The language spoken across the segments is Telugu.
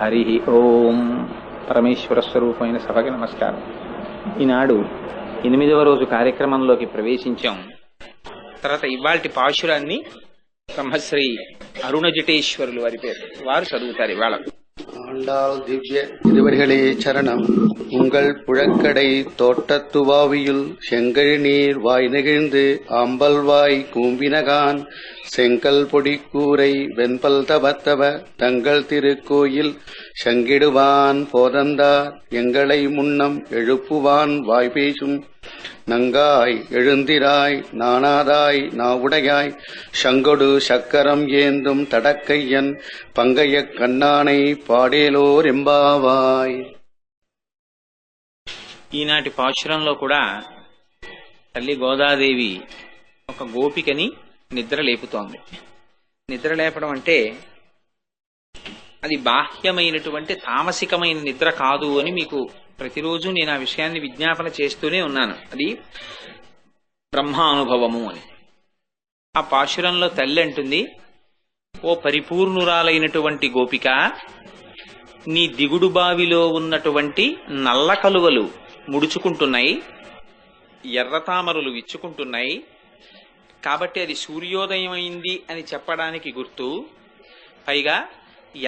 హరి ఓం. పరమేశ్వర స్వరూపమైన సభకి నమస్కారం. ఈనాడు 8వ రోజు కార్యక్రమంలోకి ప్రవేశించాం. తర్వాత ఇవాల్టి పాశురాన్ని బ్రహ్మశ్రీ అరుణజటేశ్వరులు వారి పేరు వారు చదువుతారు ఇవాళ. ஆண்டாள் திவ்ய திருவடிகளே சரணம். உங்கள் புழக்கடை தோட்டத்துவாவியுள் செங்கழி நீர் வாய் நெகிழ்ந்து ஆம்பல்வாய் கூம்பினகான் செங்கல் பொடி கூரை வெண்பல் தவத்தவ தங்கள் திருக்கோயில் சங்கிடுவான் போதந்தார் எங்களை முன்னம் எழுப்புவான் வாய்பேசும் நங்காய் எழுந்திராய் நாணாதாய் நாவுடையாய் சங்கொடு சக்கரம் ஏந்தும் தடக்கையன் பங்கைய கண்ணானை పాడేలోర్ ఎంబావాయ్. ఈనాటి పాశురంలో కూడా తల్లి గోదాదేవి ఒక గోపికని నిద్ర లేపుతోంది. నిద్ర లేపడం అంటే అది బాహ్యమైనటువంటి తామసికమైన నిద్ర కాదు అని మీకు ప్రతిరోజు నేను ఆ విషయాన్ని విజ్ఞాపన చేస్తూనే ఉన్నాను. అది బ్రహ్మానుభవము అని. ఆ పాశురంలో తల్లి అంటుంది, ఓ పరిపూర్ణురాలైనటువంటి గోపిక, నీ దిగుడు బావిలో ఉన్నటువంటి నల్ల కలువలు ముడుచుకుంటున్నాయి, ఎర్రతామరులు విచ్చుకుంటున్నాయి. కాబట్టి అది సూర్యోదయం అయింది అని చెప్పడానికి గుర్తు. పైగా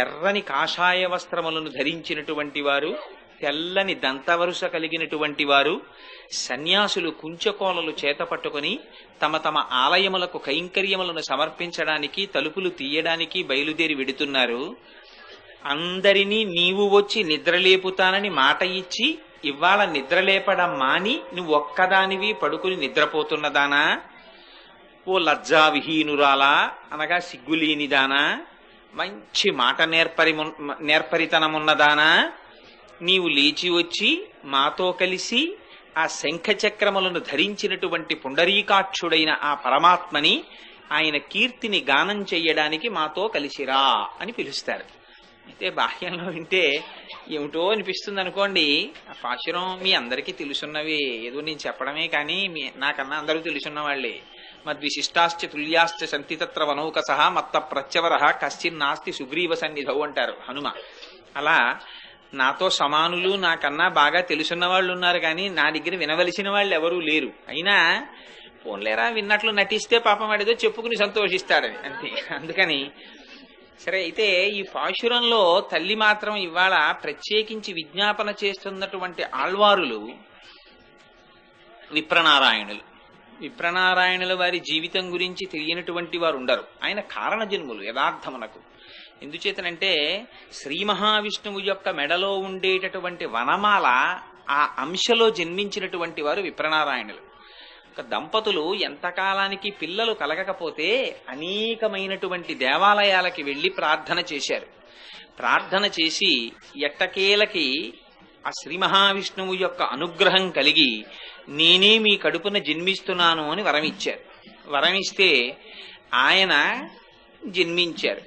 ఎర్రని కాషాయ వస్త్రములను ధరించినటువంటి వారు, తెల్లని దంతవరుస కలిగినటువంటి వారు, సన్యాసులు కుంచకోలలు చేత పట్టుకుని తమ తమ ఆలయములకు కైంకర్యములను సమర్పించడానికి తలుపులు తీయడానికి బయలుదేరి వెడుతున్నారు. అందరినీ నీవు వచ్చి నిద్రలేపుతానని మాట ఇచ్చి ఇవాళ నిద్రలేపడం మాని నువ్వు ఒక్కదానివి పడుకుని నిద్రపోతున్నదానా? ఓ లజ్జా విహీనురాలా, అనగా సిగ్గులేనిదానా, మంచి మాట నేర్పరితనమున్నదానా, నీవు లేచి వచ్చి మాతో కలిసి ఆ శంఖచక్రములను ధరించినటువంటి పుండరీకాక్షుడైన ఆ పరమాత్మని, ఆయన కీర్తిని గానం చెయ్యడానికి మాతో కలిసిరా అని పిలుస్తారు. అయితే బాహ్యంలో వింటే ఏమిటో అనిపిస్తుంది అనుకోండి. ఆ పాశురం మీ అందరికీ తెలుసున్నవి, ఏదో నేను చెప్పడమే కానీ నాకన్నా అందరూ తెలుసున్న వాళ్ళే. మద్విశిష్టాశ్చ తుల్యాశ్చ సంతి తత్ర వనౌకస మత్త ప్రత్యవర కశ్చిన్నాస్తి సుగ్రీవ సన్నిధౌ అంటారు హనుమ. అలా నాతో సమానులు, నాకన్నా బాగా తెలుసున్న వాళ్ళు ఉన్నారు కానీ నా దగ్గర వినవలసిన వాళ్ళు ఎవరూ లేరు. అయినా పోన్లేరా విన్నట్లు నటిస్తే పాపం వాడేదో చెప్పుకుని సంతోషిస్తాడని అంతే. అందుకని సరే. అయితే ఈ పాశురంలో తల్లి మాత్రం ఇవాళ ప్రత్యేకించి విజ్ఞాపన చేస్తున్నటువంటి ఆళ్వారులు విప్రనారాయణులు. విప్రనారాయణుల వారి జీవితం గురించి తెలియనటువంటి వారు ఉండరు. ఆయన కారణ జన్ములు యథార్థమునకు. ఎందుచేతనంటే శ్రీ మహావిష్ణువు యొక్క మెడలో ఉండేటటువంటి వనమాల ఆ అంశలో జన్మించినటువంటి వారు విప్రనారాయణులు. ఒక దంపతులు ఎంతకాలానికి పిల్లలు కలగకపోతే అనేకమైనటువంటి దేవాలయాలకి వెళ్లి ప్రార్థన చేశారు. ప్రార్థన చేసి ఎట్టకేలకి ఆ శ్రీ మహావిష్ణువు యొక్క అనుగ్రహం కలిగి నేనే మీ కడుపున జన్మిస్తున్నాను అని వరమిచ్చారు. వరమిస్తే ఆయన జన్మించారు.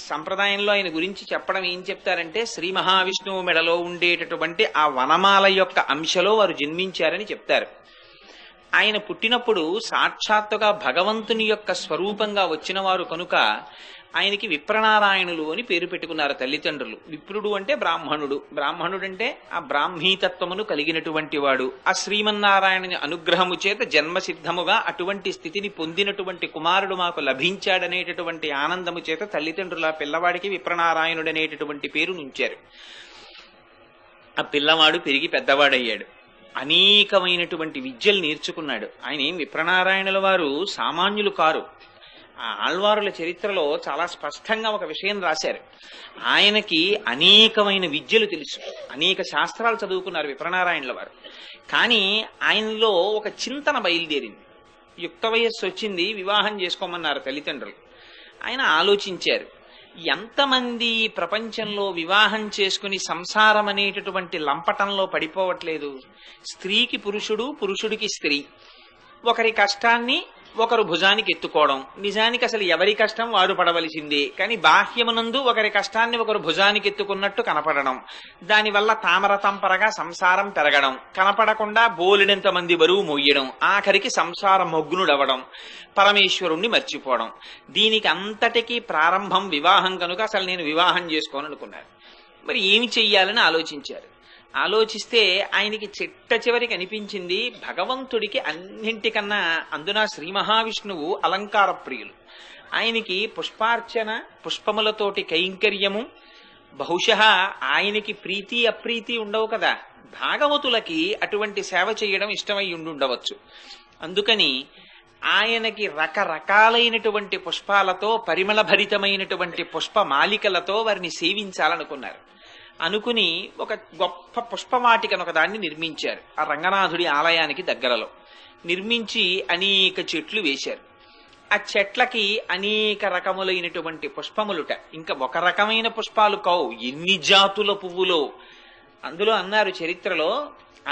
సంప్రదాయంలో ఆయన గురించి చెప్పడం ఏం చెప్తారంటే, శ్రీ మహావిష్ణువు మెడలో ఉండేటటువంటి ఆ వనమాల యొక్క అంశలో వారు జన్మించారని చెప్తారు. ఆయన పుట్టినప్పుడు సాక్షాత్తుగా భగవంతుని యొక్క స్వరూపంగా వచ్చిన వారు కనుక ఆయనకి విప్రనారాయణులు అని పేరు పెట్టుకున్నారు తల్లిదండ్రులు. విప్రుడు అంటే బ్రాహ్మణుడు, బ్రాహ్మణుడు అంటే ఆ బ్రాహ్మీతత్వమును కలిగినటువంటి వాడు. ఆ శ్రీమన్నారాయణుని అనుగ్రహము చేత జన్మసిద్ధముగా అటువంటి స్థితిని పొందినటువంటి కుమారుడు మాకు లభించాడనేటటువంటి ఆనందము చేత తల్లిదండ్రుల పిల్లవాడికి విప్రనారాయణుడు అనేటటువంటి పేరు నుంచారు. ఆ పిల్లవాడు పెరిగి పెద్దవాడయ్యాడు. అనేకమైనటువంటి విద్యలు నేర్చుకున్నాడు. ఆయన ఏం విప్రనారాయణుల వారు సామాన్యులు కారు. ఆ ఆళ్వారుల చరిత్రలో చాలా స్పష్టంగా ఒక విషయం రాశారు. ఆయనకి అనేకమైన విద్యలు తెలుసు, అనేక శాస్త్రాలు చదువుకున్నారు విప్రనారాయణుల వారు. కానీ ఆయనలో ఒక చింతన బయలుదేరింది. యుక్త వయస్సు వచ్చింది, వివాహం చేసుకోమన్నారు తల్లిదండ్రులు. ఆయన ఆలోచించారు, ఎంతమంది ప్రపంచంలో వివాహం చేసుకుని సంసారం అనేటటువంటి లంపటంలో పడిపోవట్లేదు. స్త్రీకి పురుషుడు, పురుషుడికి స్త్రీ. ఒకరి కష్టాన్ని ఒకరు భుజానికి ఎత్తుకోవడం. నిజానికి అసలు ఎవరి కష్టం వారు పడవలసిందే, కానీ బాహ్యమునందు ఒకరి కష్టాన్ని ఒకరు భుజానికి ఎత్తుకున్నట్టు కనపడడం, దానివల్ల తామర తంపరగా సంసారం పెరగడం, కనపడకుండా బోలెడంత మంది బరువు మొయ్యడం, ఆఖరికి సంసార మగ్నుడవడం, పరమేశ్వరుణ్ణి మర్చిపోవడం. దీనికి అంతటికీ ప్రారంభం వివాహం కనుక అసలు నేను వివాహం చేసుకోననుకున్నారు. మరి ఏమి చెయ్యాలని ఆలోచించారు. ఆలోచిస్తే ఆయనకి చిట్ట చివరికి అనిపించింది, భగవంతుడికి అన్నింటికన్నా అందున శ్రీ మహావిష్ణువు అలంకార ప్రియులు. ఆయనకి పుష్పార్చన, పుష్పములతోటి కైంకర్యము, బహుశः ఆయనకి ప్రీతి అప్రీతి ఉండవు కదా, భాగవతులకి అటువంటి సేవ చేయడం ఇష్టమై ఉండుండవచ్చు. అందుకని ఆయనకి రకరకాలైనటువంటి పుష్పాలతో, పరిమళ భరితమైనటువంటి పుష్ప మాలికలతో వారిని సేవించాలనుకున్నారు. అనుకుని ఒక గొప్ప పుష్పవాటికను ఒకదాన్ని నిర్మించారు ఆ రంగనాథుడి ఆలయానికి దగ్గరలో. నిర్మించి అనేక చెట్లు వేశారు. ఆ చెట్లకి అనేక రకములైనటువంటి పుష్పములుట. ఇంకా ఒక రకమైన పుష్పాలు కావు, ఎన్ని జాతుల పువ్వులో. అందులో అన్నారు చరిత్రలో,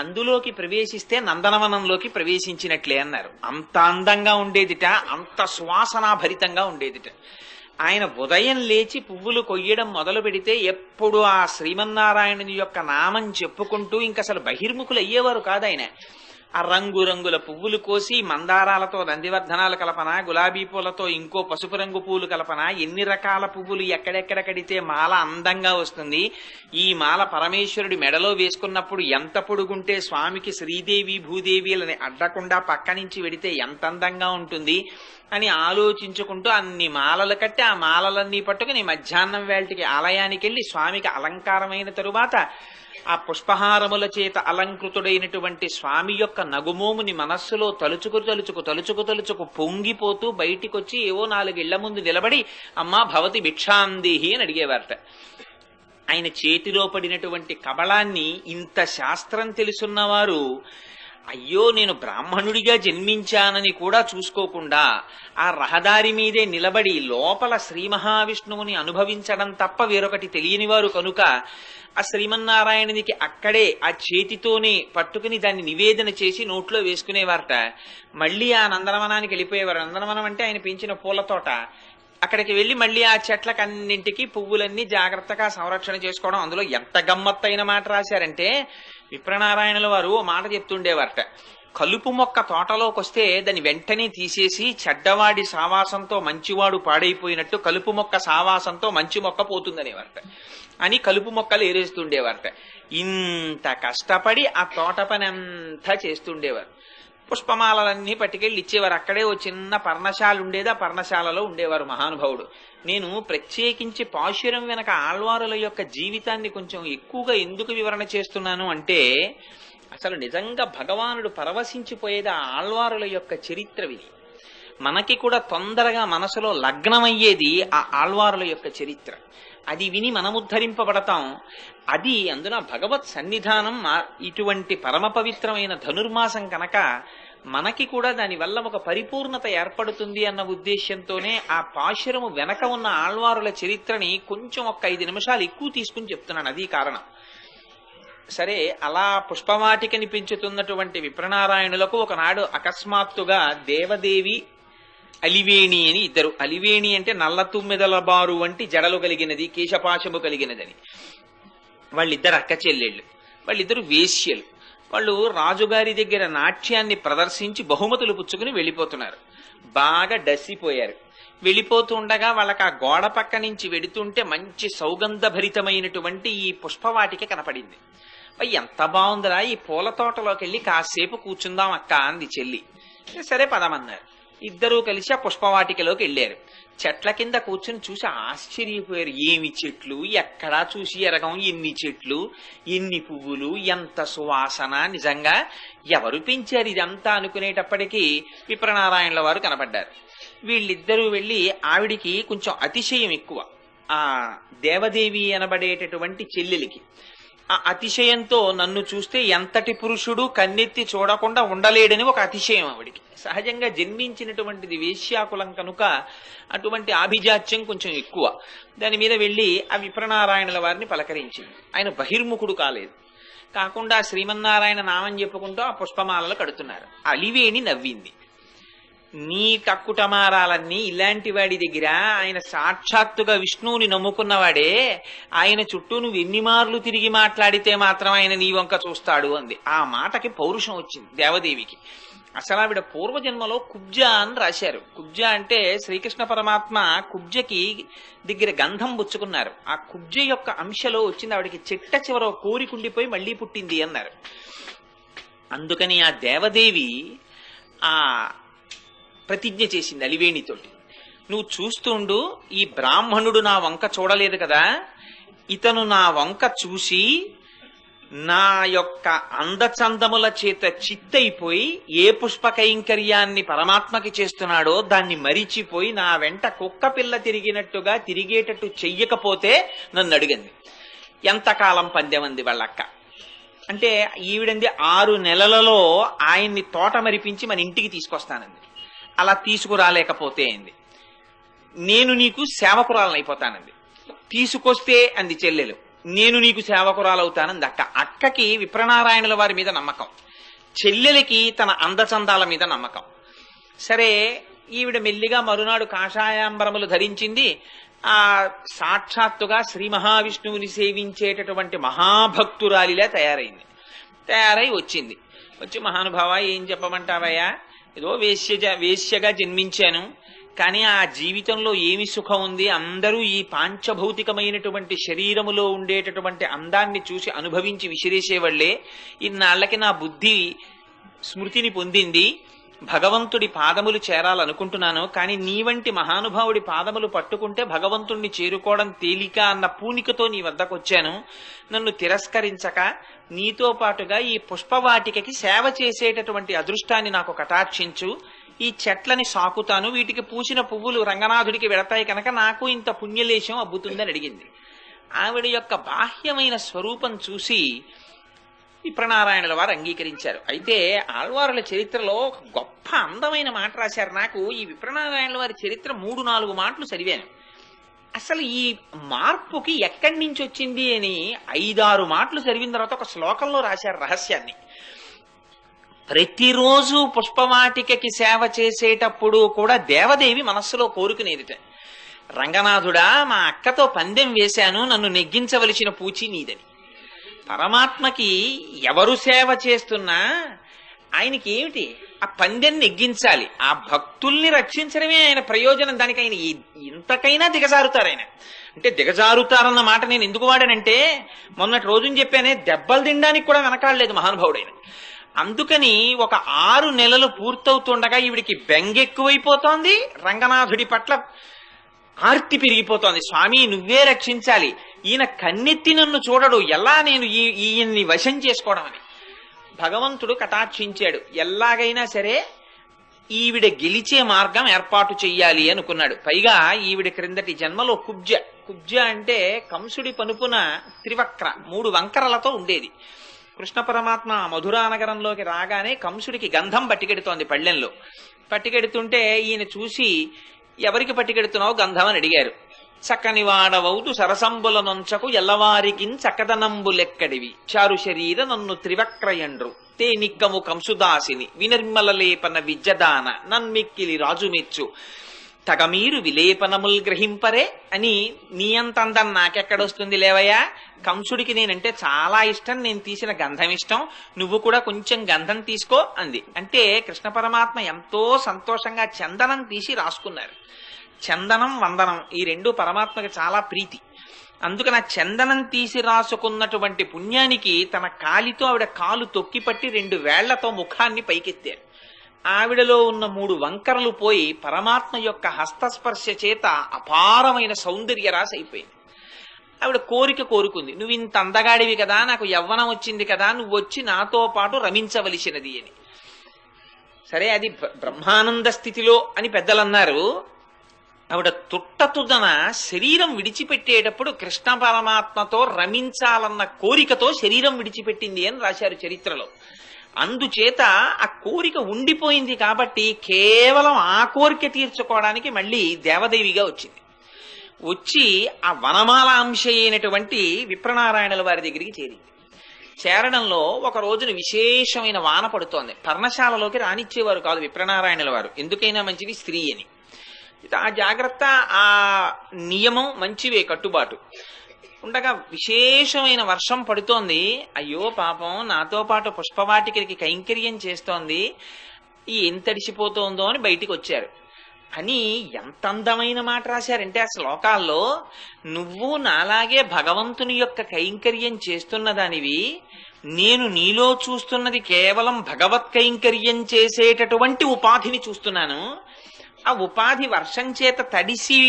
అందులోకి ప్రవేశిస్తే నందనవనంలోకి ప్రవేశించినట్లే అన్నారు. అంత అందంగా ఉండేదిట, అంత సువాసనాభరితంగా ఉండేదిట. ఆయన ఉదయం లేచి పువ్వులు కొయ్యడం మొదలు పెడితే ఎప్పుడు ఆ శ్రీమన్నారాయణుని యొక్క నామం చెప్పుకుంటూ ఇంకసలు బహిర్ముఖులు అయ్యేవారు కాదు ఆయన. ఆ రంగురంగుల పువ్వులు కోసి మందారాలతో నందివర్ధనాలు కలపన, గులాబీ పూలతో ఇంకో పసుపు రంగు పూలు కలపన, ఎన్ని రకాల పువ్వులు ఎక్కడెక్కడ కడితే మాల అందంగా వస్తుంది, ఈ మాల పరమేశ్వరుడి మెడలో వేసుకున్నప్పుడు ఎంత పొడుగుంటే స్వామికి శ్రీదేవి భూదేవిలని అడ్డకుండా పక్క నుంచి వెడితే ఎంత అందంగా ఉంటుంది అని ఆలోచించుకుంటూ అన్ని మాలలు కట్టి ఆ మాలలన్నీ పట్టుకుని మధ్యాహ్నం వేళటికి ఆలయానికి వెళ్లి స్వామికి అలంకారమైన తరువాత ఆ పుష్పహారముల చేత అలంకృతుడైనటువంటి స్వామి యొక్క నగుమోముని మనస్సులో తలుచుకు పొంగిపోతూ బయటికొచ్చి ఏవో 4 ఇళ్ల ముందు నిలబడి అమ్మా భవతి భిక్షాందేహి అని అడిగేవారట. ఆయన చేతిలో పడినటువంటి కబళాన్ని ఇంత శాస్త్రం తెలుసున్నవారు అయ్యో నేను బ్రాహ్మణుడిగా జన్మించానని కూడా చూసుకోకుండా ఆ రహదారి మీదే నిలబడి లోపల శ్రీ మహావిష్ణువుని అనుభవించడం తప్ప వేరొకటి తెలియని వారు కనుక ఆ శ్రీమన్నారాయణునికి అక్కడే ఆ చేతితోనే పట్టుకుని దాన్ని నివేదన చేసి నోట్లో వేసుకునేవారట. మళ్ళీ ఆ నందనవనానికి వెళ్ళిపోయేవారు. నందనవనం అంటే ఆయన పెంచిన పూల తోట. అక్కడికి వెళ్లి మళ్ళీ ఆ చెట్లకన్నింటికి పువ్వులన్నీ జాగ్రత్తగా సంరక్షణ చేసుకోవడం. అందులో ఎంత గమ్మత్తైన మాట రాశారంటే విప్రనారాయణుల వారు ఓ మాట చెప్తుండేవారట. కలుపు మొక్క తోటలోకి వస్తే దాన్ని వెంటనే తీసేసి చెడ్డవాడి సావాసంతో మంచివాడు పాడైపోయినట్టు కలుపు మొక్క సావాసంతో మంచి మొక్క పోతుందనేవారట. అని కలుపు మొక్కలు ఏరేస్తుండేవారట. ఇంత కష్టపడి ఆ తోట పని అంతా చేస్తుండేవారు. పుష్పమాలలన్నీ పట్టుకెళ్ళి ఇచ్చేవారు. అక్కడే ఓ చిన్న పర్ణశాల ఉండేది, ఆ పర్ణశాలలో ఉండేవారు మహానుభావుడు. నేను ప్రత్యేకించి పాశురం వెనక ఆళ్వారుల యొక్క జీవితాన్ని కొంచెం ఎక్కువగా ఎందుకు వివరణ చేస్తున్నాను అంటే, అసలు నిజంగా భగవానుడు పరవశించిపోయేది ఆ ఆళ్వారుల యొక్క చరిత్ర విని. మనకి కూడా తొందరగా మనసులో లగ్నమయ్యేది ఆ ఆళ్వారుల యొక్క చరిత్ర. అది విని మనం ఉద్ధరింపబడతాం. అది అందున భగవత్ సన్నిధానం ఇటువంటి పరమ పవిత్రమైన ధనుర్మాసం కనుక మనకి కూడా దానివల్ల ఒక పరిపూర్ణత ఏర్పడుతుంది అన్న ఉద్దేశంతోనే ఆ పాశురము వెనక ఉన్న ఆళ్వారుల చరిత్రని కొంచెం ఒక 5 నిమిషాలు ఎక్కువ తీసుకుని చెప్తున్నాను. అది కారణం. సరే, అలా పుష్పవాటికని పెంచుతున్నటువంటి విప్రనారాయణులకు ఒకనాడు అకస్మాత్తుగా దేవదేవి అలివేణి అని ఇద్దరు. అలివేణి అంటే నల్ల తుమ్మెదల బారు వంటి జడలు కలిగినది, కేశపాశము కలిగినదని. వాళ్ళిద్దరు అక్క చెల్లెళ్ళు. వాళ్ళిద్దరు వేశ్యలు. వాళ్ళు రాజుగారి దగ్గర నాట్యాన్ని ప్రదర్శించి బహుమతులు పుచ్చుకుని వెళ్ళిపోతున్నారు. బాగా డసిపోయారు. వెళ్ళిపోతూ ఉండగా వాళ్ళకి ఆ గోడ పక్క నుంచి వెడుతుంటే మంచి సౌగంధభరితమైనటువంటి ఈ పుష్పవాటిక కనపడింది. ఎంత బాగుందిరా, ఈ పూల తోటలోకి వెళ్ళి కాసేపు కూర్చుందాం అక్క అంది చెల్లి. సరే పదమన్నారు. ఇద్దరూ కలిసి ఆ పుష్పవాటికలోకి వెళ్ళారు. చెట్ల కింద కూర్చుని చూసి ఆశ్చర్యపోయారు. ఏమి చెట్లు, ఎక్కడా చూసి ఎరగం, ఎన్ని చెట్లు, ఎన్ని పువ్వులు, ఎంత సువాసన, నిజంగా ఎవరు పెంచారు ఇదంతా అనుకునేటప్పటికీ విప్రనారాయణుల వారు కనపడ్డారు. వీళ్ళిద్దరూ వెళ్ళి ఆవిడికి కొంచెం అతిశయం ఎక్కువ, ఆ దేవదేవి అనబడేటటువంటి చెల్లెలికి. ఆ అతిశయంతో నన్ను చూస్తే ఎంతటి పురుషుడు కన్నెత్తి చూడకుండా ఉండలేడని ఒక అతిశయం ఆవిడికి. సహజంగా జన్మించినటువంటిది వేశ్యాకులం కనుక అటువంటి ఆభిజాత్యం కొంచెం ఎక్కువ. దాని మీద వెళ్ళి ఆ విప్రనారాయణుల వారిని పలకరించింది. ఆయన బహిర్ముఖుడు కాలేదు. కాకుండా శ్రీమన్నారాయణ నామం చెప్పుకుంటూ ఆ పుష్పమాలలు కడుతున్నారు. అలివేణి నవ్వింది. నీ కక్కుటమారాలన్నీ ఇలాంటి వాడి దగ్గర, ఆయన సాక్షాత్తుగా విష్ణువుని నమ్ముకున్నవాడే, ఆయన చుట్టూ నువ్వు ఎన్ని మార్లు తిరిగి మాట్లాడితే మాత్రం ఆయన నీ వంక చూస్తాడు అంది. ఆ మాటకి పౌరుషం వచ్చింది దేవదేవికి. అసలు ఆవిడ పూర్వజన్మలో కుబ్జ అని రాశారు. కుబ్జ అంటే శ్రీకృష్ణ పరమాత్మ కుబ్జకి దగ్గర గంధం పుచ్చుకున్నారు. ఆ కుబ్జ యొక్క అంశలో వచ్చింది ఆవిడకి చిట్ట చివర కోరికుండిపోయి మళ్లీ పుట్టింది అన్నారు. అందుకని ఆ దేవదేవి ఆ ప్రతిజ్ఞ చేసింది అలివేణితోటి, నువ్వు చూస్తుండు, ఈ బ్రాహ్మణుడు నా వంక చూడలేదు కదా, ఇతను నా వంక చూసి నా యొక్క అందచందముల చేత చిత్తైపోయి ఏ పుష్ప కైంకర్యాన్ని పరమాత్మకి చేస్తున్నాడో దాన్ని మరిచిపోయి నా వెంట కుక్క పిల్ల తిరిగినట్టుగా తిరిగేటట్టు చెయ్యకపోతే నన్ను అడిగింది. ఎంతకాలం పందెమంది వాళ్ళక్క అంటే, ఈవిడంది 6 నెలలలో ఆయన్ని తోట మరిపించి మన ఇంటికి తీసుకొస్తానంది. అలా తీసుకురాలేకపోతే అంది, నేను నీకు సేవకురాలనైపోతానంది. తీసుకొస్తే అంది చెల్లెలు, నేను నీకు సేవకురాలవుతానంది అక్క. అక్కకి విప్రనారాయణుల వారి మీద నమ్మకం, చెల్లెలకి తన అందచందాల మీద నమ్మకం. సరే, ఈవిడ మెల్లిగా మరునాడు కాషాయాంబరములు ధరించింది. ఆ సాక్షాత్తుగా శ్రీ మహావిష్ణువుని సేవించేటటువంటి మహాభక్తురాలిలా తయారై వచ్చింది. వచ్చి, మహానుభావ ఏం చెప్పమంటావయ్యా, ఏదో వేశ్యగా జన్మించాను, కానీ ఆ జీవితంలో ఏమి సుఖం ఉంది, అందరూ ఈ పాంచభౌతికమైనటువంటి శరీరములో ఉండేటటువంటి అందాన్ని చూసి అనుభవించి విసిరేసేవాళ్లే. ఇన్నాళ్లకి నా బుద్ధి స్మృతిని పొందింది, భగవంతుడి పాదములు చేరాలనుకుంటున్నాను, కానీ నీ వంటి మహానుభావుడి పాదములు పట్టుకుంటే భగవంతుణ్ణి చేరుకోవడం తేలిక అన్న పూనికతో నీ వద్దకు వచ్చాను. నన్ను తిరస్కరించక నీతో పాటుగా ఈ పుష్పవాటికకి సేవ చేసేటటువంటి అదృష్టాన్ని నాకు కటాక్షించు. ఈ చెట్లని సాకుతాను, వీటికి పూసిన పువ్వులు రంగనాథుడికి వెడతాయి కనుక నాకు ఇంత పుణ్యలేశం అబ్బుతుందని అడిగింది. ఆవిడ యొక్క బాహ్యమైన స్వరూపం చూసి విప్రనారాయణుల వారు అంగీకరించారు. అయితే ఆళ్వారుల చరిత్రలో గొప్ప అందమైన మాట రాశారు. నాకు ఈ విప్రనారాయణుల వారి చరిత్ర 3-4 మాటలు చదివాను. అసలు ఈ మార్పుకి ఎక్కడి నుంచి వచ్చింది అని 5-6 మాటలు చదివిన తర్వాత ఒక శ్లోకంలో రాశారు రహస్యాన్ని. ప్రతిరోజు పుష్పవాటికకి సేవ చేసేటప్పుడు కూడా దేవదేవి మనస్సులో కోరుకునేదిట, రంగనాథుడా, మా అక్కతో పందెం వేశాను, నన్ను నెగ్గించవలసిన పూచి నీదని. పరమాత్మకి ఎవరు సేవ చేస్తున్నా ఆయనకి ఏమిటి, ఆ పందెం నెగ్గించాలి, ఆ భక్తుల్ని రక్షించడమే ఆయన ప్రయోజనం. దానికి ఆయన ఇంతకైనా దిగజారుతారు. ఆయన అంటే దిగజారుతారన్న మాట నేను ఎందుకు వాడానంటే, మొన్నటి రోజుని చెప్పానే, దెబ్బలు తినడానికి కూడా వెనకాడలేదు మహానుభావుడైన. అందుకని ఒక 6 నెలలు పూర్తవుతుండగా ఈవిడికి బెంగెక్కువైపోతోంది, రంగనాథుడి పట్ల ఆర్తి పెరిగిపోతోంది. స్వామి నువ్వే రక్షించాలి, ఈయన కన్నెత్తి నన్ను చూడడు, ఎలా నేను ఈయన్ని వశం చేసుకోవడం అని భగవంతుడు కటాక్షించాడు. ఎలాగైనా సరే ఈవిడ గెలిచే మార్గం ఏర్పాటు చెయ్యాలి అనుకున్నాడు. పైగా ఈవిడ క్రిందటి జన్మలో కుబ్జ అంటే కంసుడి పనుపున త్రివక్ర 3 వంకరలతో ఉండేది. కృష్ణ పరమాత్మ మధురా నగరంలోకి రాగానే కంసుడికి గంధం పట్టికెడుతోంది పళ్ళెంలో. పట్టికెడుతుంటే ఈయన చూసి, ఎవరికి పట్టికెడుతున్నావు గంధం అని అడిగారు. చక్కని వాడవౌతు సరసంబుల నొంచకు ఎల్లవారికిన్ చకదనంబులెక్కడివి, చారు శరీర నన్ను త్రివక్రయండ్రు, తే నిక్కము కంసుదాసిని వినిర్మల లేపన విద్యదాన నన్మిక్కిలి రాజుమెచ్చు, తగమీరు విలేపనముల్ గ్రహింపరే అని. నీ అంతందం నాకెక్కడొస్తుంది లేవయ్యా, కంసుడికి నేనంటే చాలా ఇష్టం, నేను తీసిన గంధం ఇష్టం, నువ్వు కూడా కొంచెం గంధం తీసుకో అంది. అంటే కృష్ణ పరమాత్మ ఎంతో సంతోషంగా చందనం తీసి రాసుకున్నారు. చందనం వందనం ఈ 2 పరమాత్మకి చాలా ప్రీతి. అందుకని ఆ చందనం తీసి రాసుకున్నటువంటి పుణ్యానికి తన కాలితో ఆవిడ కాలు తొక్కిపట్టి 2 వేళ్లతో ముఖాన్ని పైకెత్తారు. ఆవిడలో ఉన్న 3 వంకరలు పోయి పరమాత్మ యొక్క హస్తస్పర్శ చేత అపారమైన సౌందర్య రాశి అయిపోయింది. ఆవిడ కోరుకుంది, నువ్వు ఇంత అందగాడివి కదా, నాకు యవ్వనం వచ్చింది కదా, నువ్వు వచ్చి నాతో పాటు రమించవలసినది అని. సరే, అది బ్రహ్మానంద స్థితిలో అని పెద్దలు అన్నారు. ఆవిడ తుట్టతుదన శరీరం విడిచిపెట్టేటప్పుడు కృష్ణ పరమాత్మతో రమించాలన్న కోరికతో శరీరం విడిచిపెట్టింది అని రాశారు చరిత్రలో. అందుచేత ఆ కోరిక ఉండిపోయింది కాబట్టి కేవలం ఆ కోరిక తీర్చుకోవడానికి మళ్ళీ దేవదేవిగా వచ్చింది. వచ్చి ఆ వనమాల అంశ అయినటువంటి విప్రనారాయణుల వారి దగ్గరికి చేరడంలో ఒక రోజున విశేషమైన వాన పడుతోంది. పర్ణశాలలోకి రానిచ్చేవారు కాదు విప్రనారాయణుల వారు, ఎందుకైనా మంచిది స్త్రీ అని. ఆ జాగ్రత్త, ఆ నియమం మంచివే, కట్టుబాటు ఉండగా విశేషమైన వర్షం పడుతోంది. అయ్యో పాపం, నాతో పాటు పుష్పవాటికలకి కైంకర్యం చేస్తోంది, ఏం తడిసిపోతోందో అని బయటికి వచ్చారు. అని ఎంత అందమైన మాట రాశారంటే ఆ శ్లోకాల్లో, నువ్వు నాలాగే భగవంతుని యొక్క కైంకర్యం చేస్తున్న దానివి, నేను నీలో చూస్తున్నది కేవలం భగవత్ కైంకర్యం చేసేటటువంటి ఉపాధిని చూస్తున్నాను. ఆ ఉపాధి వర్షం చేత తడిసి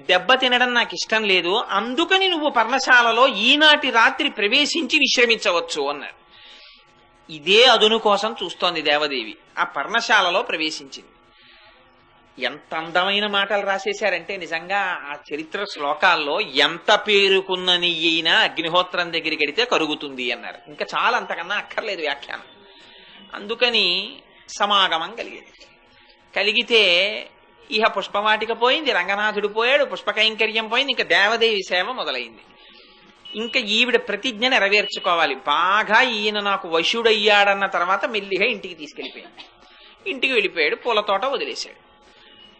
దెబ్బ తినడం నాకు ఇష్టం లేదు, అందుకని నువ్వు పర్ణశాలలో ఈనాటి రాత్రి ప్రవేశించి విశ్రమించవచ్చు అన్నారు. ఇదే అదును కోసం చూస్తోంది దేవదేవి. ఆ పర్ణశాలలో ప్రవేశించింది. ఎంత అందమైన మాటలు రాసేశారంటే నిజంగా ఆ చరిత్ర శ్లోకాల్లో, ఎంత పేరుకున్న నెయ్యైనా అగ్నిహోత్రం దగ్గరికి వెడితే కరుగుతుంది అన్నారు. ఇంకా చాలా, అంతకన్నా అక్కర్లేదు వ్యాఖ్యానం. అందుకని సమాగమం కలిగితే ఇహ పుష్పవాటిక పోయింది, రంగనాథుడు పోయాడు, పుష్పకైంకర్యం పోయింది, ఇంకా దేవదేవి సేవ మొదలైంది. ఇంకా ఈవిడ ప్రతిజ్ఞ నెరవేర్చుకోవాలి. బాగా ఈయన నాకు వశుడయ్యాడన్న తర్వాత మెల్లిగా ఇంటికి తీసుకెళ్ళిపోయింది. ఇంటికి వెళ్ళిపోయాడు, పూల తోట వదిలేశాడు.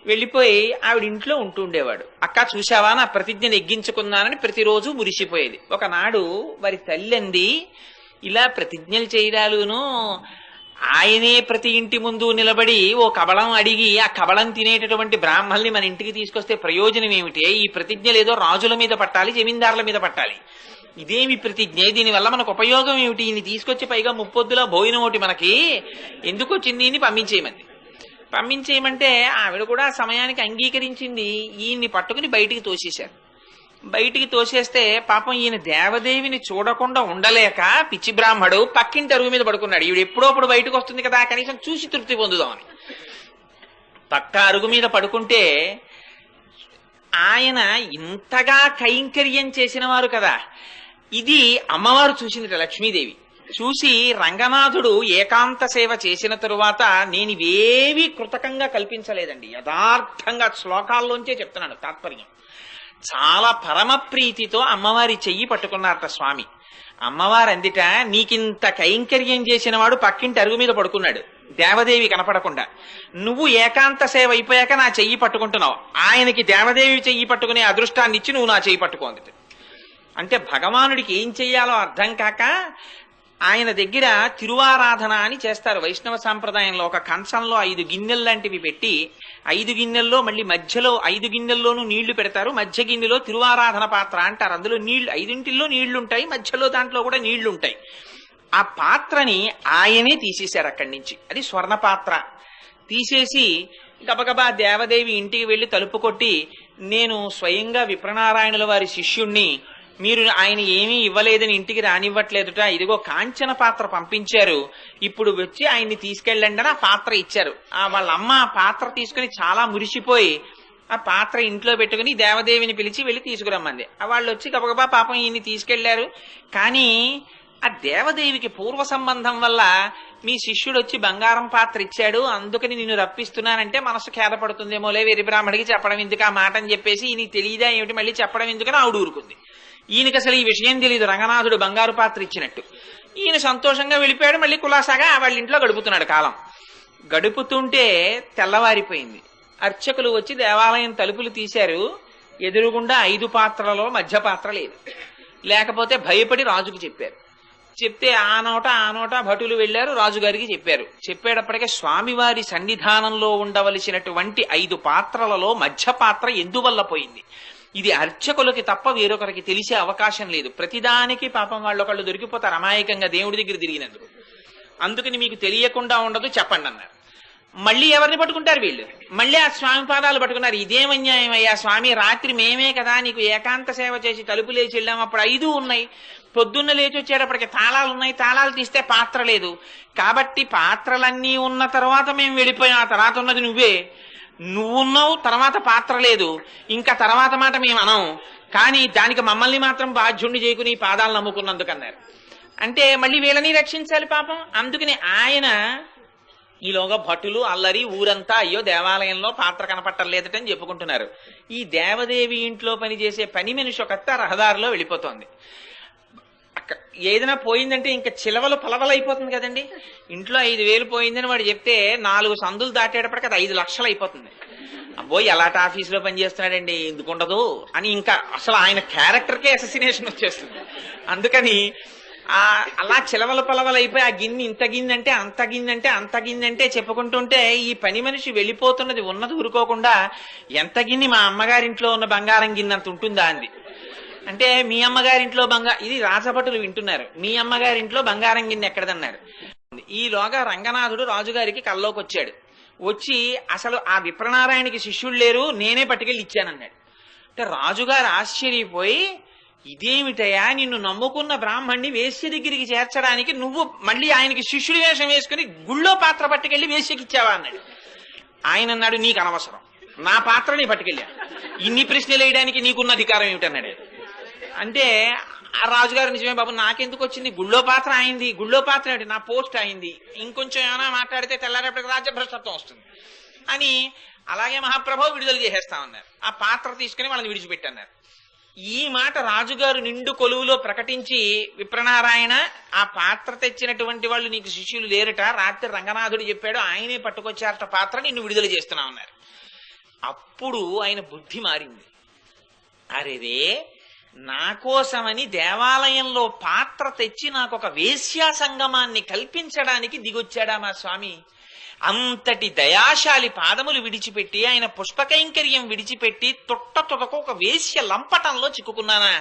వెళ్ళిపోయి ఆవిడ ఇంట్లో ఉంటుండేవాడు. అక్క చూశావా నా ప్రతిజ్ఞను ఎగ్గించుకున్నానని ప్రతిరోజు మురిసిపోయేది. ఒకనాడు వారి తల్లి అంది, ఇలా ప్రతిజ్ఞలు చేయడాలును ఆయనే ప్రతి ఇంటి ముందు నిలబడి ఓ కబళం అడిగి ఆ కబళం తినేటటువంటి బ్రాహ్మల్ని మన ఇంటికి తీసుకొస్తే ప్రయోజనం ఏమిటి? ఈ ప్రతిజ్ఞలు ఏదో రాజుల మీద పట్టాలి, జమీందారుల మీద పట్టాలి. ఇదేమి ప్రతిజ్ఞ? దీనివల్ల మనకు ఉపయోగం ఏమిటి? ఈయన్ని తీసుకొచ్చి పైగా ముప్పొద్దులా భోజనం ఒకటి మనకి ఎందుకు వచ్చింది? ఈయన్ని పంపించేయమంటే ఆవిడ కూడా సమయానికి అంగీకరించింది. ఈయన్ని పట్టుకుని బయటికి తోసేశారు. బయటికి తోసేస్తే పాపం ఈయన దేవదేవిని చూడకుండా ఉండలేక పిచ్చి బ్రాహ్మడు పక్కింటి అరుగు మీద పడుకున్నాడు. ఈవిడ ఎప్పుడోప్పుడు బయటకు వస్తుంది కదా, కనీసం చూసి తృప్తి పొందుదామని పక్క అరుగు మీద పడుకుంటే, ఆయన ఇంతగా కైంకర్యం చేసిన వారు కదా, ఇది అమ్మవారు చూసింది. లక్ష్మీదేవి చూసి, రంగనాథుడు ఏకాంత సేవ చేసిన తరువాత నేను ఇవేవి కృతకంగా కల్పించలేదండి, యథార్థంగా శ్లోకాల్లోంచే చెప్తున్నాను తాత్పర్యం. చాలా పరమ ప్రీతితో అమ్మవారి చెయ్యి పట్టుకున్నారట స్వామి. అమ్మవారు అందిట, నీకింత కైంకర్యం చేసిన వాడు పక్కింటి అరుగు మీద పడుకున్నాడు, దేవదేవి కనపడకుండా. నువ్వు ఏకాంత సేవ అయిపోయాక నా చెయ్యి పట్టుకుంటున్నావు, ఆయనకి దేవదేవి చెయ్యి పట్టుకునే అదృష్టాన్ని ఇచ్చి నువ్వు నా చెయ్యి పట్టుకోంది. అంటే భగవానుడికి ఏం చెయ్యాలో అర్థం కాక ఆయన దగ్గర తిరువారాధన అని చేస్తారు వైష్ణవ సాంప్రదాయంలో. ఒక కంచంలో 5 గిన్నెలు లాంటివి పెట్టి, 5 గిన్నెల్లో మళ్ళీ మధ్యలో 5 గిన్నెల్లోనూ నీళ్లు పెడతారు, మధ్య గిన్నెలో తిరువారాధన పాత్ర అంటారు. అందులో నీళ్లు 5 నీళ్లుంటాయి, మధ్యలో దాంట్లో కూడా నీళ్లుంటాయి. ఆ పాత్రని ఆయనే తీసేశారు అక్కడి నుంచి. అది స్వర్ణ పాత్ర. తీసేసి గబగబా దేవదేవి ఇంటికి వెళ్లి తలుపు కొట్టి, నేను స్వయంగా విప్రనారాయణుల వారి శిష్యుణ్ణి, మీరు ఆయన ఏమీ ఇవ్వలేదని ఇంటికి రానివ్వట్లేదుట, ఇదిగో కాంచన పాత్ర పంపించారు, ఇప్పుడు వచ్చి ఆయన్ని తీసుకెళ్ళండి అని ఆ పాత్ర ఇచ్చారు. వాళ్ళ అమ్మ ఆ పాత్ర తీసుకుని చాలా మురిసిపోయి ఆ పాత్ర ఇంట్లో పెట్టుకుని దేవదేవిని పిలిచి వెళ్ళి తీసుకురమ్మంది. వాళ్ళు వచ్చి గబగబా పాపం ఈయన్ని తీసుకెళ్లారు. కానీ ఆ దేవదేవికి పూర్వ సంబంధం వల్ల మీ శిష్యుడు వచ్చి బంగారం పాత్ర ఇచ్చాడు, అందుకని నిన్ను రప్పిస్తున్నానంటే మనసు ఖేదపడుతుందేమోలే, వెరి బ్రాహ్మడికి చెప్పడం ఎందుకు ఆ మాట అని చెప్పేసి, ఈయన తెలియదా ఏమిటి మళ్ళీ చెప్పడం ఎందుకని ఆవిడ ఊరుకుంది. ఈయనకి అసలు ఈ విషయం తెలియదు, రంగనాథుడు బంగారు పాత్ర ఇచ్చినట్టు. ఈయన సంతోషంగా వెళ్ళిపోయాడు, మళ్ళీ కులాసాగా వాళ్ళ ఇంట్లో గడుపుతున్నాడు కాలం. గడుపుతుంటే తెల్లవారిపోయింది. అర్చకులు వచ్చి దేవాలయం తలుపులు తీశారు. ఎదురుగుండా 5 పాత్రలలో మధ్య పాత్ర లేదు. లేకపోతే భయపడి రాజుకు చెప్పారు. చెప్తే ఆ నోట భటులు వెళ్లారు, రాజుగారికి చెప్పారు. చెప్పేటప్పటికే స్వామివారి సన్నిధానంలో ఉండవలసినటువంటి 5 పాత్రలలో మధ్య పాత్ర ఎందువల్ల పోయింది? ఇది అర్చకులకి తప్ప వేరొకరికి తెలిసే అవకాశం లేదు. ప్రతిదానికి పాపం వాళ్ళొకళ్ళు దొరికిపోతారు అమాయకంగా దేవుడి దగ్గర తిరిగినందుకు. అందుకని మీకు తెలియకుండా ఉండదు, చెప్పండి అన్నారు. మళ్ళీ ఎవరిని పట్టుకుంటారు వీళ్ళు? మళ్ళీ ఆ స్వామి పాదాలు పట్టుకున్నారు. ఇదేమన్యాయం అయ్యా స్వామి, రాత్రి మేమే కదా నీకు ఏకాంత సేవ చేసి తలుపు లేచి వెళ్ళాం, అప్పుడు 5 ఉన్నాయి, పొద్దున్న లేచి వచ్చేటప్పటికి తాళాలు ఉన్నాయి, తాళాలు తీస్తే పాత్ర లేదు, కాబట్టి పాత్రలన్నీ ఉన్న తర్వాత మేము వెళ్ళిపోయాం, ఆ తర్వాత ఉన్నది నువ్వున్నావు, తర్వాత పాత్ర లేదు, ఇంకా తర్వాత మాట మేము అనం, కానీ దానికి మమ్మల్ని మాత్రం బాధ్యుణ్ణి చేయకుని పాదాలు నమ్ముకున్నందుకన్నారు. అంటే మళ్ళీ వీళ్ళని రక్షించాలి పాపం. అందుకని ఆయన ఈలోగా భటులు అల్లరి ఊరంతా అయ్యో దేవాలయంలో పాత్ర కనపట్టలేదటని చెప్పుకుంటున్నారు. ఈ దేవదేవి ఇంట్లో పనిచేసే పని మనిషి ఒకత్త రహదారిలో వెళ్ళిపోతోంది. ఏదైనా పోయిందంటే ఇంకా చిలవలు పలవలైపోతుంది కదండి. ఇంట్లో 5,000 పోయిందని వాడు చెప్తే 4 సందులు దాటేటప్పటికి అది 5 లక్షలు అయిపోతుంది. అబ్బో ఎలాంటి ఆఫీసులో పనిచేస్తున్నాడండి ఎందుకుండదు అని ఇంకా అసలు ఆయన క్యారెక్టర్కే అససినేషన్ వచ్చేస్తుంది. అందుకని అలా చిలవల పలవలైపోయి ఆ గిన్నె ఇంత గిన్నెంటే అంత గిన్నెంటే అంత గిన్నెంటే చెప్పుకుంటుంటే ఈ పని మనిషి వెళ్ళిపోతున్నది ఉన్నది ఊరుకోకుండా ఎంత గిన్నె మా అమ్మగారింట్లో ఉన్న బంగారం గిన్నెంత ఉంటుందా అంది. అంటే మీ అమ్మగారింట్లో ఇది రాజభటులు వింటున్నారు, మీ అమ్మగారింట్లో బంగారం గిన్నె ఎక్కడదన్నారు. ఈలోగా రంగనాథుడు రాజుగారికి కల్లోకి వచ్చాడు. వచ్చి అసలు ఆ విప్రనారాయణకి శిష్యుడు లేరు, నేనే పట్టుకెళ్ళి ఇచ్చానన్నాడు. అంటే రాజుగారు ఆశ్చర్యపోయి ఇదేమిటయా నిన్ను నమ్ముకున్న బ్రాహ్మణ్ణి వేశ్య దగ్గరికి చేర్చడానికి నువ్వు మళ్ళీ ఆయనకి శిష్యుడి వేషం వేసుకుని గుళ్ళో పాత్ర పట్టుకెళ్ళి వేశ్యకిచ్చావా అన్నాడు. ఆయన అన్నాడు నీకు అనవసరం, నా పాత్ర నీ పట్టుకెళ్ళా, ఇన్ని ప్రశ్నలు వేయడానికి నీకున్న అధికారం ఏమిటన్నాడు. అంటే ఆ రాజుగారు నిజమే బాబు నాకెందుకు వచ్చింది, గుళ్ళో పాత్ర అయింది, గుళ్ళో పాత్ర ఏమిటి నా పోస్ట్ అయింది, ఇంకొంచెం ఏమైనా మాట్లాడితే తెల్లారేపటికి రాజ్యభ్రష్టత్వం వస్తుంది అని అలాగే మహాప్రభు విడుదల చేసేస్తామన్నారు. ఆ పాత్ర తీసుకుని వాళ్ళని విడిచిపెట్టన్నారు. ఈ మాట రాజుగారు నిండు కొలువులో ప్రకటించి విప్రనారాయణ ఆ పాత్ర తెచ్చినటువంటి వాళ్ళు నీకు శిష్యులు లేరట, రాత్రి రంగనాథుడు చెప్పాడు ఆయనే పట్టుకొచ్చారట పాత్ర, నిన్ను విడుదల చేస్తున్నామన్నారు. అప్పుడు ఆయన బుద్ధి మారింది. అరేరే నా కోసమని దేవాలయంలో పాత్ర తెచ్చి నాకు ఒక వేశ్యా సంగమాన్ని కల్పించడానికి దిగొచ్చాడా మా స్వామి. అంతటి దయాశాలి పాదములు విడిచిపెట్టి ఆయన పుష్పకైంకర్యం విడిచిపెట్టి తొట్టకు ఒక వేశ్య లంపటంలో చిక్కుకున్నానా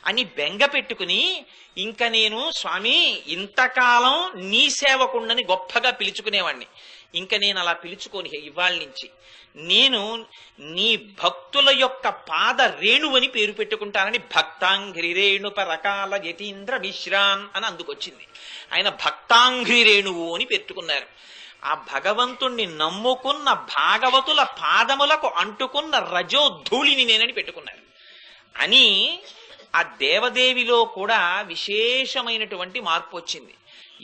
అని బెంగ పెట్టుకుని ఇంక నేను స్వామి ఇంతకాలం నీ సేవకుండని గొప్పగా పిలుచుకునేవాణ్ణి, ఇంక నేను అలా పిలుచుకోని ఇవాళ నుంచి నేను నీ భక్తుల యొక్క పాద రేణువని పేరు పెట్టుకుంటానని భక్తాంఘ్రి రేణు పరకాల యతీంద్ర మిశ్రాన్ అని అందుకొచ్చింది. ఆయన భక్తాంఘ్రి రేణువు అని పెట్టుకున్నారు. ఆ భగవంతుణ్ణి నమ్ముకున్న భాగవతుల పాదములకు అంటుకున్న రజోధూళిని నేనని పెట్టుకున్నారు అని ఆ దేవదేవిలో కూడా విశేషమైనటువంటి మార్పు వచ్చింది.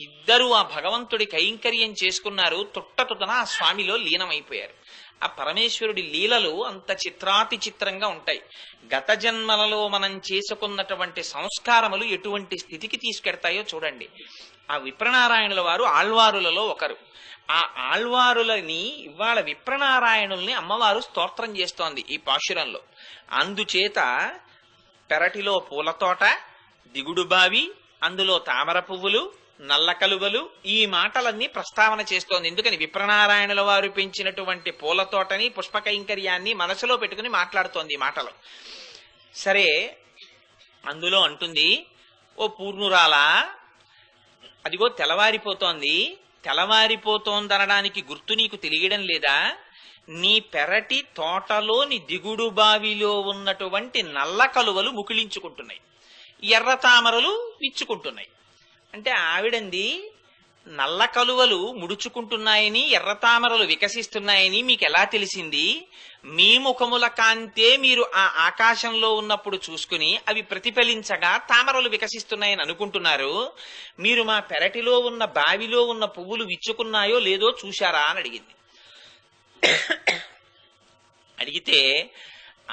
ఇద్దరూ ఆ భగవంతుడి కైంకర్యం చేసుకున్నారు, తుట్టతుటన ఆ స్వామిలో లీనమైపోయారు. ఆ పరమేశ్వరుడి లీలలు అంత చిత్రాతి చిత్రంగా ఉంటాయి. గత జన్మలలో మనం చేసుకున్నటువంటి సంస్కారములు ఎటువంటి స్థితికి తీసుకెడతాయో చూడండి. ఆ విప్రనారాయణుల వారు ఆళ్వారులలో ఒకరు. ఆ ఆళ్వారులని ఇవాళ విప్రనారాయణుల్ని అమ్మవారు స్తోత్రం చేస్తోంది ఈ పాశురంలో. అందుచేత పెరటిలో పూలతోట, దిగుడు బావి, అందులో తామర పువ్వులు, నల్ల కలువలు, ఈ మాటలన్నీ ప్రస్తావన చేస్తోంది. ఎందుకని విప్రనారాయణుల వారు పెంచినటువంటి పూలతోటని పుష్పకైంకర్యాన్ని మనసులో పెట్టుకుని మాట్లాడుతోంది ఈ మాటలు. సరే అందులో అంటుంది ఓ పూర్ణురాలా అదిగో తెల్లవారిపోతోంది, తెల్లవారిపోతోందనడానికి గుర్తు నీకు తెలియడం లేదా? నీ పెరటి తోటలోని దిగుడు బావిలో ఉన్నటువంటి నల్ల కలువలు ముకిలించుకుంటున్నాయి, ఎర్ర తామరలు విచ్చుకుంటున్నాయి. అంటే ఆవిడంది నల్ల కలువలు ముడుచుకుంటున్నాయని ఎర్ర తామరలు వికసిస్తున్నాయని మీకు ఎలా తెలిసింది? మీ ముఖముల కాంతే మీరు ఆ ఆకాశంలో ఉన్నప్పుడు చూసుకుని అవి ప్రతిఫలించగా తామరలు వికసిస్తున్నాయని అనుకుంటున్నారు. మీరు మా పెరటిలో ఉన్న బావిలో ఉన్న పువ్వులు విచ్చుకున్నాయో లేదో చూశారా అని అడిగింది. అడిగితే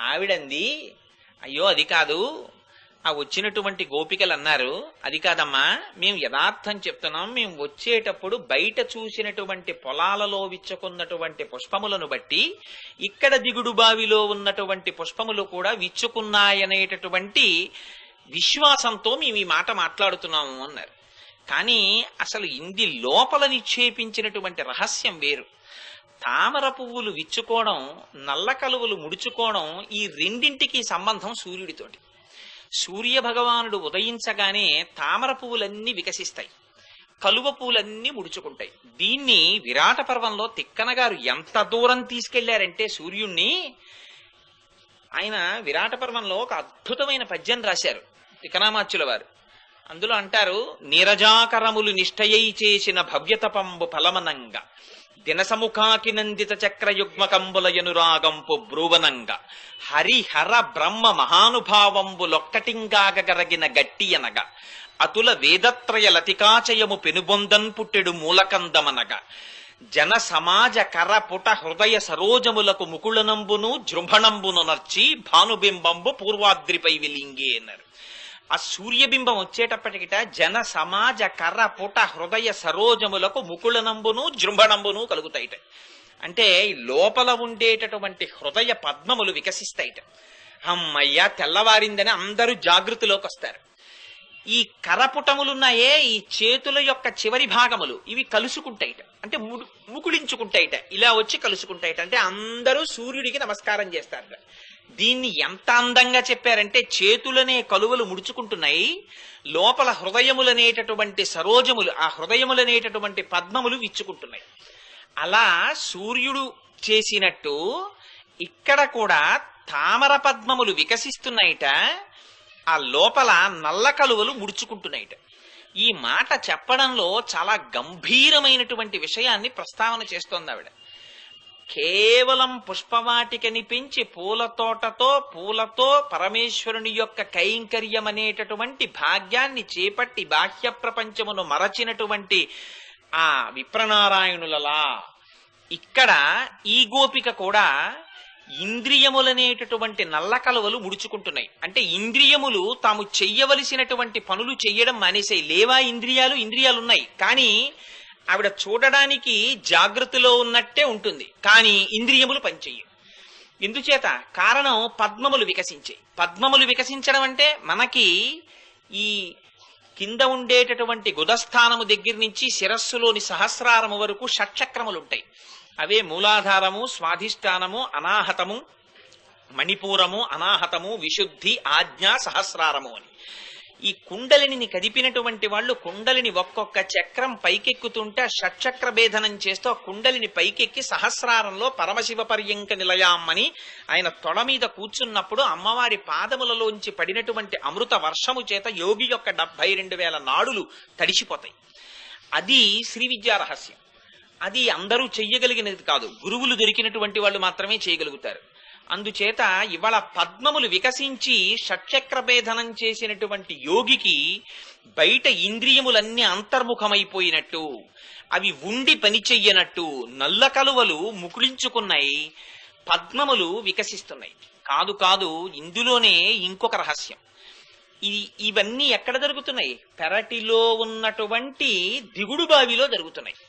ఆవిడంది అయ్యో అది కాదు. ఆ వచ్చినటువంటి గోపికలు అన్నారు అది కాదమ్మా, మేము యథార్థం చెప్తున్నాం, మేము వచ్చేటప్పుడు బయట చూసినటువంటి పొలాలలో విచ్చుకున్నటువంటి పుష్పములను బట్టి ఇక్కడ దిగుడు బావిలో ఉన్నటువంటి పుష్పములు కూడా విచ్చుకున్నాయనేటటువంటి విశ్వాసంతో మేము ఈ మాట మాట్లాడుతున్నాము అన్నారు. కానీ అసలు ఇంది లోపల నిక్షేపించినటువంటి రహస్యం వేరు. తామర పువ్వులు విచ్చుకోవడం, నల్ల కలువలు ముడుచుకోవడం, ఈ రెండింటికి సంబంధం సూర్యుడితోటి. సూర్య భగవానుడు ఉదయించగానే తామర పువ్వులన్నీ వికసిస్తాయి, కలువ పువ్వులన్నీ ముడుచుకుంటాయి. దీన్ని విరాట పర్వంలో తిక్కన గారు ఎంత దూరం తీసుకెళ్లారంటే సూర్యుణ్ణి, ఆయన విరాట పర్వంలో ఒక అద్భుతమైన పద్యం రాశారు తిక్కనామాచ్యుల వారు. అందులో అంటారు నీరజాకరములు నిష్టయై చేసిన భవ్యతపంబు ఫలమనంగా దినసముఖాకి నందిత చక్రయుగ్మ కంబులయనురాగంపు బ్రూవనంగా హరిహర బ్రహ్మ మహానుభావంబులొక్కటింగాగరగిన గట్టియనగా అతుల వేదత్రయ లతికాచయము పెనుబొందన్ పుట్టెడు మూలకందమనగా జన సమాజ కర పుట హృదయ సరోజములకు ముకుళనంబును జృంభణంబును నర్చి భానుబింబంబు పూర్వాద్రిపై విలింగే అన్నారు. ఆ సూర్యబింబం వచ్చేటప్పటికిట జన సమాజ కర్ర పుట హృదయ సరోజములకు ముకుళనంబును జృంభణంబును కలుగుతాయిట. అంటే లోపల ఉండేటటువంటి హృదయ పద్మములు వికసిస్తాయిట. అమ్మయ్య తెల్లవారిందని అందరూ జాగృతిలోకి వస్తారు. ఈ కరపుటములున్నాయే, ఈ చేతుల యొక్క చివరి భాగములు ఇవి కలుసుకుంటాయిట, అంటే ముకుళించుకుంటాయిట, ఇలా వచ్చి కలుసుకుంటాయిట. అంటే అందరూ సూర్యుడికి నమస్కారం చేస్తారట. దీన్ని ఎంత అందంగా చెప్పారంటే, చేతులనే కలువలు ముడుచుకుంటున్నాయి, లోపల హృదయములనేటటువంటి సరోజములు, ఆ హృదయములనేటటువంటి పద్మములు విచ్చుకుంటున్నాయి. అలా సూర్యుడు చేసినట్టు ఇక్కడ కూడా తామర పద్మములు వికసిస్తున్నాయిట, ఆ లోపల నల్ల కలువలు ముడుచుకుంటున్నాయిట. ఈ మాట చెప్పడంలో చాలా గంభీరమైనటువంటి విషయాన్ని ప్రస్తావన చేస్తోంది ఆవిడ. కేవలం పుష్పవాటికని పెంచి పూలతో పరమేశ్వరుని యొక్క కైంకర్యం అనేటటువంటి భాగ్యాన్ని చేపట్టి బాహ్య ప్రపంచమును మరచినటువంటి ఆ విప్రనారాయణులలా ఇక్కడ ఈ గోపిక కూడా ఇంద్రియములనేటటువంటి నల్ల కలువలు ముడుచుకుంటున్నాయి. అంటే ఇంద్రియములు తాము చెయ్యవలసినటువంటి పనులు చెయ్యడం మానేసాయి. లేవా ఇంద్రియాలు? ఇంద్రియాలున్నాయి, కానీ ఆవిడ చూడడానికి జాగృతిలో ఉన్నట్టే ఉంటుంది, కానీ ఇంద్రియములు పనిచెయ్యవు. ఎందుచేత? కారణం పద్మములు వికసించాయి. పద్మములు వికసించడం అంటే మనకి ఈ కింద ఉండేటటువంటి గుదస్థానము దగ్గర నుంచి శిరస్సులోని సహస్రారము వరకు షట్చక్రములుంటాయి. అవే మూలాధారము, స్వాధిష్టానము, అనాహతము, మణిపూరము, అనాహతము, విశుద్ధి, ఆజ్ఞ, సహస్రారము అని. ఈ కుండలిని కదిపినటువంటి వాళ్ళు కుండలిని ఒక్కొక్క చక్రం పైకెక్కుతుంటే షట్చక్ర భేదనం చేస్తూ ఆ కుండలిని పైకెక్కి సహస్రారంలో పరమశివ పర్యంక నిలయామ్మని ఆయన తొడ మీద కూర్చున్నప్పుడు అమ్మవారి పాదములలోంచి పడినటువంటి అమృత వర్షము చేత యోగి యొక్క 72,000 నాడులు తడిసిపోతాయి. అది శ్రీ విద్యా రహస్యం. అది అందరూ చెయ్యగలిగినది కాదు, గురువులు దొరికినటువంటి వాళ్ళు మాత్రమే చేయగలుగుతారు. అందుచేత ఇవాళ పద్మములు వికసించి షట్చక్ర భేదనం చేసినటువంటి యోగికి బయట ఇంద్రియములన్నీ అంతర్ముఖమైపోయినట్టు, అవి ఉండి పని చెయ్యనట్టు నల్ల కలువలు ముకుళించుకున్నాయి, పద్మములు వికసిస్తున్నాయి. కాదు, ఇందులోనే ఇంకొక రహస్యం. ఇవన్నీ ఎక్కడ జరుగుతున్నాయి? పెరటిలో ఉన్నటువంటి దిగుడు బావిలో జరుగుతున్నాయి.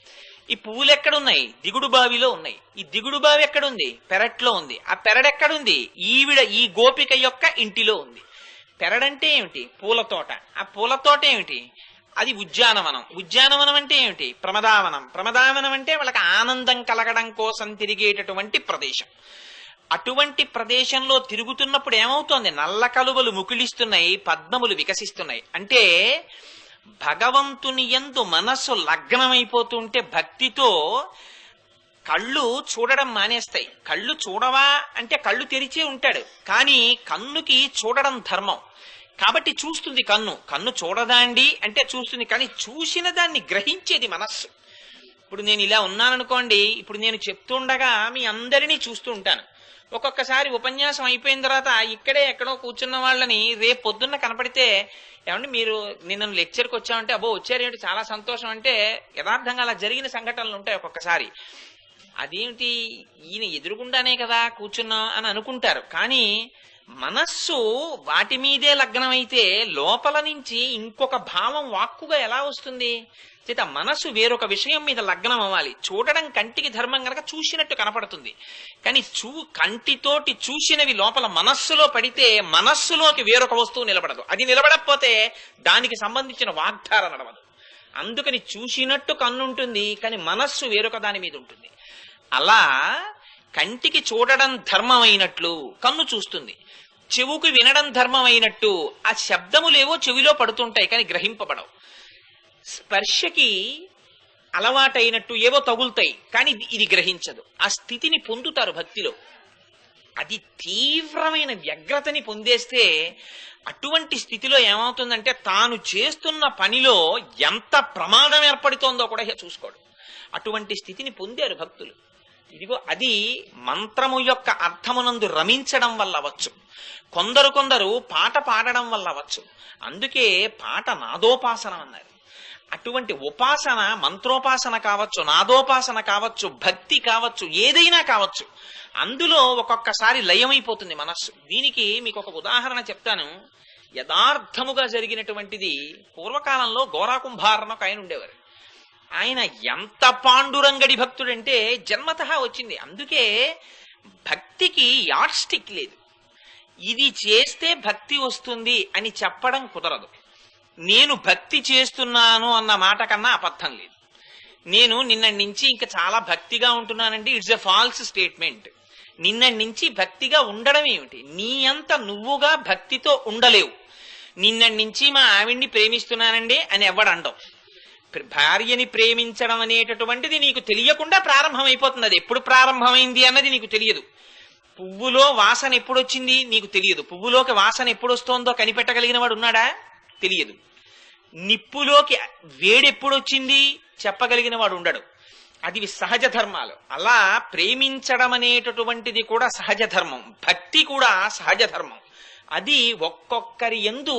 ఈ పువ్వులు ఎక్కడున్నాయి? దిగుడు బావిలో ఉన్నాయి. ఈ దిగుడు బావి ఎక్కడుంది? పెరట్లో ఉంది. ఆ పెరడెక్కడుంది? ఈ గోపిక యొక్క ఇంటిలో ఉంది. పెరడంటే ఏమిటి? పూలతోట. ఆ పూలతోట ఏమిటి? అది ఉద్యానవనం. ఉద్యానవనం అంటే ఏమిటి? ప్రమదావనం. ప్రమదావనం అంటే వాళ్ళకి ఆనందం కలగడం కోసం తిరిగేటటువంటి ప్రదేశం. అటువంటి ప్రదేశంలో తిరుగుతున్నప్పుడు ఏమవుతోంది? నల్ల కలువలు ముకిలిస్తున్నాయి, పద్మములు వికసిస్తున్నాయి. అంటే భగవంతుని యందు మనస్సు లగ్నమైపోతుంటే భక్తితో కళ్ళు చూడడం మానేస్తాయి. కళ్ళు చూడవా అంటే కళ్ళు తెరిచే ఉంటాడు, కానీ కన్నుకి చూడడం ధర్మం కాబట్టి చూస్తుంది. కన్ను చూడదా అండి అంటే చూస్తుంది, కానీ చూసిన దాన్ని గ్రహించేది మనస్సు. ఇప్పుడు నేను ఇలా ఉన్నాననుకోండి, ఇప్పుడు నేను చెప్తుండగా మీ అందరినీ చూస్తూ ఉంటాను. ఒక్కొక్కసారి ఉపన్యాసం అయిపోయిన తర్వాత ఇక్కడే ఎక్కడో కూర్చున్న వాళ్ళని రేపు పొద్దున్న కనపడితే, ఏమంటే మీరు నిన్న లెక్చర్కి వచ్చామంటే, అబ్బో వచ్చారేంటి చాలా సంతోషం అంటే, యథార్థంగా అలా జరిగిన సంఘటనలు ఉంటాయి ఒక్కొక్కసారి. అదేమిటి ఈయన ఎదురుగుండానే కదా కూర్చున్నాం అని అనుకుంటారు, కానీ మనస్సు వాటి మీదే లగ్నమైతే లోపల నుంచి ఇంకొక భావం వాక్కుగా ఎలా వస్తుంది? చేత మనస్సు వేరొక విషయం మీద లగ్నం అవ్వాలి. చూడడం కంటికి ధర్మం కనుక చూసినట్టు కనపడుతుంది, కానీ కంటితోటి చూసినవి లోపల మనస్సులో పడితే మనస్సులోకి వేరొక వస్తువు నిలబడదు. అది నిలబడకపోతే దానికి సంబంధించిన వాగ్ధార నడవదు. అందుకని చూసినట్టు కన్నుంటుంది, కానీ మనస్సు వేరొక దాని మీద ఉంటుంది. అలా కంటికి చూడడం ధర్మమైనట్లు కన్ను చూస్తుంది, చెవుకు వినడం ధర్మమైనట్టు ఆ శబ్దములేవో చెవిలో పడుతుంటాయి కానీ గ్రహింపబడవు. స్పర్శకి అలవాటైనట్టు ఏవో తగులుతాయి కానీ ఇది గ్రహించదు. ఆ స్థితిని పొందుతారు భక్తిలో. అది తీవ్రమైన వ్యగ్రతని పొందేస్తే అటువంటి స్థితిలో ఏమవుతుందంటే తాను చేస్తున్న పనిలో ఎంత ప్రమాదం ఏర్పడుతోందో కూడా చూసుకోడు. అటువంటి స్థితిని పొందారు భక్తులు. ఇదిగో అది మంత్రము యొక్క అర్థమునందు రమించడం వల్ల అవచ్చు, కొందరు పాట పాడడం వల్ల అవచ్చు. అందుకే పాట నాదోపాసనం అన్నారు. అటువంటి ఉపాసన మంత్రోపాసన కావచ్చు, నాదోపాసన కావచ్చు, భక్తి కావచ్చు, ఏదైనా కావచ్చు, అందులో ఒక్కొక్కసారి లయమైపోతుంది మనస్సు. దీనికి మీకు ఒక ఉదాహరణ చెప్తాను. యథార్థముగా జరిగినటువంటిది. పూర్వకాలంలో గోరాకుంభారణ ఒక ఆయన ఉండేవారు. ఆయన ఎంత పాండురంగడి భక్తుడంటే జన్మతః వచ్చింది. అందుకే భక్తికి యాడ్ స్టిక్ లేదు. ఇది చేస్తే భక్తి వస్తుంది అని చెప్పడం కుదరదు. నేను భక్తి చేస్తున్నాను అన్న మాట కన్నా అబద్ధం లేదు. నేను నిన్నటి నుంచి ఇంకా చాలా భక్తిగా ఉంటున్నానంటే ఇట్స్ ఎ ఫాల్స్ స్టేట్మెంట్. నిన్నటి నుంచి భక్తిగా ఉండడం ఏమిటి? నీ అంత నువ్వుగా భక్తితో ఉండలేవు. నిన్నటి నుంచి మా ఆవిడ్ని ప్రేమిస్తున్నానండి అని ఎవడంటావు. భార్యని ప్రేమించడం అనేటటువంటిది నీకు తెలియకుండా ప్రారంభమైపోతుంది. అది ఎప్పుడు ప్రారంభమైంది అన్నది నీకు తెలియదు. పువ్వులో వాసన ఎప్పుడొచ్చింది నీకు తెలియదు. పువ్వులోకి వాసన ఎప్పుడు వస్తోందో కనిపెట్టగలిగిన వాడు ఉన్నాడా? తెలియదు. నిప్పులోకి వేడెప్పుడొచ్చింది చెప్పగలిగిన వాడు ఉండడు. అది సహజ ధర్మాలు. అలా ప్రేమించడం అనేటటువంటిది కూడా సహజ ధర్మం. భక్తి కూడా సహజ ధర్మం. అది ఒక్కొక్కరి యందు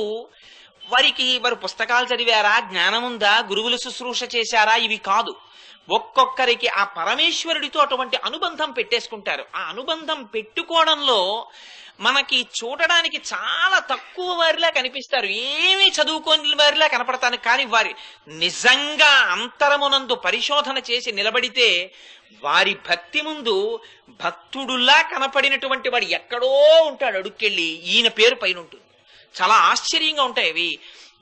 వారు పుస్తకాలు చదివారా, జ్ఞానముందా, గురువుల శుశ్రూష చేశారా, ఇవి కాదు. ఒక్కొక్కరికి ఆ పరమేశ్వరుడితో అటువంటి అనుబంధం పెట్టేసుకుంటారు. ఆ అనుబంధం పెట్టుకోవడంలో మనకి చూడడానికి చాలా తక్కువ వారిలా కనిపిస్తారు. ఏమీ చదువుకోని వారిలా కనపడతాను. కానీ వారి నిజంగా అంతరమునందు పరిశోధన చేసి నిలబడితే వారి భక్తి ముందు భక్తుడులా కనపడినటువంటి వాడు ఎక్కడో ఉంటాడు. అడుక్కెళ్ళి ఈయన పేరు పైన ఉంటుంది. చాలా ఆశ్చర్యంగా ఉంటాయి అవి.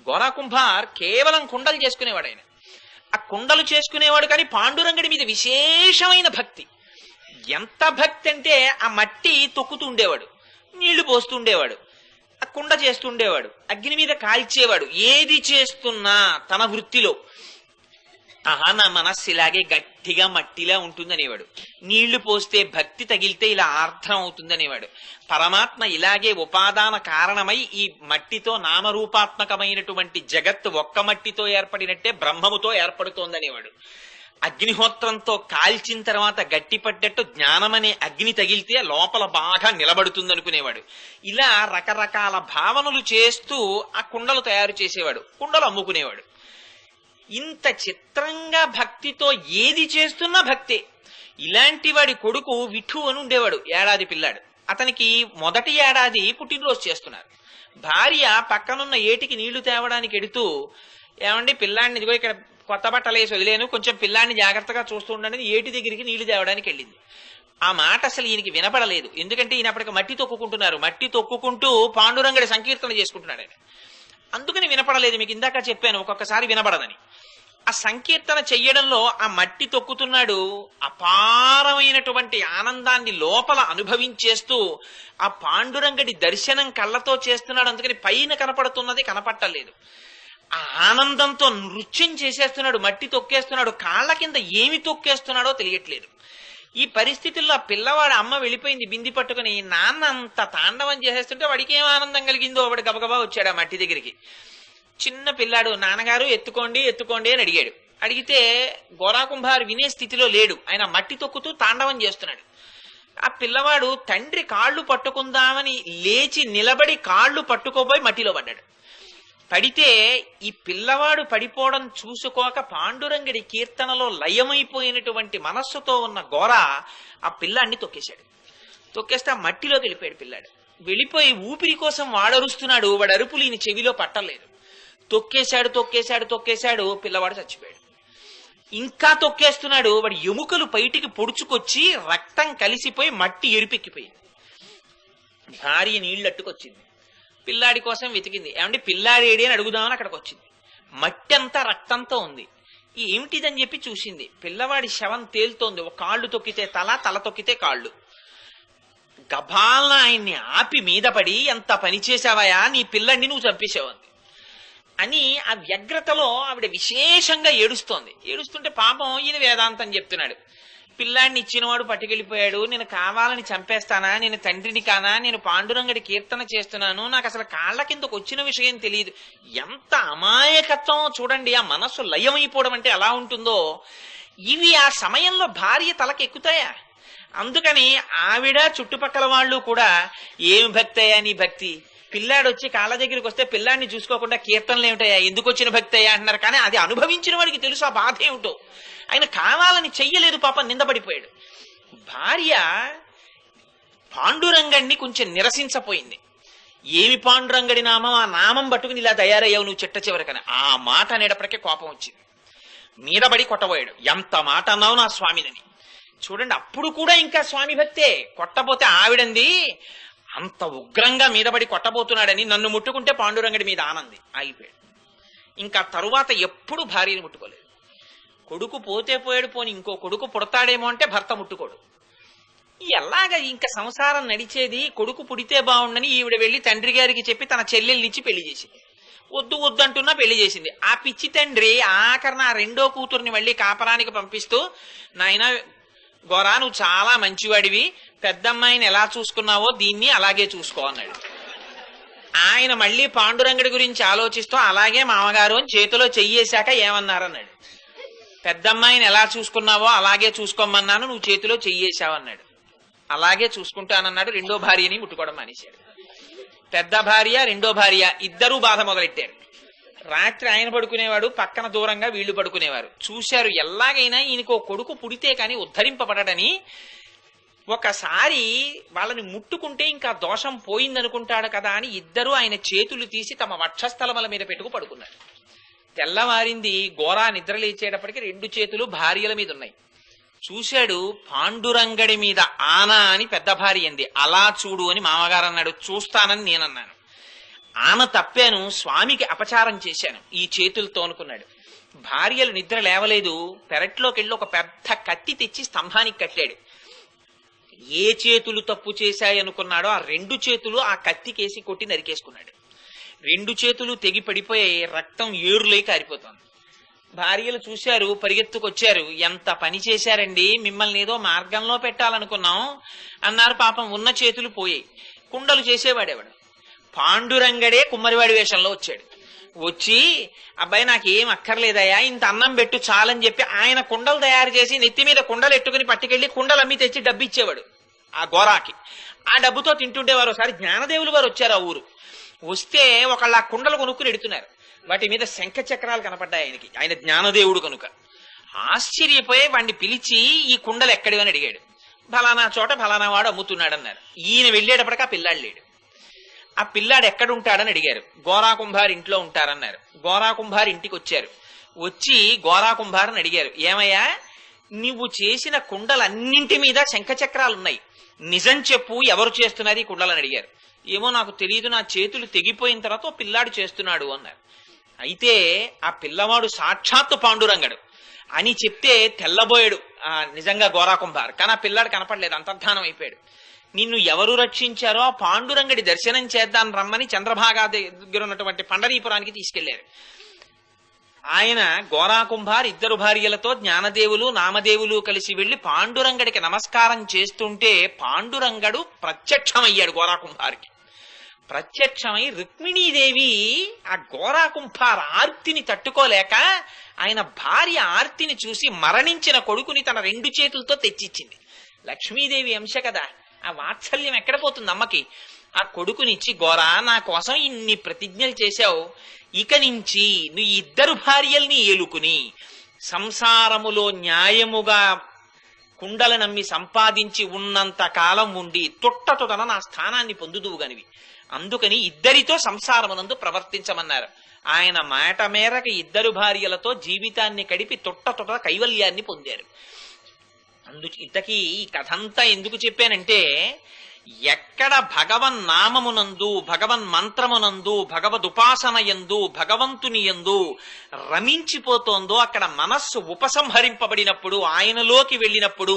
గోరాకుంభార్ కేవలం కుండలు చేసుకునేవాడు. ఆయన ఆ కుండలు చేసుకునేవాడు, కానీ పాండురంగడి మీద విశేషమైన భక్తి. ఎంత భక్తి అంటే ఆ మట్టి తొక్కుతూ ఉండేవాడు, నీళ్లు పోస్తుండేవాడు, ఆ కుండ చేస్తుండేవాడు, అగ్ని మీద కాల్చేవాడు. ఏది చేస్తున్నా తన వృత్తిలో ఆహా నా మనస్సు ఇలాగే గట్టిగా మట్టిలా ఉంటుందనేవాడు. నీళ్లు పోస్తే భక్తి తగిలితే ఇలా ఆర్ద్రం అవుతుందనేవాడు. పరమాత్మ ఇలాగే ఉపాదాన కారణమై ఈ మట్టితో నామరూపాత్మకమైనటువంటి జగత్తు ఒక్క మట్టితో ఏర్పడినట్టే బ్రహ్మముతో ఏర్పడుతోందనేవాడు. అగ్నిహోత్రంతో కాల్చిన తర్వాత గట్టి పడ్డట్టు జ్ఞానమనే అగ్ని తగిలితే లోపల బాగా నిలబడుతుందనుకునేవాడు. ఇలా రకరకాల భావనలు చేస్తూ ఆ కుండలు తయారు చేసేవాడు, కుండలు అమ్ముకునేవాడు. ఇంత చిత్రంగా భక్తితో ఏది చేస్తున్నా భక్తే. ఇలాంటి వాడి కొడుకు విఠు అని ఉండేవాడు, ఏడాది పిల్లాడు. అతనికి మొదటి ఏడాది పుట్టినరోజు చేస్తున్నారు. భార్య పక్కనున్న ఏటికి నీళ్లు తేవడానికి ఎడుతూ, ఏమండి పిల్లాడిని ఇదిగో ఇక్కడ కొత్త బట్టలు వేసి వదిలేను, కొంచెం పిల్లాడిని జాగ్రత్తగా చూస్తూ ఉండండి, ఏటి దగ్గరికి నీళ్లు తేవడానికి వెళ్ళింది. ఆ మాట అసలు ఈయనకి వినపడలేదు. ఎందుకంటే ఈయన అప్పటికి మట్టి తొక్కుకుంటున్నారు. మట్టి తొక్కుకుంటూ పాండురంగడి సంకీర్తన చేసుకుంటున్నాడు ఆయన. అందుకని వినపడలేదు. మీకు ఇందాక చెప్పాను ఒక్కొక్కసారి వినపడదని. ఆ సంకీర్తన చెయ్యడంలో ఆ మట్టి తొక్కుతున్నాడు. అపారమైనటువంటి ఆనందాన్ని లోపల అనుభవించేస్తూ ఆ పాండురంగడి దర్శనం కళ్ళతో చేస్తున్నాడు. అందుకని పైన కనపడుతున్నది కనపట్టలేదు. ఆ ఆనందంతో నృత్యం చేసేస్తున్నాడు, మట్టి తొక్కేస్తున్నాడు. కాళ్ళ కింద ఏమి తొక్కేస్తున్నాడో తెలియట్లేదు. ఈ పరిస్థితుల్లో ఆ పిల్లవాడు అమ్మ వెళ్ళిపోయింది బింది పట్టుకుని. నాన్న అంత తాండవం చేసేస్తుంటే వాడికి ఏం ఆనందం కలిగిందో వాడు గబగబా వచ్చాడు ఆ మట్టి దగ్గరికి. చిన్న పిల్లాడు, నాన్నగారు ఎత్తుకోండి ఎత్తుకోండి అని అడిగాడు. అడిగితే గోరాకుంభారు వినే స్థితిలో లేడు. ఆయన మట్టి తొక్కుతూ తాండవం చేస్తున్నాడు. ఆ పిల్లవాడు తండ్రి కాళ్ళు పట్టుకుందామని లేచి నిలబడి కాళ్ళు పట్టుకోబోయి మట్టిలో పడ్డాడు. పడితే ఈ పిల్లవాడు పడిపోవడం చూసుకోక పాండురంగడి కీర్తనలో లయమైపోయినటువంటి మనస్సుతో ఉన్న గోర ఆ పిల్లాన్ని తొక్కేశాడు. తొక్కేస్తే ఆ మట్టిలోకి వెళ్ళిపోయాడు పిల్లాడు. వెళ్ళిపోయి ఊపిరి కోసం వాడరుస్తున్నాడు. వాడు అరుపులు ఈయన చెవిలో పట్టలేదు. తొక్కేశాడు తొక్కేశాడు తొక్కేశాడు, పిల్లవాడు చచ్చిపోయాడు. ఇంకా తొక్కేస్తున్నాడు. వాడి ఎముకలు బయటికి పొడుచుకొచ్చి రక్తం కలిసిపోయి మట్టి ఎరిపెక్కిపోయింది. భార్య నీళ్ళట్టుకొచ్చింది. పిల్లాడి కోసం వెతికింది. ఏమంటే పిల్లాడేడి అని అడుగుదామని అక్కడికి వచ్చింది. మట్టి అంతా రక్తంతో ఉంది. ఏమిటిదని చెప్పి చూసింది. పిల్లవాడి శవం తేలుతోంది. ఒక కాళ్ళు తొక్కితే తల, తల తొక్కితే కాళ్ళు. గభాలన ఆయన్ని ఆపి మీద పడి, ఎంత పని చేశావయా, నీ పిల్లాడిని నువ్వు చంపేశావంది అని ఆ వ్యగ్రతలో ఆవిడ విశేషంగా ఏడుస్తోంది. ఏడుస్తుంటే పాపం ఈయన వేదాంతం చెప్తున్నాడు. పిల్లాడిని ఇచ్చినవాడు పట్టుకెళ్ళిపోయాడు, నేను కావాలని చంపేస్తానా, నేను తండ్రిని కానా, నేను పాండురంగడి కీర్తన చేస్తున్నాను, నాకు అసలు కాళ్ళ కిందకు వచ్చిన విషయం తెలియదు. ఎంత అమాయకత్వం చూడండి. ఆ మనస్సు లయమైపోవడం అంటే ఎలా ఉంటుందో. ఇవి ఆ సమయంలో భార్య తలకెక్కుతాయా? అందుకని ఆవిడ చుట్టుపక్కల వాళ్ళు కూడా ఏమి భక్తి అయ్యా నీ భక్తి, పిల్లాడు వచ్చి కాళ్ళ దగ్గరికి వస్తే పిల్లాడిని చూసుకోకుండా కీర్తనలు ఏమిటయ్యా, ఎందుకు వచ్చిన భక్తి అయ్యా అంటున్నారు. కానీ అది అనుభవించిన వాడికి తెలుసు ఆ బాధ ఏమిటో. ఆయన కావాలని చెయ్యలేదు, పాపం నిందపడిపోయాడు. భార్య పాండురంగణ్ణి కొంచెం నిరసించపోయింది. ఏమి పాండురంగడి నామం, ఆ నామం పట్టుకుని ఇలా తయారయ్యావు నువ్వు చిట్ట చివరికని. ఆ మాట అనేటప్పటికే కోపం వచ్చింది. మీదబడి కొట్టబోయాడు. ఎంత మాట అన్నావు నా స్వామిని. చూడండి, అప్పుడు కూడా ఇంకా స్వామి భక్తే. కొట్టబోతే ఆవిడంది అంత ఉగ్రంగా మీదబడి కొట్టబోతున్నాడని, నన్ను ముట్టుకుంటే పాండురంగడి మీద ఆనంది ఆగిపోయాడు. ఇంకా తరువాత ఎప్పుడు భార్యని ముట్టుకోలేదు. కొడుకు పోతే పోయాడు, పోని ఇంకో కొడుకు పుడతాడేమో అంటే భర్త ముట్టుకోడు. ఎలాగ ఇంకా సంసారం నడిచేది? కొడుకు పుడితే బాగుండని ఈవిడ వెళ్లి తండ్రి గారికి చెప్పి తన చెల్లెల్నిచ్చి పెళ్లి చేసింది. వద్దు వద్దు అంటున్నా పెళ్లి చేసింది. ఆ పిచ్చి తండ్రి ఆఖరణ ఆ రెండో కూతుర్ని మళ్ళీ కాపరానికి పంపిస్తూ, నాయన గోరా నువ్వు చాలా మంచివాడివి, పెద్దమ్మాయిని ఎలా చూసుకున్నావో దీన్ని అలాగే చూసుకో అన్నాడు. ఆయన మళ్ళీ పాండురంగడి గురించి ఆలోచిస్తూ, అలాగే మామగారు అని చేతిలో చెయ్యేశాక ఏమన్నారన్నాడు. పెద్దమ్మాయిని ఎలా చూసుకున్నావో అలాగే చూసుకోమన్నాను, నువ్వు చేతిలో చెయ్యేశావన్నాడు. అలాగే చూసుకుంటానన్నాడు. రెండో భార్యని ముట్టుకోవడం మానేశాడు. పెద్ద భార్య రెండో భార్య ఇద్దరూ బాధ మొదలెట్టారు. రాత్రి ఆయన పడుకునేవాడు, పక్కన దూరంగా వీళ్లు పడుకునేవారు. చూశారు ఎలాగైనా ఈయనకో కొడుకు పుడితే కాని ఉద్ధరింపబడని. ఒకసారి వాళ్ళని ముట్టుకుంటే ఇంకా దోషం పోయిందనుకుంటాడు కదా అని ఇద్దరూ ఆయన చేతులు తీసి తమ వక్షస్థలముల మీద పెట్టుకు పడుకున్నారు. తెల్లవారింది. గోరా నిద్ర లేచేటప్పటికి రెండు చేతులు భార్యల మీద ఉన్నాయి. చూశాడు, పాండురంగడి మీద ఆనా అని పెద్ద భార్య అంది. అలా చూడు అని మామగారు అన్నాడు. చూస్తానని నేనన్నాను. ఆన తప్పాను, స్వామికి అపచారం చేశాను ఈ చేతులతో అనుకున్నాడు. భార్యలు నిద్ర లేవలేదు. పెరట్లోకి వెళ్ళి ఒక పెద్ద కత్తి తెచ్చి స్తంభానికి కట్టాడు. ఏ చేతులు తప్పు చేశాయనుకున్నాడో ఆ రెండు చేతులు ఆ కత్తికేసి కొట్టి నరికేసుకున్నాడు. రెండు చేతులు తెగి పడిపోయి రక్తం ఏరులై కారిపోతుంది. భార్యలు చూశారు, పరిగెత్తుకొచ్చారు. ఎంత పని చేశారండి, మిమ్మల్ని ఏదో మార్గంలో పెట్టాలనుకున్నాం అన్నారు. పాపం ఉన్న చేతులు పోయాయి. కుండలు చేసేవాడేవాడు. పాండురంగడే కుమ్మరివాడి వేషంలో వచ్చాడు. వచ్చి, అబ్బాయి నాకేం అక్కర్లేదయ్యా, ఇంత అన్నం పెట్టు చాలని చెప్పి ఆయన కుండలు తయారు చేసి నెత్తి మీద కుండలు ఎట్టుకుని పట్టుకెళ్లి కుండలు అమ్మి తెచ్చి డబ్బు ఇచ్చేవాడు ఆ గోరాకి. ఆ డబ్బుతో తింటుండేవారు. ఒకసారి జ్ఞానదేవులు వారు వచ్చారు ఆ ఊరు. వస్తే ఒకళ్ళు ఆ కుండలు కొనుక్కుని ఎడుతున్నారు. వాటి మీద శంఖ చక్రాలు కనపడ్డాయి ఆయనకి. ఆయన జ్ఞానదేవుడు కనుక ఆశ్చర్యపోయి వాడిని పిలిచి, ఈ కుండలు ఎక్కడివని అడిగాడు. ఫలానా చోట ఫలానా వాడు అమ్ముతున్నాడన్నారు. ఈయన వెళ్ళేటప్పటికి ఆ పిల్లాడు లేడు. ఆ పిల్లాడు ఎక్కడుంటాడని అడిగారు. గోరా కుంభార్ ఇంట్లో ఉంటారన్నారు. గోరా కుంభార్ ఇంటికి వచ్చారు. వచ్చి గోరా కుంభార్ని అడిగారు, ఏమయ్యా నువ్వు చేసిన కుండలన్నింటి మీద శంఖచక్రాలున్నాయి, నిజం చెప్పు, ఎవరు చేస్తున్నారు ఈ కుండలని అడిగారు. ఏమో నాకు తెలియదు, నా చేతులు తెగిపోయిన తర్వాత పిల్లాడు చేస్తున్నాడు అన్నారు. అయితే ఆ పిల్లవాడు సాక్షాత్తు పాండురంగడు అని చెప్తే తెల్లబోయాడు నిజంగా గోరా కుంభార్. కానీ ఆ పిల్లాడు కనపడలేదు, అంతర్ధానం అయిపోయాడు. నిన్ను ఎవరు రక్షించారో ఆ పాండురంగడి దర్శనం చేద్దాం రమ్మని చంద్రభాగా దగ్గర ఉన్నటువంటి పండరీపురానికి తీసుకెళ్లారు. ఆయన గోరా కుంభార్ ఇద్దరు భార్యలతో జ్ఞానదేవులు నామదేవులు కలిసి వెళ్లి పాండురంగడికి నమస్కారం చేస్తుంటే పాండురంగడు ప్రత్యక్షమయ్యాడు గోరా కుంభార్కి. ప్రత్యక్షమై రుక్మిణీదేవి ఆ గోరా కుంభార్ ఆర్తిని తట్టుకోలేక ఆయన భార్య ఆర్తిని చూసి మరణించిన కొడుకుని తన రెండు చేతులతో తెచ్చిచ్చింది. లక్ష్మీదేవి అంశ కదా, ఆ వాత్సల్యం ఎక్కడ పోతుంది అమ్మకి. ఆ కొడుకునిచ్చి, గోరా నా కోసం ఇన్ని ప్రతిజ్ఞలు చేశావు, ఇక నుంచి నువ్వు ఇద్దరు భార్యల్ని ఏలుకుని సంసారములో న్యాయముగా కుండల నమ్మి సంపాదించి ఉన్నంత కాలం ఉండి తొట్టతొటన నా స్థానాన్ని పొందుదువు గనివి, అందుకని ఇద్దరితో సంసారమునందు ప్రవర్తించమన్నారు. ఆయన మాట మేరకు ఇద్దరు భార్యలతో జీవితాన్ని గడిపి తొట్టతొట కైవల్యాన్ని పొందారు. ఇంతకీ ఈ కథంతా ఎందుకు చెప్పానంటే, ఎక్కడ భగవన్ నామమునందు భగవన్ మంత్రమునందు భగవదుపాసన యందు భగవంతుని యందు రమించిపోతోందో అక్కడ మనస్సు ఉపసంహరింపబడినప్పుడు, ఆయనలోకి వెళ్ళినప్పుడు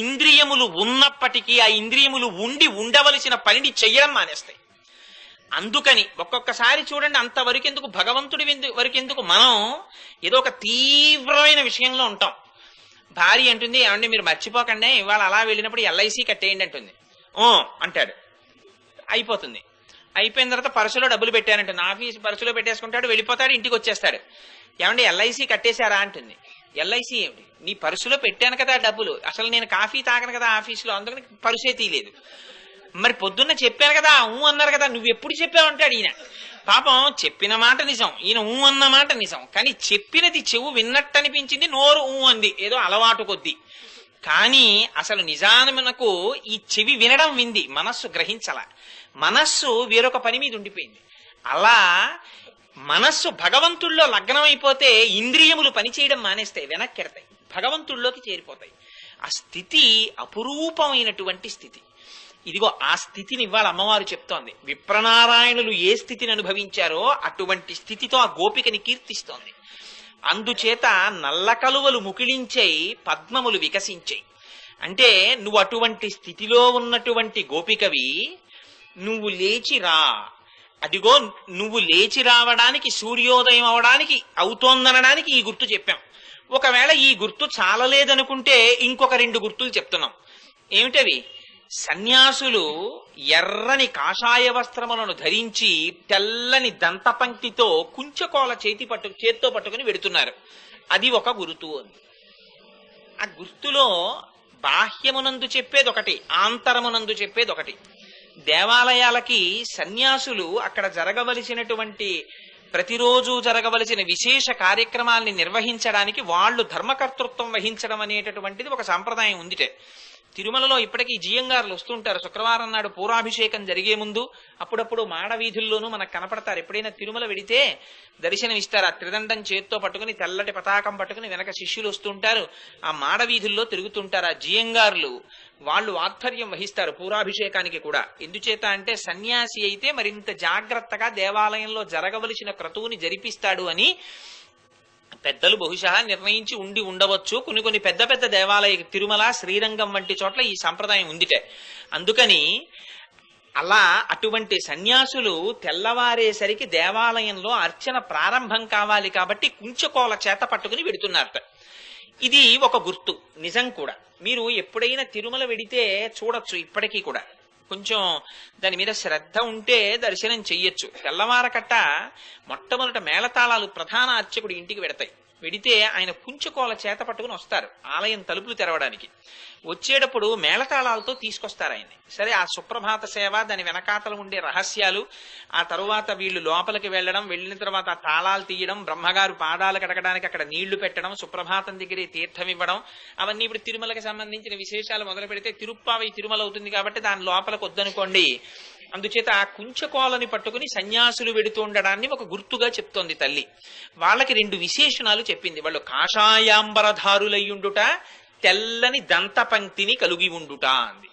ఇంద్రియములు ఉన్నప్పటికీ ఆ ఇంద్రియములు ఉండి ఉండవలసిన పనిని చెయ్యడం మానేస్తాయి. అందుకని ఒక్కొక్కసారి చూడండి, అంతవరకెందుకు భగవంతుడి వరకెందుకు మనం ఏదో ఒక తీవ్రమైన విషయంలో ఉంటాం. భార్య అంటుంది, ఏమండి మీరు మర్చిపోకండి ఇవాళ అలా వెళ్ళినప్పుడు ఎల్ఐసి కట్టేయండి అంటుంది. అంటాడు, అయిపోతుంది. అయిపోయిన తర్వాత పర్సులో డబ్బులు పెట్టానంటే ఆఫీస్ పర్సులో పెట్టేసుకుంటాడు, వెళ్ళిపోతాడు, ఇంటికి వచ్చేస్తాడు. ఏమండి ఎల్ఐసి కట్టేశారా అంటుంది. ఎల్ఐసి ఏమిటి, నీ పర్సులో పెట్టాను కదా డబ్బులు, అసలు నేను కాఫీ తాగను కదా ఆఫీసులో, అందుకని పర్సే తీయలేదు. మరి పొద్దున్న చెప్పాను కదా అన్నారు కదా, నువ్వు ఎప్పుడు చెప్పావంటాడు ఈయన. పాపం చెప్పిన మాట నిజం, ఈయన అన్న మాట నిజం, కానీ చెప్పినది చెవు విన్నట్టు అనిపించింది, నోరు అంది ఏదో అలవాటు కొద్దీ. కానీ అసలు నిజానమునకు ఈ చెవి వినడం వింది, మనస్సు గ్రహించాల. మనస్సు వేరొక పని మీద ఉండిపోయింది. అలా మనస్సు భగవంతుల్లో లగ్నమైపోతే ఇంద్రియములు పనిచేయడం మానేస్తాయి, వెనక్కెడతాయి, భగవంతుల్లోకి చేరిపోతాయి. ఆ స్థితి అపురూపమైనటువంటి స్థితి. ఇదిగో ఆ స్థితిని ఇవాళ అమ్మవారు చెప్తోంది. విప్రనారాయణులు ఏ స్థితిని అనుభవించారో అటువంటి స్థితితో ఆ గోపికని కీర్తిస్తోంది. అందుచేత నల్ల కలువలు ముకిళించాయి, పద్మములు వికసించాయి. అంటే నువ్వు అటువంటి స్థితిలో ఉన్నటువంటి గోపికవి, నువ్వు లేచిరా. అదిగో నువ్వు లేచి రావడానికి, సూర్యోదయం అవడానికి అవుతోందనడానికి ఈ గుర్తు చెప్పాం. ఒకవేళ ఈ గుర్తు చాలలేదనుకుంటే ఇంకొక 2 గుర్తులు చెప్తున్నాం. ఏమిటవి? సన్యాసులు ఎర్రని కాషాయ వస్త్రములను ధరించి తెల్లని దంతపంక్తితో కుంచకోల చేత్తో పట్టుకుని వెడుతున్నారు. అది ఒక గుర్తు. ఆ గుర్తులో బాహ్యమునందు చెప్పేది ఒకటి, ఆంతరమునందు చెప్పేది ఒకటి. దేవాలయాలకి సన్యాసులు అక్కడ జరగవలసినటువంటి, ప్రతిరోజు జరగవలసిన విశేష కార్యక్రమాల్ని నిర్వహించడానికి వాళ్ళు ధర్మకర్తృత్వం వహించడం అనేటటువంటిది ఒక సాంప్రదాయం ఉందిటే. తిరుమలలో ఇప్పటికీ జియంగారులు వస్తుంటారు. శుక్రవారం నాడు పూరాభిషేకం జరిగే ముందు అప్పుడప్పుడు మాడ వీధుల్లోనూ మనకు కనపడతారు. ఎప్పుడైనా తిరుమల వెడితే దర్శనం ఇస్తారు. ఆ త్రిదండం చేత్తో పట్టుకుని, తెల్లటి పతాకం పట్టుకుని వెనక శిష్యులు వస్తుంటారు. ఆ మాడ వీధుల్లో తిరుగుతుంటారు. ఆ జియంగారులు వాళ్ళు ఆధ్వర్యం వహిస్తారు పూరాభిషేకానికి కూడా. ఎందుచేత అంటే సన్యాసి అయితే మరింత జాగ్రత్తగా దేవాలయంలో జరగవలసిన క్రతువుని జరిపిస్తాడు అని పెద్దలు బహుశా నిర్ణయించి ఉండవచ్చు. కొన్ని పెద్ద పెద్ద దేవాలయ, తిరుమల, శ్రీరంగం వంటి చోట్ల ఈ సంప్రదాయం ఉందిటే. అందుకని అలా అటువంటి సన్యాసులు తెల్లవారేసరికి దేవాలయంలో అర్చన ప్రారంభం కావాలి కాబట్టి కుంచకోల చేత పట్టుకుని వెడుతున్నారట. ఇది ఒక గుర్తు, నిజం కూడా. మీరు ఎప్పుడైనా తిరుమల వెడితే చూడొచ్చు. ఇప్పటికీ కూడా కొంచెం దాని మీద శ్రద్ధ ఉంటే దర్శనం చెయ్యొచ్చు. తెల్లవారకట్ట మొట్టమొదట మేళతాళాలు ప్రధాన అర్చకుడి ఇంటికి వెడతాయి. వెడితే ఆయన కుంచుకోల చేత పట్టుకుని వస్తారు ఆలయం తలుపులు తెరవడానికి. వచ్చేటప్పుడు మేళతాళాలతో తీసుకొస్తారు ఆయన్ని. సరే, ఆ సుప్రభాత సేవ, దాని వెనకాతలు ఉండే రహస్యాలు, ఆ తరువాత వీళ్ళు లోపలికి వెళ్ళడం, వెళ్ళిన తర్వాత ఆ తాళాలు తీయడం, బ్రహ్మగారు పాదాలు కడగడానికి అక్కడ నీళ్లు పెట్టడం, సుప్రభాతం దగ్గరే తీర్థం ఇవ్వడం, అవన్నీ ఇప్పుడు తిరుమలకి సంబంధించిన విశేషాలు మొదలు పెడితే తిరుప్పావై తిరుమల అవుతుంది కాబట్టి దాని లోపలికి వద్దనుకోండి. అందుచేత ఆ కుంచకోలని పట్టుకుని సన్యాసులు వెడుతూ ఉండడాన్ని ఒక గుర్తుగా చెప్తోంది తల్లి. వాళ్ళకి 2 విశేషణాలు చెప్పింది. వాళ్ళు కాషాయాంబరధారులయ్యుండుట, తెల్లని దంతపంక్తిని కలిగి ఉండుట అంది.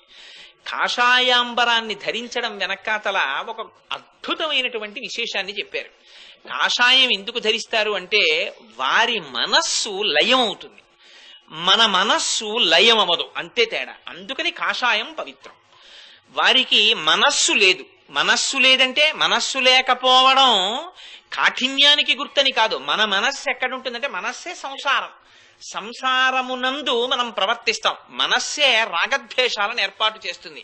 కాషాయాంబరాన్ని ధరించడం వెనకాతల ఒక అద్భుతమైనటువంటి విశేషాన్ని చెప్పారు. కాషాయం ఎందుకు ధరిస్తారు అంటే వారి మనస్సు లయం అవుతుంది, మన మనస్సు లయం అవ్వదు, అంతే తేడా. అందుకని కాషాయం పవిత్రం. వారికి మనస్సు లేదు. మనస్సు లేదంటే మనస్సు లేకపోవడం కాఠిన్యానికి గుర్తని కాదు. మన మనస్సు ఎక్కడుంటుందంటే మనస్సే సంసారం. సంసారమునందు మనం ప్రవర్తిస్తాం. మనస్సే రాగద్వేషాలను ఏర్పాటు చేస్తుంది.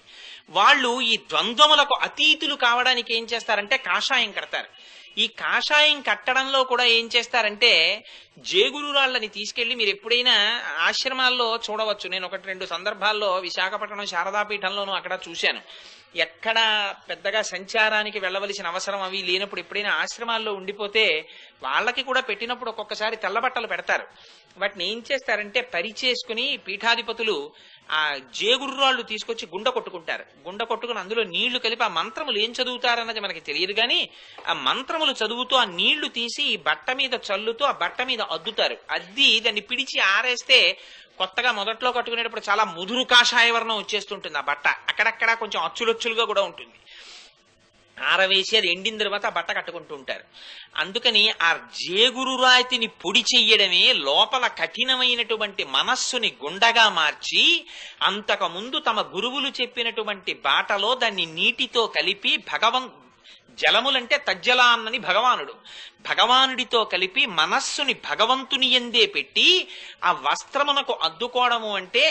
వాళ్ళు ఈ ద్వంద్వములకు అతీతులు కావడానికి ఏం చేస్తారంటే కాషాయం కడతారు. ఈ కాషాయం కట్టడంలో కూడా ఏం చేస్తారంటే జేగురురాళ్ళని తీసుకెళ్లి, మీరు ఎప్పుడైనా ఆశ్రమాల్లో చూడవచ్చు. నేను 1-2 సందర్భాల్లో విశాఖపట్నం శారదాపీఠంలోనూ అక్కడ చూశాను. ఎక్కడ పెద్దగా సంచారానికి వెళ్ళవలసిన అవసరం అవి లేనప్పుడు ఎప్పుడైనా ఆశ్రమాల్లో ఉండిపోతే వాళ్ళకి కూడా పెట్టినప్పుడు ఒక్కొక్కసారి తెల్లబట్టలు పెడతారు. వాటిని ఏం చేస్తారంటే పరిచేసుకుని పీఠాధిపతులు ఆ జేగుర్రాళ్ళు తీసుకొచ్చి గుండ కొట్టుకుంటారు. గుండ కొట్టుకుని అందులో నీళ్లు కలిపి, ఆ మంత్రములు ఏం చదువుతారన్నది మనకి తెలియదు కానీ ఆ మంత్రములు చదువుతూ ఆ నీళ్లు తీసి ఈ బట్ట మీద చల్లుతూ ఆ బట్ట మీద అద్దుతారు. అద్ది దాన్ని పిడిచి ఆరేస్తే కొత్తగా మొదట్లో కట్టుకునేటప్పుడు చాలా ముదురు కాషాయ వర్ణం వచ్చేస్తుంటుంది. ఆ బట్ట అక్కడక్కడ కొంచెం అచ్చులొచ్చులుగా కూడా ఉంటుంది. ఆరవేసి అది ఎండిన తర్వాత ఆ బట్ట కట్టుకుంటూ ఉంటారు. అందుకని ఆ జేగురు రాతిని పొడి చెయ్యడమే లోపల కఠినమైనటువంటి మనస్సుని గుండగా మార్చి, అంతకుముందు తమ గురువులు చెప్పినటువంటి బాటలో దాన్ని నీటితో కలిపి జలములంటే తజ్జలాన్నని భగవానుడితో కలిపి మనస్సుని భగవంతుని యందే పెట్టి ఆ వస్త్రమునకు అద్దుకోవడము అంటే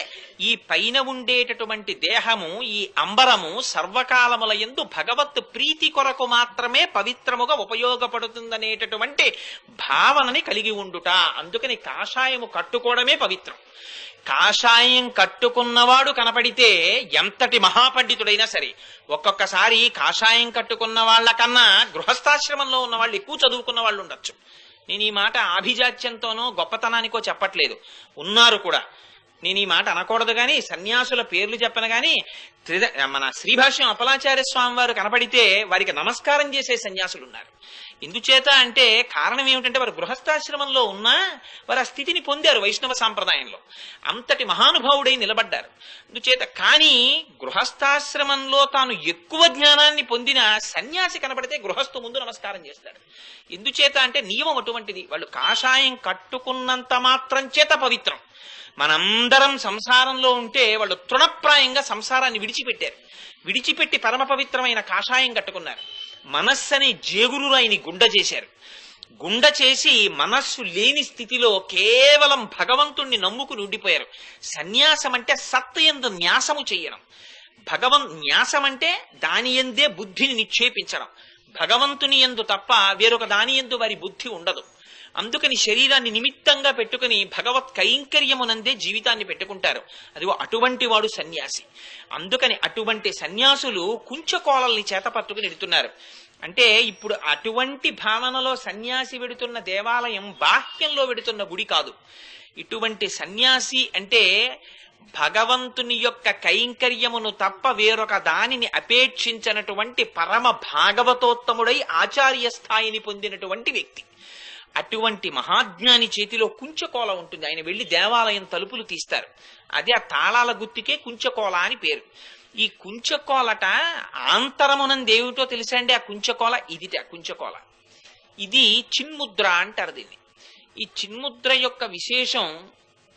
ఈ పైన ఉండేటటువంటి దేహము, ఈ అంబరము సర్వకాలముల యందు భగవత్ ప్రీతి కొరకు మాత్రమే పవిత్రముగా ఉపయోగపడుతుందనేటటువంటి భావనని కలిగి ఉండుట. అందుకని కాషాయము కట్టుకోవడమే పవిత్రం. కాషాయం కట్టుకున్నవాడు కనపడితే ఎంతటి మహాపండితుడైనా సరే, ఒక్కొక్కసారి కాషాయం కట్టుకున్న వాళ్ళకన్నా గృహస్థాశ్రమంలో ఉన్న వాళ్ళు ఎక్కువ చదువుకున్న వాళ్ళు ఉండొచ్చు. నేను ఈ మాట ఆభిజాత్యంతోనో గొప్పతనానికో చెప్పట్లేదు, ఉన్నారు కూడా. నేను ఈ మాట అనకూడదు కానీ సన్యాసుల పేర్లు చెప్పను కానీ మన శ్రీభాష్యం అప్పలాచార్య స్వామి వారు కనపడితే వారికి నమస్కారం చేసే సన్యాసులు ఉన్నారు. ఎందుచేత అంటే కారణం ఏమిటంటే వారు గృహస్థాశ్రమంలో ఉన్నా వారు ఆ స్థితిని పొందారు వైష్ణవ సాంప్రదాయంలో, అంతటి మహానుభావుడై నిలబడ్డారు. అందుచేత కానీ గృహస్థాశ్రమంలో తాను ఎక్కువ జ్ఞానాన్ని పొందిన సన్యాసి కనపడితే గృహస్థు ముందు నమస్కారం చేస్తాడు. ఎందుచేత అంటే నియమం అటువంటిది. వాళ్ళు కాషాయం కట్టుకున్నంత మాత్రం చేత పవిత్రం. మనందరం సంసారంలో ఉంటే వాళ్ళు తృణప్రాయంగా సంసారాన్ని విడిచిపెట్టారు. విడిచిపెట్టి పరమ పవిత్రమైన కాషాయం కట్టుకున్నారు. మనస్సని జేగురురాయిని గుండ చేశారు. గుండ చేసి మనస్సు లేని స్థితిలో కేవలం భగవంతుణ్ణి నమ్ముకుని ఉండిపోయారు. సన్యాసం అంటే సత్ యందు న్యాసము చెయ్యడం. న్యాసం అంటే దాని యందే బుద్ధిని నిక్షేపించడం. భగవంతుని యందు తప్ప వేరొక దాని యందు వారి బుద్ధి ఉండదు. అందుకని శరీరాన్ని నిమిత్తంగా పెట్టుకుని భగవత్ కైంకర్యమునందే జీవితాన్ని పెట్టుకుంటారు. అదిగో అటువంటి వాడు సన్యాసి. అందుకని అటువంటి సన్యాసులు కుంచకోళల్ని చేత పట్టుకుని వెడుతున్నారు. అంటే ఇప్పుడు అటువంటి భావనలో సన్యాసి వెడుతున్న దేవాలయం బాహ్యంలో వెడుతున్న గుడి కాదు. ఇటువంటి సన్యాసి అంటే భగవంతుని యొక్క కైంకర్యమును తప్ప వేరొక దానిని అపేక్షించినటువంటి పరమ భాగవతోత్తముడై ఆచార్య స్థాయిని పొందినటువంటి వ్యక్తి. అటువంటి మహాజ్ఞాని చేతిలో కుంచకోల ఉంటుంది. ఆయన వెళ్లి దేవాలయం తలుపులు తీస్తారు. అదే ఆ తాళాల గుత్తికే కుంచకోల అని పేరు. ఈ కుంచకోలట ఆంతరమునందేమిటో తెలుసా అండి? ఆ కుంచకోల ఇదిట. కుంచకోల ఇది చిన్ముద్ర అంటారు దీన్ని. ఈ చిన్ముద్ర యొక్క విశేషం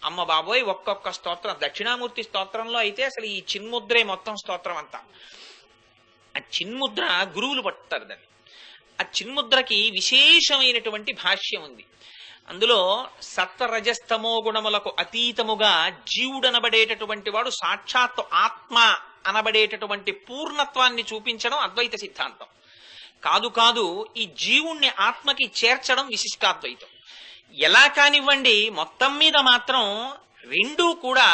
అమ్మ బాబోయ్, ఒక్కొక్క స్తోత్రం, దక్షిణామూర్తి స్తోత్రంలో అయితే అసలు ఈ చిన్ముద్రే మొత్తం స్తోత్రం అంతా. ఆ చిన్ముద్ర గురువులు పట్టుతారు దాన్ని. ఆ చిన్ముద్రకి విశేషమైనటువంటి భాష్యం ఉంది. అందులో సత్వరజస్తమో గుణములకు అతీతముగా జీవుడనబడేటటువంటి వాడు సాక్షాత్తు ఆత్మ అనబడేటటువంటి పూర్ణత్వాన్ని చూపించడం అద్వైత సిద్ధాంతం కాదు. కాదు ఈ జీవుణ్ణి ఆత్మకి చేర్చడం విశిష్టాద్వైతం. ఎలా కానివ్వండి, మొత్తం మీద మాత్రం రెండూ కూడా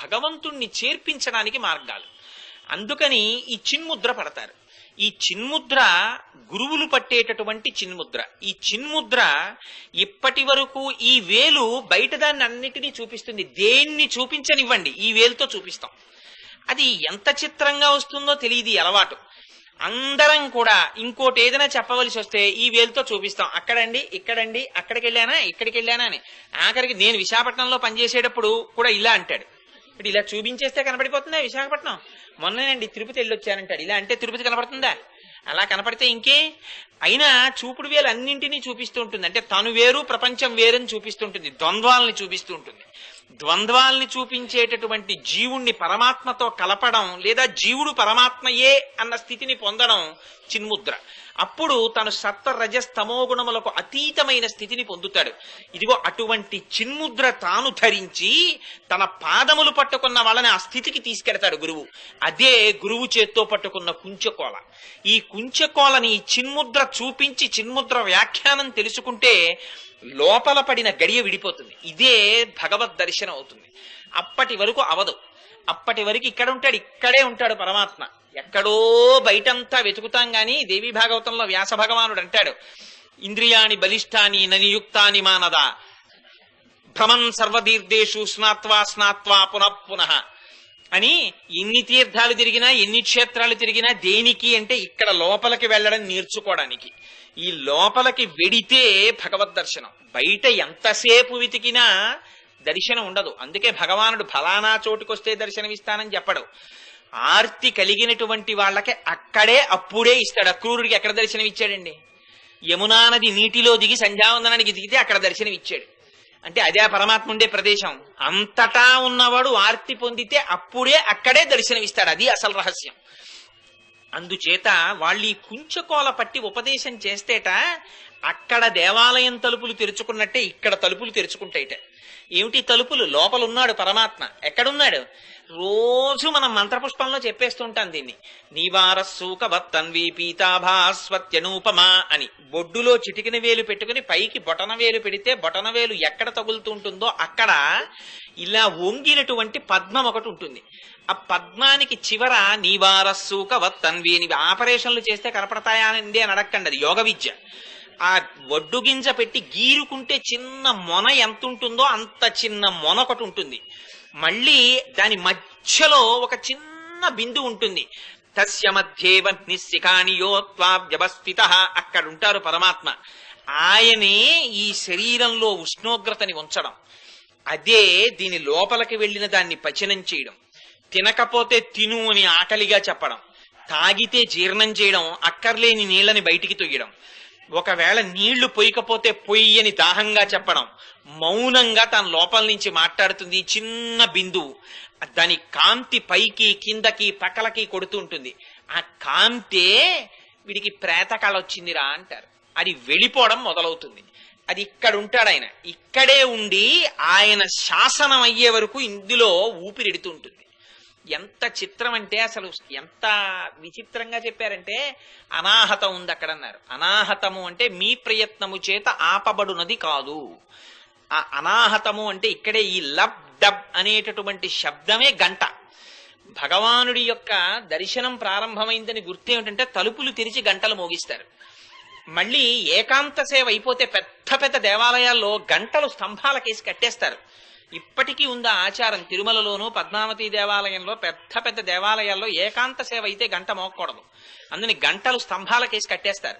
భగవంతుణ్ణి చేర్పించడానికి మార్గాలు. అందుకని ఈ చిన్ముద్ర పడతారు. ఈ చిన్ముద్ర గురువులు పట్టేటటువంటి చిన్ముద్ర. ఈ చిన్ముద్ర ఇప్పటి వరకు ఈ వేలు బయట దాన్ని అన్నిటినీ చూపిస్తుంది. దేన్ని చూపించనివ్వండి ఈ వేలుతో చూపిస్తాం. అది ఎంత చిత్రంగా వస్తుందో తెలియదు అలవాటు. అందరం కూడా ఇంకోటి ఏదైనా చెప్పవలసి వస్తే ఈ వేలుతో చూపిస్తాం. అక్కడండి, ఇక్కడండి, అక్కడికి వెళ్ళానా, ఇక్కడికి వెళ్ళానా అని. ఆఖరికి నేను విశాఖపట్నంలో పనిచేసేటప్పుడు కూడా ఇలా అంటాడు. ఇప్పుడు ఇలా చూపించేస్తే కనపడిపోతుందా విశాఖపట్నం? మొన్నేనండి తిరుపతి వెళ్ళొచ్చానంటాడు. ఇలా అంటే తిరుపతి కనపడుతుందా? అలా కనపడితే ఇంకే. అయినా చూపుడు వేలు అన్నింటినీ చూపిస్తూ ఉంటుంది. అంటే తను వేరు ప్రపంచం వేరని చూపిస్తుంటుంది. ద్వంద్వాల్ని చూపిస్తూ ఉంటుంది. ద్వంద్వాల్ని చూపించేటటువంటి జీవుణ్ణి పరమాత్మతో కలపడం లేదా జీవుడు పరమాత్మయే అన్న స్థితిని పొందడం చిన్ముద్ర. అప్పుడు తను సత్వ రజస్తమో గుణములకు అతీతమైన స్థితిని పొందుతాడు. ఇదిగో అటువంటి చిన్ముద్ర తాను ధరించి తన పాదములు పట్టుకున్న వాళ్ళని ఆ స్థితికి తీసుకెడతాడు గురువు. అదే గురువు చేత్తో పట్టుకున్న కుంచకోల. ఈ కుంచకోలని చిన్ముద్ర చూపించి చిన్ముద్ర వ్యాఖ్యానం తెలుసుకుంటే లోపల పడిన గడియ విడిపోతుంది. ఇదే భగవద్ దర్శనం అవుతుంది. అప్పటి వరకు అవదు. అప్పటి వరకు ఇక్కడ ఉంటాడు, ఇక్కడే ఉంటాడు పరమాత్మ. ఎక్కడో బయటంతా వెతుకుతాం గాని దేవీ భాగవతంలో వ్యాస భగవానుడు అంటాడు, ఇంద్రియాణి బలిష్టాని ననియుక్తాని మానద భ్రమన్ సర్వతీర్థేషు స్నాత్వా స్నాత్వా పునః అని. ఎన్ని తీర్థాలు తిరిగినా ఎన్ని క్షేత్రాలు తిరిగినా దేనికి అంటే ఇక్కడ లోపలికి వెళ్ళడం నేర్చుకోవడానికి. ఈ లోపలికి వెడితే భగవద్ దర్శనం. బయట ఎంతసేపు వెతికినా దర్శనం ఉండదు. అందుకే భగవానుడు ఫలానా చోటుకొస్తే దర్శనమిస్తానని చెప్పడు. ఆర్తి కలిగినటువంటి వాళ్ళకి అక్కడే అప్పుడే ఇస్తాడు. అక్రూరుడికి ఎక్కడ దర్శనం ఇచ్చాడండి? యమునా నది నీటిలో దిగి సంధ్యావందనానికి దిగితే అక్కడ దర్శనం ఇచ్చాడు. అంటే అదే పరమాత్మ ఉండే ప్రదేశం. అంతటా ఉన్నవాడు ఆర్తి పొందితే అప్పుడే అక్కడే దర్శనమిస్తాడు. అది అసలు రహస్యం. అందుచేత వాళ్ళు ఈ కుంచకోల పట్టి ఉపదేశం చేస్తేట అక్కడ దేవాలయం తలుపులు తెరుచుకున్నట్టే ఇక్కడ తలుపులు తెరుచుకుంటాయిట. ఏమిటి తలుపులు? లోపల ఉన్నాడు పరమాత్మ. ఎక్కడున్నాడు? రోజు మనం మంత్రపుష్పంలో చెప్పేస్తుంటాం దీన్ని. నీవారస్సూక వత్తన్వి పీతాభాస్వత్యనూపమా అని. బొడ్డులో చిటికిన వేలు పెట్టుకుని పైకి బొటన వేలు పెడితే బొటన వేలు ఎక్కడ తగులుతుంటుందో అక్కడ ఇలా వంగినటువంటి పద్మం ఒకటి ఉంటుంది. ఆ పద్మానికి చివర నీవారస్సూక వత్తన్వి అని ఆపరేషన్లు చేస్తే కనపడతాయా అని అడగండి. అది యోగ విద్య. ఆ వడ్డు గింజ పెట్టి గీరుకుంటే చిన్న మొన ఎంత ఉంటుందో అంత చిన్న మొన ఒకటి ఉంటుంది. మళ్ళీ దాని మధ్యలో ఒక చిన్న బిందు ఉంటుంది. తస్య మధ్యేవన్నిశిఖానియోత్వా వ్యవస్థిత, అక్కడ ఉంటారు పరమాత్మ. ఆయనే ఈ శరీరంలో ఉష్ణోగ్రతని ఉంచడం, అదే దీని లోపలికి వెళ్ళిన దాన్ని పచనం చేయడం, తినకపోతే తిను అని ఆకలిగా చెప్పడం, తాగితే జీర్ణం చేయడం, అక్కర్లేని నీళ్ళని బయటికి తొయ్యడం, ఒకవేళ నీళ్లు పొయ్యకపోతే పొయ్యి అని దాహంగా చెప్పడం, మౌనంగా తన లోపల నుంచి మాట్లాడుతుంది. చిన్న బిందువు, దాని కాంతి పైకి కిందకి పక్కలకి కొడుతూ ఉంటుంది. ఆ కాంతే వీడికి ప్రేతకాళ వచ్చిందిరా అంటారు. అది వెళ్ళిపోవడం మొదలవుతుంది. అది ఇక్కడ ఉంటాడు ఆయన, ఇక్కడే ఉండి ఆయన శాసనం అయ్యే వరకు ఇందులో ఊపిరిడుతూ ఉంటుంది. ఎంత చిత్రం అంటే, అసలు ఎంత విచిత్రంగా చెప్పారంటే, అనాహతం ఉంది అక్కడ అన్నారు. అనాహతము అంటే మీ ప్రయత్నము చేత ఆపబడునది కాదు. ఆ అనాహతము అంటే ఇక్కడే ఈ లబ్ డబ్ అనేటటువంటి శబ్దమే గంట. భగవానుడి యొక్క దర్శనం ప్రారంభమైందని గుర్తేమిటంటే తలుపులు తెరిచి గంటలు మోగిస్తారు. మళ్ళీ ఏకాంత సేవ అయిపోతే పెద్ద పెద్ద దేవాలయాల్లో గంటలు స్తంభాలకేసి కట్టేస్తారు. ఇప్పటికీ ఉంది ఆచారం. తిరుమలలోను పద్మావతి దేవాలయంలో పెద్ద పెద్ద దేవాలయాల్లో ఏకాంత సేవ అయితే గంట మోగకూడదు, అందుని గంటలు స్తంభాలకేసి కట్టేస్తారు.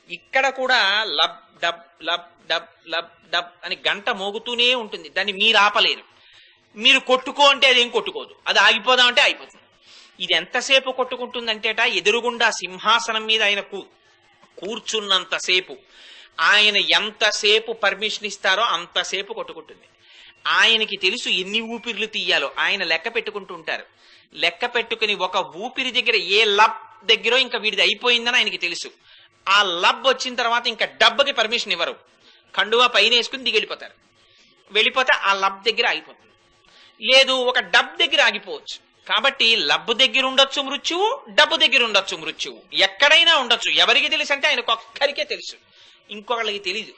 ఇక్కడ కూడా lub dub lub dub lub dub అని గంట మోగుతూనే ఉంటుంది. దాన్ని మీరు ఆపలేరు. మీరు కొట్టుకో అంటే అదేం కొట్టుకోదు, అది ఆగిపోదామంటే అయిపోతుంది. ఇది ఎంతసేపు కొట్టుకుంటుందంటేట, ఎదురుగుండా సింహాసనం మీద ఆయన కూర్చున్నంతసేపు, ఆయన ఎంతసేపు పర్మిషన్ ఇస్తారో అంతసేపు కొట్టుకుంటుంది. ఆయనకి తెలుసు ఎన్ని ఊపిర్లు తీయాలో, ఆయన లెక్క పెట్టుకుంటూ ఉంటారు. లెక్క పెట్టుకుని ఒక ఊపిరి దగ్గర ఏ లబ్ దగ్గర ఇంకా వీడిది అయిపోయిందని ఆయనకి తెలుసు. ఆ లబ్ వచ్చిన తర్వాత ఇంకా డబ్బకి పర్మిషన్ ఇవ్వరు, కండువా పైన వేసుకుని దిగెళ్ళిపోతారు. వెళ్ళిపోతే ఆ లబ్ దగ్గర ఆగిపోతుంది. లేదు, ఒక డబ్ దగ్గర ఆగిపోవచ్చు. కాబట్టి లబ్బు దగ్గర ఉండొచ్చు మృత్యువు, డబ్బు దగ్గర ఉండొచ్చు మృత్యువు, ఎక్కడైనా ఉండొచ్చు. ఎవరికి తెలుసు అంటే ఆయనకు ఒక్కరికే తెలుసు, ఇంకొకళ్ళకి తెలీదు.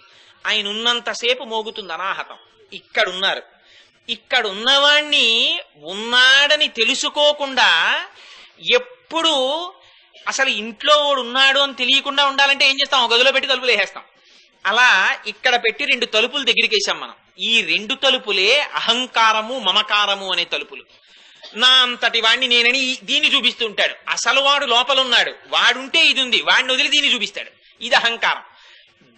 ఆయన ఉన్నంతసేపు మోగుతుంది అనాహతం. ఇక్కడున్నారు, ఇక్కడున్నవాణ్ణి ఉన్నాడని తెలుసుకోకుండా, ఎప్పుడు అసలు ఇంట్లో వాడు ఉన్నాడు అని తెలియకుండా ఉండాలంటే ఏం చేస్తాం? గదిలో పెట్టి తలుపులు వేసేస్తాం. అలా ఇక్కడ పెట్టి 2 తలుపులు దగ్గరికి వేసాం మనం. ఈ 2 తలుపులే అహంకారము మమకారము అనే తలుపులు. నా అంతటి వాడిని నేనని దీన్ని చూపిస్తూ ఉంటాడు. అసలు వాడు లోపల ఉన్నాడు, వాడుంటే ఇది ఉంది, వాడిని వదిలి దీన్ని చూపిస్తాడు. ఇది అహంకారం.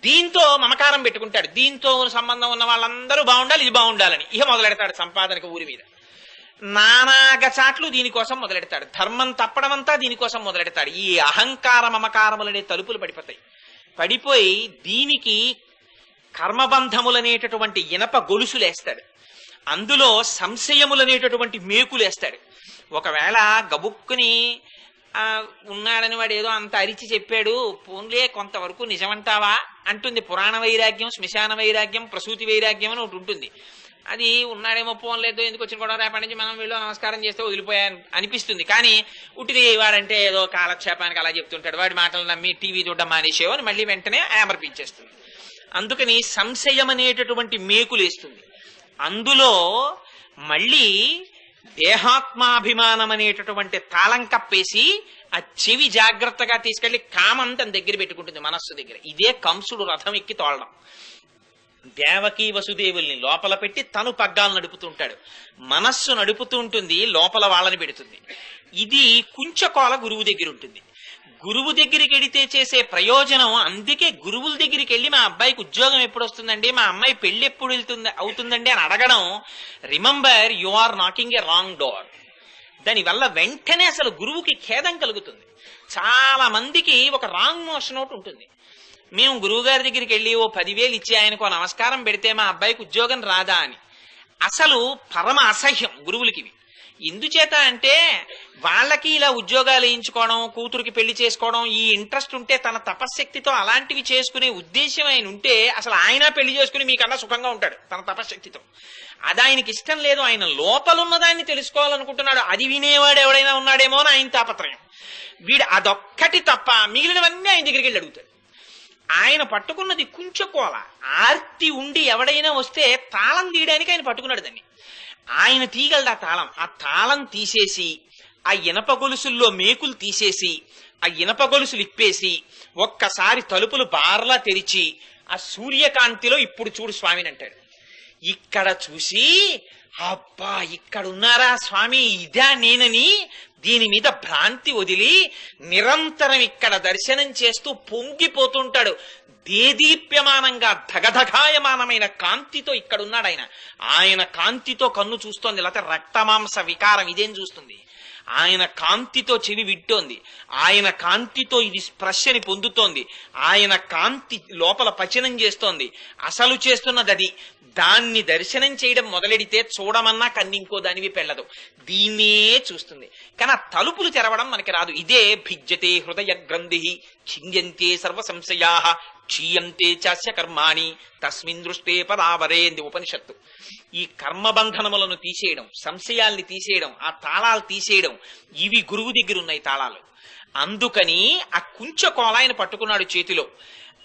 దీంతో మమకారం పెట్టుకుంటాడు. దీంతో సంబంధం ఉన్న వాళ్ళందరూ బాగుండాలి, ఇది బాగుండాలని ఇక మొదలెడతాడు సంపాదనకు ఊరి మీద. నానాగచాట్లు దీనికోసం మొదలెడతాడు. ధర్మం తప్పడం అంతా దీనికోసం మొదలెడతాడు. ఈ అహంకార మమకారములనే తలుపులు పడిపోతాయి. పడిపోయి దీనికి కర్మబంధములనేటటువంటి ఇనప గొలుసులేస్తాడు. అందులో సంశయములనేటటువంటి మేకులేస్తాడు. ఒకవేళ గబుక్కుని ఉన్నాడని వాడు ఏదో అంత అరిచి చెప్పాడు, పోన్లే కొంతవరకు నిజమంటావా అంటుంది. పురాణ వైరాగ్యం, శ్మశాన వైరాగ్యం, ప్రసూతి వైరాగ్యం అని ఒకటి ఉంటుంది. అది ఉన్నాడేమో, పోన్లేదో ఎందుకు వచ్చిన కూడా రేపటి నుంచి మనం వీళ్ళు నమస్కారం చేస్తే వదిలిపోయాను అనిపిస్తుంది. కానీ ఉట్టిది వాడంటే ఏదో కాలక్షేపానికి అలా చెప్తుంటాడు, వాడి మాటలు నమ్మి టీవీ చూడడం మానేసేవో అని మళ్ళీ వెంటనే ఆమర్పించేస్తుంది. అందుకని సంశయం అనేటటువంటి మేకులేస్తుంది. అందులో మళ్ళీ దేహాత్మాభిమానం అనేటటువంటి తాళం కప్పేసి ఆ చెవి జాగ్రత్తగా తీసుకెళ్లి కామం తన దగ్గర పెట్టుకుంటుంది, మనస్సు దగ్గర. ఇదే కంసుడు రథం ఎక్కి తోలడం. దేవకీ వసుదేవుల్ని లోపల పెట్టి తను పగ్గాలు నడుపుతుంటాడు, మనస్సు నడుపుతూ ఉంటుంది, లోపల వాళ్ళని పెడుతుంది. ఇది కుంచకోల గురువు దగ్గర ఉంటుంది. గురువు దగ్గరికి వెడితే చేసే ప్రయోజనం, అందుకే గురువుల దగ్గరికి వెళ్ళి మా అబ్బాయికి ఉద్యోగం ఎప్పుడు వస్తుందండి, మా అమ్మాయి పెళ్లి ఎప్పుడు అవుతుందండి అని అడగడం, remember you are knocking a wrong door. దానివల్ల వెంటనే అసలు గురువుకి ఖేదం కలుగుతుంది. చాలా మందికి ఒక రాంగ్ మోషన్ ఒకటి ఉంటుంది. మేము గురువు గారి దగ్గరికి వెళ్ళి ఓ 10,000 ఇచ్చి ఆయనకు నమస్కారం పెడితే మా అబ్బాయికి ఉద్యోగం రాదా అని. అసలు పరమ అసహ్యం గురువులకి ఇవి. ఎందుచేత అంటే వాళ్ళకి ఇలా ఉద్యోగాలు వేయించుకోవడం, కూతురికి పెళ్లి చేసుకోవడం ఈ ఇంట్రెస్ట్ ఉంటే, తన తపశ్శక్తితో అలాంటివి చేసుకునే ఉద్దేశం ఆయన ఉంటే అసలు ఆయన పెళ్లి చేసుకుని మీకన్నా సుఖంగా ఉంటాడు తన తపశ్శక్తితో. అది ఆయనకి ఇష్టం లేదు. ఆయన లోపలున్నదాన్ని తెలుసుకోవాలనుకుంటున్నాడు. అది వినేవాడు ఎవడైనా ఉన్నాడేమో అని ఆయన తాపత్రయం. వీడు అదొక్కటి తప్ప మిగిలినవన్నీ ఆయన దగ్గరికి వెళ్ళి అడుగుతాడు. ఆయన పట్టుకున్నది కుంచకోల. ఆర్తి ఉండి ఎవడైనా వస్తే తాళం తీయడానికి ఆయన పట్టుకున్నాడు దాన్ని. ఆయన తీయగలడు ఆ తాళం. ఆ తాళం తీసేసి, ఆ ఇనప గొలుసుల్లో మేకులు తీసేసి, ఆ ఇనప గొలుసులు ఇప్పేసి, ఒక్కసారి తలుపులు బార్లా తెరిచి, ఆ సూర్యకాంతిలో ఇప్పుడు చూడు స్వామిని అంటాడు. ఇక్కడ చూసి అబ్బా ఇక్కడున్నారా స్వామి ఇదా నేనని దీని మీద భ్రాంతి వదిలి నిరంతరం ఇక్కడ దర్శనం చేస్తూ పొంగిపోతుంటాడు. దేదీప్యమానంగా ధగధగాయమానమైన కాంతితో ఇక్కడున్నాడు ఆయన. ఆయన కాంతితో కన్ను చూస్తోంది, లేకపోతే రక్తమాంస వికారం ఇదేం చూస్తుంది. ఆయన కాంతితో చెవి వింటోంది, ఆయన కాంతితో ఇది స్పర్శని పొందుతోంది, ఆయన కాంతి లోపల పచనం చేస్తోంది. అసలు చేస్తున్నది అది. దాన్ని దర్శనం చేయడం మొదలెడితే చూడమన్నా కన్ను ఇంకో దానివి పెళ్ళదు, దీన్నే చూస్తుంది. కానీ ఆ తలుపులు తెరవడం మనకి రాదు. ఇదే భిజ్యతే హృదయ గ్రంథి ఛింద్యంతే సర్వ సంశయా క్షీయంతే చాస్య కర్మాణి తస్మిన్ దృష్టే పరావరే అంది ఉపనిషత్తు. ఈ కర్మబంధనములను తీసేయడం, సంశయాల్ని తీసేయడం, ఆ తాళాలు తీసేయడం, ఇవి గురువు దగ్గర ఉన్నాయి తాళాలు. అందుకని ఆ కుంచకోలాయన పట్టుకున్నాడు చేతిలో.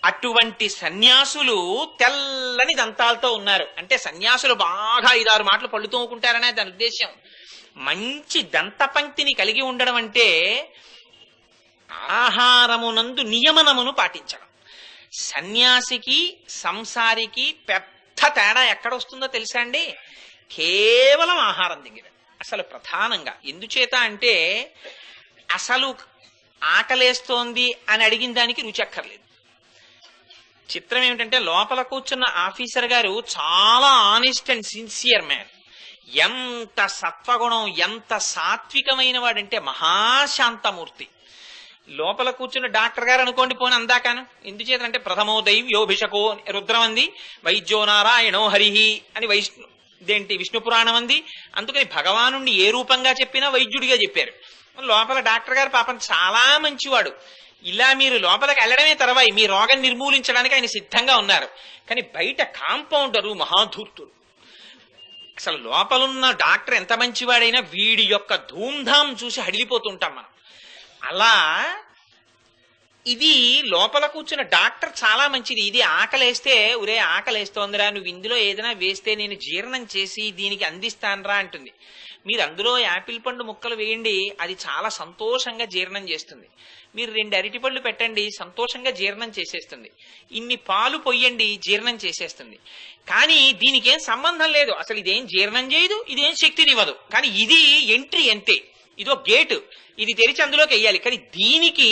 అటువంటి సన్యాసులు తెల్లని దంతాలతో ఉన్నారు. అంటే సన్యాసులు బాగా 5-6 మాటలు పళ్ళు తోముకుంటారనే దాని ఉద్దేశం. మంచి దంతపంక్తిని కలిగి ఉండడం అంటే ఆహారమునందు నియమనమును పాటించడం. సన్యాసికి సంసారికి పెద్ద తేడా ఎక్కడొస్తుందో తెలుసా అండి? కేవలం ఆహారం దగ్గర. అసలు ప్రధానంగా ఎందుచేత అంటే అసలు ఆకలేస్తోంది అని అడిగిన దానికి రుచి అక్కర్లేదు. చిత్రం ఏమిటంటే లోపల కూర్చున్న ఆఫీసర్ గారు చాలా ఆనెస్ట్ అండ్ సిన్సియర్ మ్యాన్. ఎంత సత్వగుణం, ఎంత సాత్వికమైన వాడంటే మహాశాంతమూర్తి. లోపల కూర్చున్న డాక్టర్ గారు అనుకోండి పోని అందాకాను. ఎందుచేతంటే ప్రథమో దైవ్యోభిషకో రుద్రం అంది, వైద్యో నారాయణో హరిహి అని విష్ణు పురాణం అంది. అందుకని భగవాను ఏ రూపంగా చెప్పినా వైద్యుడిగా చెప్పారు. లోపల డాక్టర్ గారు పాపం చాలా మంచివాడు. ఇలా మీరు లోపలికి వెళ్ళడమే తర్వాయి మీ రోగం నిర్మూలించడానికి ఆయన సిద్ధంగా ఉన్నారు. కానీ బయట కాంపౌండరు మహాధూర్తుడు. అసలు లోపలున్న డాక్టర్ ఎంత మంచివాడైనా వీడి యొక్క ధూమ్ధాం చూసి హడిలిపోతుంటాం మనం. అలా ఇది లోపల కూర్చున్న డాక్టర్ చాలా మంచిది. ఇది ఆకలేస్తే ఒరే ఆకలేస్తోందిరా, నువ్వు ఇందులో ఏదైనా వేస్తే నేను జీర్ణం చేసి దీనికి అందిస్తానరా అంటుంది. మీరు అందులో యాపిల్ పండు ముక్కలు వేయండి, అది చాలా సంతోషంగా జీర్ణం చేస్తుంది. మీరు 2 అరటిపళ్ళు పెట్టండి, సంతోషంగా జీర్ణం చేసేస్తుంది. ఇన్ని పాలు పొయ్యండి, జీర్ణం చేసేస్తుంది. కానీ దీనికి ఏం సంబంధం లేదు. అసలు ఇదేం జీర్ణం చేయదు, ఇదేం శక్తినివ్వదు. కానీ ఇది ఎంట్రీ అంతే, ఇదో గేటు, ఇది తెరిచి అందులోకి వెయ్యాలి. కానీ దీనికి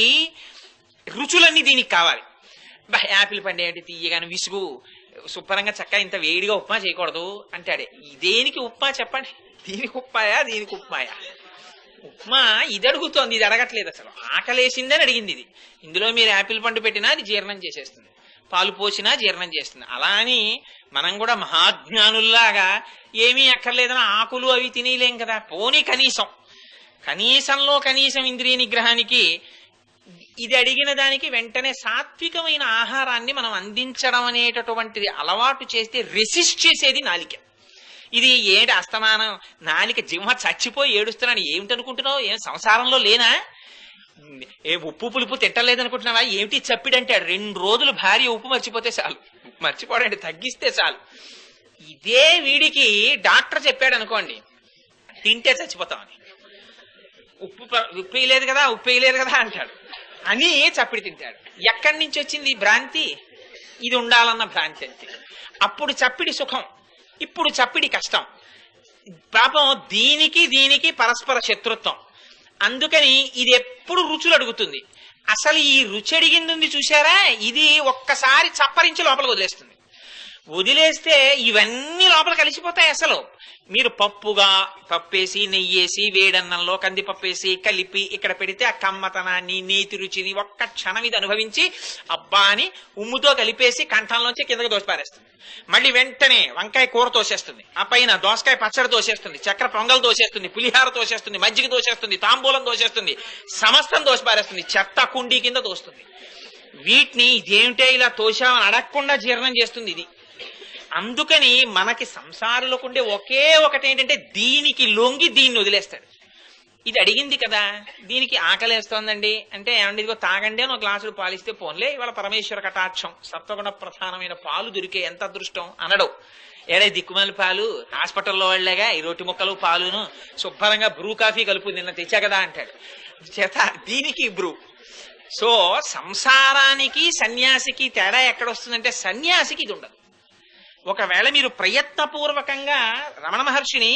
రుచులన్నీ దీనికి కావాలి. యాపిల్ పండు ఏంటి తీయగానే విసుగు, శుభ్రంగా చక్కగా ఇంత వేడిగా ఉప్మా చేయకూడదు అంటాడే. దేనికి ఉప్మా చెప్పండి? దీనికి ఉప్మాయా, దీనికి ఉప్మాయా? ఉప్మా ఇది అడుగుతోంది, ఇది అడగట్లేదు. అసలు ఆకలేసిందని అడిగింది ఇది. ఇందులో మీరు యాపిల్ పండు పెట్టినా అది జీర్ణం చేసేస్తుంది, పాలు పోసినా జీర్ణం చేస్తుంది. అలా అని మనం కూడా మహాజ్ఞానుల్లాగా ఏమీ అక్కర్లేదని ఆకులు అవి తినేయలేం కదా. పోనీ కనీసంలో కనీసం ఇంద్రియ నిగ్రహానికి ఇది అడిగిన దానికి వెంటనే సాత్వికమైన ఆహారాన్ని మనం అందించడం అనేటటువంటిది అలవాటు చేస్తే రెసిస్ట్ చేసేది నాలిక. ఇది ఏంటి అస్తమానం నాలిక జింహ చచ్చిపోయి ఏడుస్తున్నాను ఏమిటనుకుంటున్నావు? ఏం సంసారంలో లేనా? ఏ ఉప్పు పులుపు తింటలేదనుకుంటున్నావా? ఏమిటి చప్పిడంటాడు. 2 రోజులు భార్య ఉప్పు మర్చిపోతే చాలు, మర్చిపోడండి తగ్గిస్తే చాలు. ఇదే వీడికి డాక్టర్ చెప్పాడు అనుకోండి, తింటే చచ్చిపోతామని. ఉప్పు వేయలేదు కదా, ఉప్పు వేయలేదు కదా అంటాడు అని చప్పిడి తింటాడు. ఎక్కడి నుంచి వచ్చింది ఈ భ్రాంతి? ఇది ఉండాలన్న భ్రాంతి అంతే. అప్పుడు చప్పిడి సుఖం, ఇప్పుడు చప్పిడి కష్టం. పాపం దీనికి పరస్పర శత్రుత్వం. అందుకని ఇది ఎప్పుడు రుచులు అడుగుతుంది. అసలు ఈ రుచి అడిగింది చూసారా, ఇది ఒక్కసారి చప్పరించి లోపలికి వదిలేస్తుంది. వదిలేస్తే ఇవన్నీ లోపల కలిసిపోతాయి. అసలు మీరు పప్పేసి నెయ్యేసి వేడన్నంలో కందిపప్పేసి కలిపి ఇక్కడ పెడితే ఆ కమ్మతనాన్ని నేతి రుచిని ఒక్క క్షణం ఇది అనుభవించి అబ్బా అని ఉమ్ముతో కలిపేసి కంఠంలోంచి కిందకి దోసిపారేస్తుంది. మళ్ళీ వెంటనే వంకాయ కూర తోసేస్తుంది, ఆ పైన దోసకాయ పచ్చడి తోసేస్తుంది, చక్కెర పొంగల్ తోసేస్తుంది, పులిహార తోసేస్తుంది, మజ్జిగ తోసేస్తుంది, తాంబూలం తోసేస్తుంది, సమస్తం దోసిపారేస్తుంది, చెత్త కుండీ కింద తోస్తుంది. వీటిని ఇదేమిటే ఇలా తోసామని అడగకుండా జీర్ణం చేస్తుంది ఇది. అందుకని మనకి సంసారులకు ఉండే ఒకే ఒకటి ఏంటంటే దీనికి లొంగి దీన్ని వదిలేస్తాడు. ఇది అడిగింది కదా, దీనికి ఆకలేస్తోందండి అంటే ఏమండి ఇదిగో తాగండి అని 1 గ్లాసులు పాలిస్తే పోన్లే ఇవాళ పరమేశ్వర కటాక్షం సత్వగుణ ప్రధానమైన పాలు దొరికే ఎంత అదృష్టం అనడు. ఏడే దిక్కుమాలి పాలు హాస్పిటల్లో వాళ్ళగా ఈ రొట్టి ముక్కలు పాలును శుభ్రంగా బ్రూ కాఫీ కలుపు నిన్న తెచ్చా కదా అంటాడు. చేత దీనికి బ్రూ. సో సంసారానికి సన్యాసికి తేడా ఎక్కడొస్తుందంటే సన్యాసికి ఇది ఉండదు. ఒకవేళ మీరు ప్రయత్నపూర్వకంగా రమణ మహర్షిని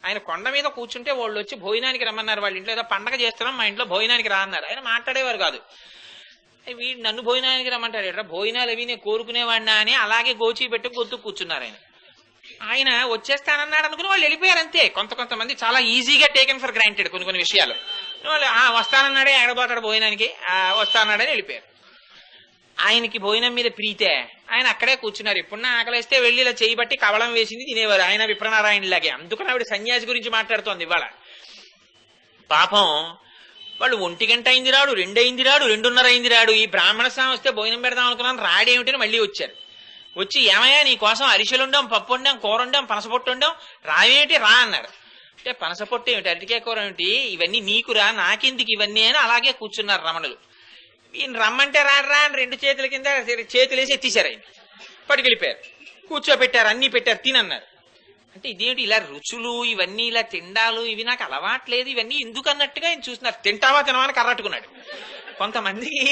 ఆయన కొండ మీద కూర్చుంటే వాళ్ళు వచ్చి భోజనానికి రమ్మన్నారు, వాళ్ళ ఇంట్లో ఏదో పండగ చేస్తున్నాం మా ఇంట్లో భోజనానికి రా అన్నారు. ఆయన మాట్లాడేవారు కాదు. వీడు నన్ను భోజనానికి రమ్మంటాడు ఎట్రా, భోజనాలు అవి నేను కోరుకునేవాడినా అని అలాగే గోచి పెట్టి గొంతు కూర్చున్నారు. ఆయన వచ్చేస్తానన్నాడు అనుకుని వాళ్ళు వెళ్ళిపోయారు అంతే. కొంతమంది చాలా ఈజీగా టేకెన్ ఫర్ గ్రాంటెడ్ కొన్ని విషయాలు. వాళ్ళు వస్తానన్నాడే ఎడబోతాడు భోజనానికి, వస్తానన్నాడని వెళ్ళిపోయారు. ఆయనకి భోజనం మీద ప్రీతే, ఆయన అక్కడే కూర్చున్నారు. ఎప్పుడన్నా ఆకలిస్తే వెళ్ళి ఇలా చేయబట్టి కవళం వేసింది తినేవారు. ఆయన విప్రనారాయణలాగే. అందుకని ఆవిడ సన్యాసి గురించి మాట్లాడుతోంది ఇవాళ. పాపం వాళ్ళు 1 గంట అయింది రాడు, 2 అయింది రాడు, 2:30 అయింది రాడు. ఈ బ్రాహ్మణ స్వామి వస్తే భోజనం పెడదాం అనుకున్నాను, రాడేమిటని మళ్ళీ వచ్చారు. వచ్చి ఏమయ్యా నీ కోసం అరిసెలు వండాం, పప్పు వండాం, కూర వండాం, పనసపొట్టు వండాం, రావేమిటి రా అన్నారు. అంటే పనసపొట్టు ఏమిటి, అరటికాయ కూర ఏమిటి, ఇవన్నీ నీకురా నాకెందుకు ఇవన్నీ అని అలాగే కూర్చున్నారు రమణులు. ఈయన రమ్మంటే రాడరా అని 2 చేతుల కింద చేతులేసి ఎత్తేసారు. ఆయన పట్టుకెళ్ళిపోయారు, కూర్చోబెట్టారు, అన్ని పెట్టారు, తినన్నారు. అంటే ఇదేమిటి ఇలా రుచులు ఇవన్నీ ఇలా తిండాలు ఇవి నాకు అలవాట్లేదు, ఇవన్నీ ఎందుకు అన్నట్టుగా ఆయన చూస్తున్నారు. తింటావా తినవా అని కర్రట్టుకున్నాడు. కొంతమందికి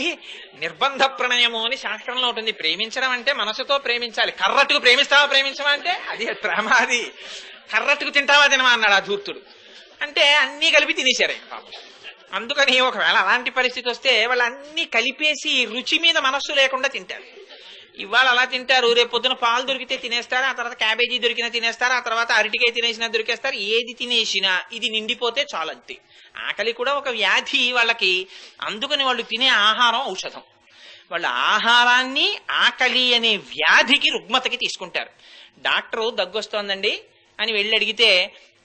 నిర్బంధ ప్రణయము అని శాస్త్రంలో ఉంటుంది. ప్రేమించడం అంటే మనసుతో ప్రేమించాలి. కర్రట్టుకు ప్రేమిస్తావా ప్రేమించవా అంటే అది ప్రేమాది. కర్రట్టుకు తింటావా తినవా అన్నాడు ఆ ధూర్తుడు. అంటే అన్నీ కలిపి తినేశారు ఆయన పాపం. అందుకని ఒకవేళ అలాంటి పరిస్థితి వస్తే వాళ్ళు అన్ని కలిపేసి రుచి మీద మనస్సు లేకుండా తింటారు. ఇవాళ అలా తింటారు, రేపు పొద్దున పాలు దొరికితే తినేస్తారు, ఆ తర్వాత క్యాబేజీ దొరికినా తినేస్తారు, ఆ తర్వాత అరటికాయ తినేసినా దొరికేస్తారు. ఏది తినేసినా ఇది నిండిపోతే చాలంతే. ఆకలి కూడా ఒక వ్యాధి వాళ్ళకి. అందుకని వాళ్ళు తినే ఆహారం ఔషధం. వాళ్ళ ఆహారాన్ని ఆకలి అనే వ్యాధికి రుగ్మతకి తీసుకుంటారు. డాక్టరు దగ్గొస్తోందండి అని వెళ్ళి అడిగితే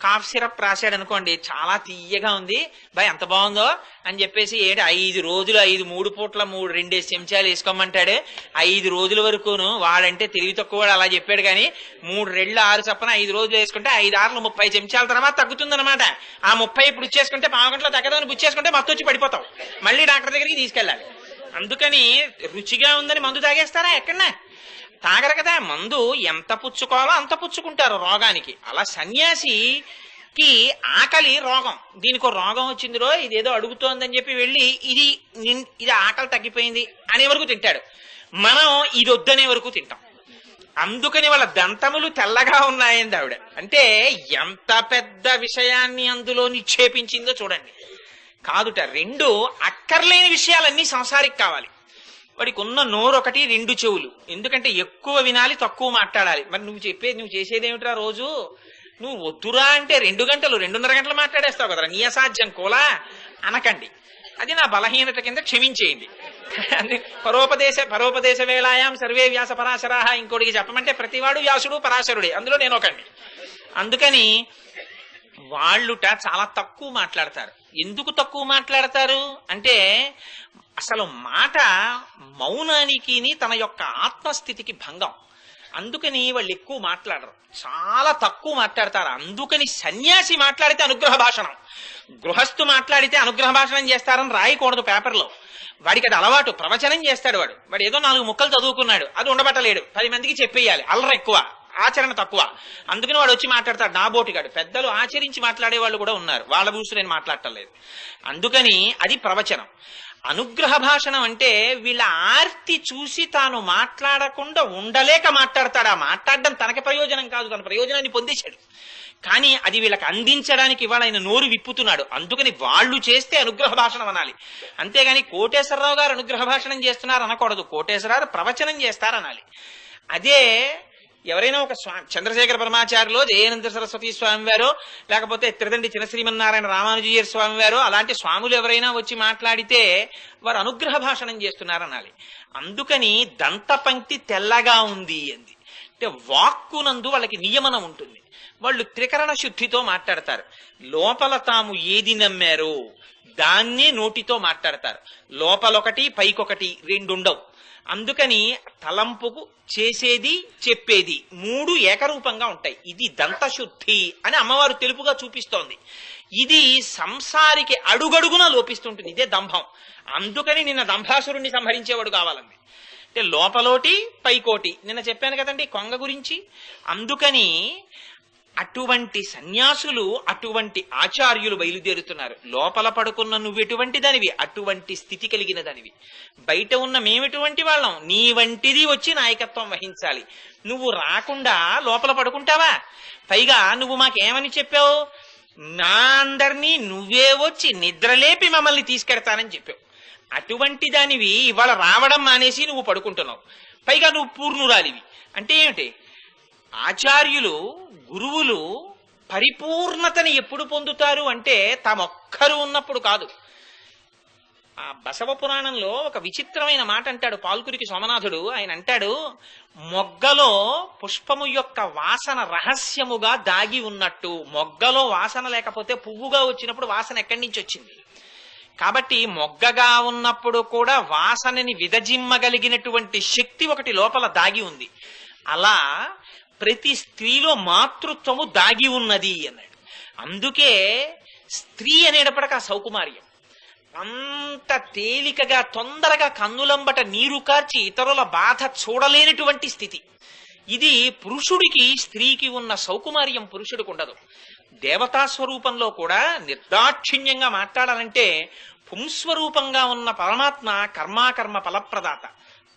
కాఫ్ సిరప్ రాశాడు అనుకోండి, చాలా తీయగా ఉంది బాయ్ ఎంత బాగుందో అని చెప్పేసి 5 రోజులు 3 పూట్ల 2 చెంచాలు వేసుకోమంటాడు. 5 రోజుల వరకును వాడంటే తెలివి తక్కువ వాడు అలా చెప్పాడు. కానీ 3 రెళ్ళు 6 చప్పన 5 రోజులు వేసుకుంటే 5 6 30 చెంచాల తర్వాత తగ్గుతుంది అనమాట. ఆ 30 ఇప్పుడు ఇచ్చేసుకుంటే 1/2 గంటలో తగ్గదని బుచ్చేసుకుంటే మత్తు వచ్చి పడిపోతావు, మళ్ళీ డాక్టర్ దగ్గరికి తీసుకెళ్ళాలి. అందుకని రుచిగా ఉందని మందు తాగేస్తారా ఎక్కడన్నా? తాగరు కదా. మందు ఎంత పుచ్చుకోవాలో అంత పుచ్చుకుంటారు రోగానికి. అలా సన్యాసికి ఆకలి రోగం. దీనికి రోగం వచ్చిందిరో ఇదేదో అడుగుతోందని చెప్పి వెళ్ళి ఇది ఆకలి తగ్గిపోయింది అనే వరకు తింటాడు. మనం ఇది వద్దనే వరకు తింటాం. అందుకని వాళ్ళ దంతములు తెల్లగా ఉన్నాయండి ఆవిడ. అంటే ఎంత పెద్ద విషయాన్ని అందులో నిక్షేపించిందో చూడండి. కాదుట 2 అక్కర్లేని విషయాలన్నీ సంసారికి కావాలి. వాడికి ఉన్న నోరు 1 2 చెవులు. ఎందుకంటే ఎక్కువ వినాలి తక్కువ మాట్లాడాలి. మరి నువ్వు చేసేదేమిట్రా రోజు? నువ్వు వద్దురా అంటే 2 గంటలు 2:30 గంటలు మాట్లాడేస్తావు కదరా, నీ అసాధ్యం కోలా అనకండి. అది నా బలహీనత కింద క్షమించేయండి. పరోపదేశ వేళాయాం సర్వే వ్యాస పరాశరాహ. ఇంకోటికి చెప్పమంటే ప్రతివాడు వ్యాసుడు పరాశరుడే, అందులో నేను ఒకండి. అందుకని వాళ్ళుట చాలా తక్కువ మాట్లాడతారు. ఎందుకు తక్కువ మాట్లాడతారు అంటే అసలు మాట మౌనానికి తన యొక్క ఆత్మస్థితికి భంగం. అందుకని వాళ్ళు ఎక్కువ మాట్లాడరు, చాలా తక్కువ మాట్లాడతారు. అందుకని సన్యాసి మాట్లాడితే అనుగ్రహ భాషణం, గృహస్థు మాట్లాడితే అనుగ్రహ భాషణం చేస్తారని రాయకూడదు పేపర్లో. వాడికి అది అలవాటు, ప్రవచనం చేస్తాడు వాడు ఏదో 4 ముక్కలు చదువుకున్నాడు, అది ఉండబట్టలేడు, 10 మందికి చెప్పేయాలి. అల్లరి ఎక్కువ, ఆచరణ తక్కువ. అందుకని వాడు వచ్చి మాట్లాడతాడు నాబోటిగాడు. పెద్దలు ఆచరించి మాట్లాడే వాళ్ళు కూడా ఉన్నారు, వాళ్ళ బూసు నేను మాట్లాడటం లేదు. అందుకని అది ప్రవచనం. అనుగ్రహ భాషణం అంటే వీళ్ళ ఆర్తి చూసి తాను మాట్లాడకుండా ఉండలేక మాట్లాడతాడు. ఆ మాట్లాడడం తనకి ప్రయోజనం కాదు, తన ప్రయోజనాన్ని పొందేశాడు. కానీ అది వీళ్ళకి అందించడానికి ఇవాళ ఆయన నోరు విప్పుతున్నాడు. అందుకని వాళ్ళు చేస్తే అనుగ్రహ భాషణం అనాలి. అంతేగాని కోటేశ్వరరావు గారు అనుగ్రహ భాషణం చేస్తున్నారు అనకూడదు, కోటేశ్వరరావు ప్రవచనం చేస్తారనాలి. అదే ఎవరైనా ఒక చంద్రశేఖర పరమాచార్యులో, జయానంద సరస్వతి స్వామి వారు, లేకపోతే త్రిదండి చినశ్రీమన్నారాయణ రామానుజీయ స్వామి వారు, అలాంటి స్వాములు ఎవరైనా వచ్చి మాట్లాడితే వారు అనుగ్రహ భాషణం చేస్తున్నారనాలి. అందుకని దంత పంక్తి తెల్లగా ఉంది అంది అంటే వాక్కునందు వాళ్ళకి నియమనం ఉంటుంది. వాళ్ళు త్రికరణ శుద్ధితో మాట్లాడతారు. లోపల తాము ఏది నమ్మారో దాన్నే నోటితో మాట్లాడతారు. లోపలొకటి పైకొకటి 2 ఉండవు. అందుకని తలంపుకు చేసేది చెప్పేది 3 ఏకరూపంగా ఉంటాయి. ఇది దంతశుద్ధి అని అమ్మవారు తెలుపుగా చూపిస్తోంది. ఇది సంసారికి అడుగడుగునా లోపిస్తుంటుంది. ఇదే దంభం. అందుకని నిన్న దంభాసురుణ్ణి సంహరించేవాడు కావాలండి. అంటే లోపలోటి పైకోటి నిన్న చెప్పాను కదండి కొంగ గురించి. అందుకని అటువంటి సన్యాసులు, అటువంటి ఆచార్యులు బయలుదేరుతున్నారు. లోపల పడుకున్న నువ్వెటువంటి దానివి, అటువంటి స్థితి కలిగిన దానివి. బయట ఉన్న మేమెటువంటి వాళ్ళం, నీ వంటిది వచ్చి నాయకత్వం వహించాలి. నువ్వు రాకుండా లోపల పడుకుంటావా? పైగా నువ్వు మాకేమని చెప్పావు? నా అందరినీ నువ్వే వచ్చి నిద్రలేపి మమ్మల్ని తీసుకెడతానని చెప్పావు. అటువంటి దానివి ఇవాళ రావడం మానేసి నువ్వు పడుకుంటున్నావు. పైగా నువ్వు పూర్ణురాలివి. అంటే ఏమిటి? ఆచార్యులు, గురువులు పరిపూర్ణతని ఎప్పుడు పొందుతారు అంటే తామొక్కరు ఉన్నప్పుడు కాదు. ఆ బసవ పురాణంలో ఒక విచిత్రమైన మాట అంటాడు పాల్కురికి సోమనాథుడు. ఆయన అంటాడు, మొగ్గలో పుష్పము యొక్క వాసన రహస్యముగా దాగి ఉన్నట్టు. మొగ్గలో వాసన లేకపోతే పువ్వుగా వచ్చినప్పుడు వాసన ఎక్కడి నుంచి వచ్చింది? కాబట్టి మొగ్గగా ఉన్నప్పుడు కూడా వాసనని విదజిమ్మగలిగినటువంటి శక్తి ఒకటి లోపల దాగి ఉంది. అలా ప్రతి స్త్రీలో మాతృత్వము దాగి ఉన్నది అన్నాడు. అందుకే స్త్రీ అనేటప్పటికీ ఆ సౌకుమార్యం అంత తేలికగా తొందరగా కన్నులంబట నీరు కార్చి ఇతరుల బాధ చూడలేనటువంటి స్థితి. ఇది పురుషుడికి స్త్రీకి ఉన్న సౌకుమార్యం పురుషుడికి ఉండదు. దేవతా స్వరూపంలో కూడా నిర్దాక్షిణ్యంగా మాట్లాడాలంటే పుంస్వరూపంగా ఉన్న పరమాత్మ కర్మాకర్మ ఫలప్రదాత.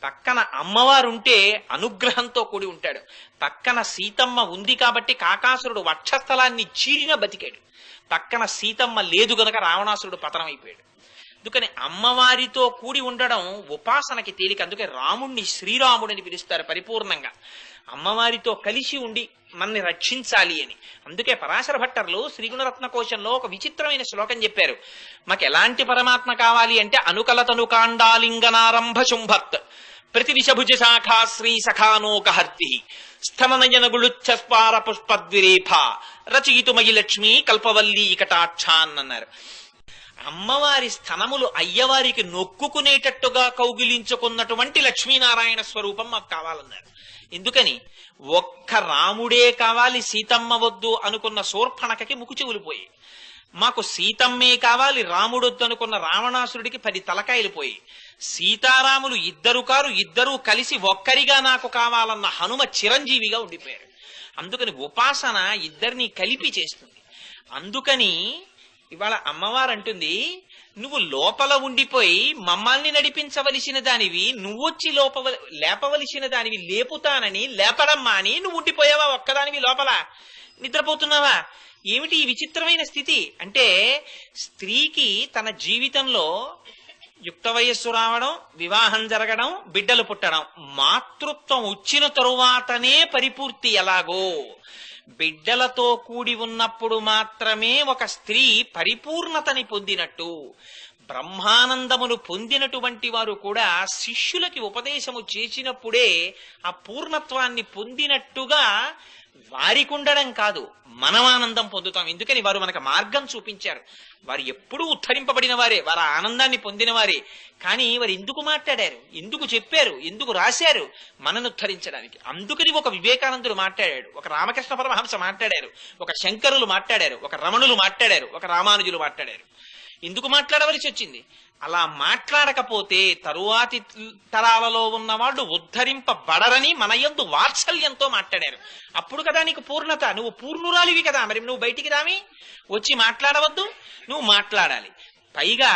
పక్కన అమ్మవారుంటే అనుగ్రహంతో కూడి ఉంటాడు. పక్కన సీతమ్మ ఉంది కాబట్టి కాకాసురుడు వక్షస్థలాన్ని చీరిన బతికాడు. పక్కన సీతమ్మ లేదు గనక రావణాసురుడు పతనమైపోయాడు. అందుకని అమ్మవారితో కూడి ఉండడం ఉపాసనకి తేలిక. అందుకే రాముణ్ణి శ్రీరాముడిని పిలుస్తారు పరిపూర్ణంగా. అమ్మవారితో కలిసి ఉండి మనని రక్షించాలి అని. అందుకే పరాశర భట్టర్లు శ్రీగుణరత్న కోశంలో ఒక విచిత్రమైన శ్లోకం చెప్పారు. మాకు ఎలాంటి పరమాత్మ కావాలి అంటే అనుకలతను కాండాలింగనారంభ శుంభత్ ప్రతివిషభుజ శాఖా శ్రీ సఖానోకహర్తి స్థననయన గుళుచ్ఛస్పార పుష్పద్విరేఫ రచయితుమయి లక్ష్మి కల్పవల్లి కటాక్షాన్ అన్నారు. అమ్మవారి స్థనములు అయ్యవారికి నొక్కుకునేటట్టుగా కౌగిలించుకున్నటువంటి లక్ష్మీనారాయణ స్వరూపం మాకు కావాలన్నారు. ఎందుకని? ఒక్క రాముడే కావాలి, సీతమ్మ వద్దు అనుకున్న శూర్పణఖకి ముక్కు చెవులిపోయి, మాకు సీతమ్మే కావాలి రాముడొద్దు అనుకున్న రావణాసురుడికి 10 తలకాయలు పోయి, సీతారాములు ఇద్దరు కారు, ఇద్దరూ కలిసి ఒక్కరిగా నాకు కావాలన్న హనుమ చిరంజీవిగా ఉండిపోయారు. అందుకని ఉపాసన ఇద్దరిని కలిపి చేస్తుంది. అందుకని ఇవాళ అమ్మవారు అంటుంది, నువ్వు లోపల ఉండిపోయి మమ్మల్ని నడిపించవలసిన దానివి, నువ్వొచ్చి లేపవలసిన దానివి లేపుతానని లేపడం మాని నువ్వు ఉండిపోయావా ఒక్కదానివి లోపల? నిద్రపోతున్నావా? ఏమిటి ఈ విచిత్రమైన స్థితి అంటే, స్త్రీకి తన జీవితంలో యుక్త వయస్సు రావడం, వివాహం జరగడం, బిడ్డలు పుట్టడం, మాతృత్వం వచ్చిన తరువాతనే పరిపూర్తి. ఎలాగో బిడ్డలతో కూడి ఉన్నప్పుడు మాత్రమే ఒక స్త్రీ పరిపూర్ణతని పొందినట్టు. బ్రహ్మానందమును పొందినటువంటి వారు కూడా శిష్యులకి ఉపదేశము చేసినప్పుడే ఆ పూర్ణత్వాన్ని పొందినట్టుగా వారికి ఉండడం కాదు, మనం ఆనందం పొందుతాం. ఎందుకని వారు మనకు మార్గం చూపించారు. వారు ఎప్పుడూ ఉద్ధరింపబడిన వారే, వారి ఆనందాన్ని పొందిన వారే. కానీ వారు ఎందుకు మాట్లాడారు, ఎందుకు చెప్పారు, ఎందుకు రాశారు? మనను ఉద్ధరించడానికి. అందుకని ఒక వివేకానందుడు మాట్లాడాడు, ఒక రామకృష్ణ పరమహంస మాట్లాడారు, ఒక శంకరులు మాట్లాడారు, ఒక రమణులు మాట్లాడారు, ఒక రామానుజులు మాట్లాడారు. ఎందుకు మాట్లాడవలసి వచ్చింది? అలా మాట్లాడకపోతే తరువాతి తరాలలో ఉన్నవాళ్ళు ఉద్ధరింపబడరని మన యందు వాత్సల్యంతో మాట్లాడారు. అప్పుడు కదా నీకు పూర్ణత. నువ్వు పూర్ణురాలివి కదా, మరి నువ్వు బయటికి రామి వచ్చి మాట్లాడవద్దు, నువ్వు మాట్లాడాలి. పైగా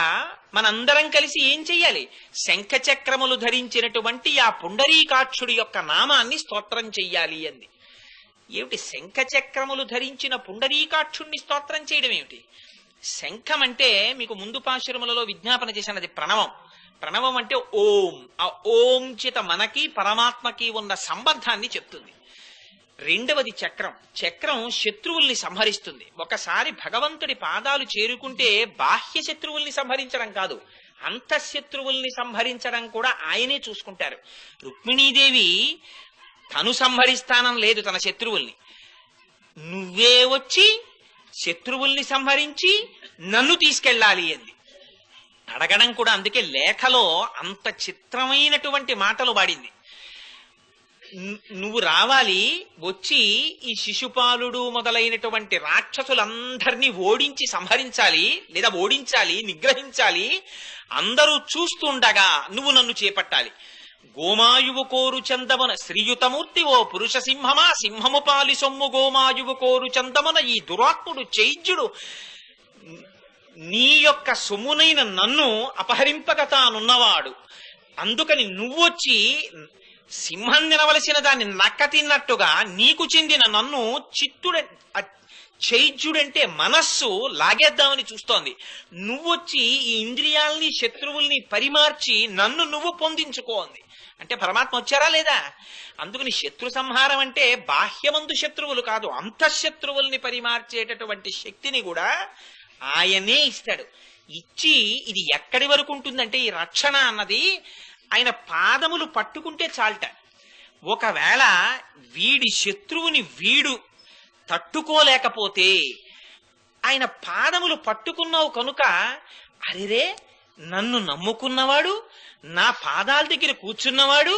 మనందరం కలిసి ఏం చెయ్యాలి? శంఖచక్రములు ధరించినటువంటి ఆ పుండరీకాక్షుడి యొక్క నామాన్ని స్తోత్రం చెయ్యాలి అంది. ఏమిటి శంఖచక్రములు ధరించిన పుండరీకాక్షుణ్ణి స్తోత్రం చేయడం ఏమిటి? శంఖం అంటే మీకు ముందు పాశురములలో విజ్ఞాపన చేసినది ప్రణవం. ప్రణవం అంటే ఓం. ఆ ఓం చేత మనకి పరమాత్మకి ఉన్న సంబంధాన్ని చెప్తుంది. రెండవది చక్రం. చక్రం శత్రువుల్ని సంహరిస్తుంది. ఒకసారి భగవంతుడి పాదాలు చేరుకుంటే బాహ్య శత్రువుల్ని సంహరించడం కాదు, అంతఃశత్రువుల్ని సంహరించడం కూడా ఆయనే చూసుకుంటారు. రుక్మిణీదేవి తను సంహరిస్తానం లేదు తన శత్రువుల్ని, నువ్వే వచ్చి శత్రువుల్ని సంహరించి నన్ను తీసుకెళ్ళాలి అంది. అడగడం కూడా అందుకే లేఖలో అంత చిత్రమైనటువంటి మాటలు వాడింది. నువ్వు రావాలి, వచ్చి ఈ శిశుపాలుడు మొదలైనటువంటి రాక్షసులందరినీ ఓడించి సంహరించాలి, లేదా ఓడించాలి, నిగ్రహించాలి. అందరూ చూస్తుండగా నువ్వు నన్ను చేపట్టాలి. గోమాయువు కోరు చందమున శ్రీయుతమూర్తి ఓ పురుష సింహమా సింహము పాలి సొమ్ము గోమాయువు కోరు చందమున ఈ దురాత్ముడు చైద్యుడు నీ యొక్క సొమ్మునైన నన్ను అపహరింపక తానున్నవాడు. అందుకని నువ్వొచ్చి సింహం తినవలసిన దాన్ని నక్క తిన్నట్టుగా నీకు చెందిన నన్ను చైద్యుడంటే మనస్సు లాగేద్దామని చూస్తోంది. నువ్వొచ్చి ఈ ఇంద్రియాల్ని శత్రువుల్ని పరిమార్చి నన్ను నువ్వు పొందించుకోంది. అంటే పరమాత్మ వచ్చారా లేదా? అందుకని శత్రు సంహారం అంటే బాహ్యమందు శత్రువులు కాదు, అంతఃశత్రువుల్ని పరిమార్చేటటువంటి శక్తిని కూడా ఆయనే ఇస్తాడు. ఇచ్చి ఇది ఎక్కడి వరకు ఉంటుందంటే ఈ రక్షణ అన్నది ఆయన పాదములు పట్టుకుంటే చాలట. ఒకవేళ వీడి శత్రువుని వీడు తట్టుకోలేకపోతే ఆయన పాదములు పట్టుకున్నావు కనుక అరెరే నన్ను నమ్ముకున్నవాడు నా పాదాల దగ్గర కూర్చున్నవాడు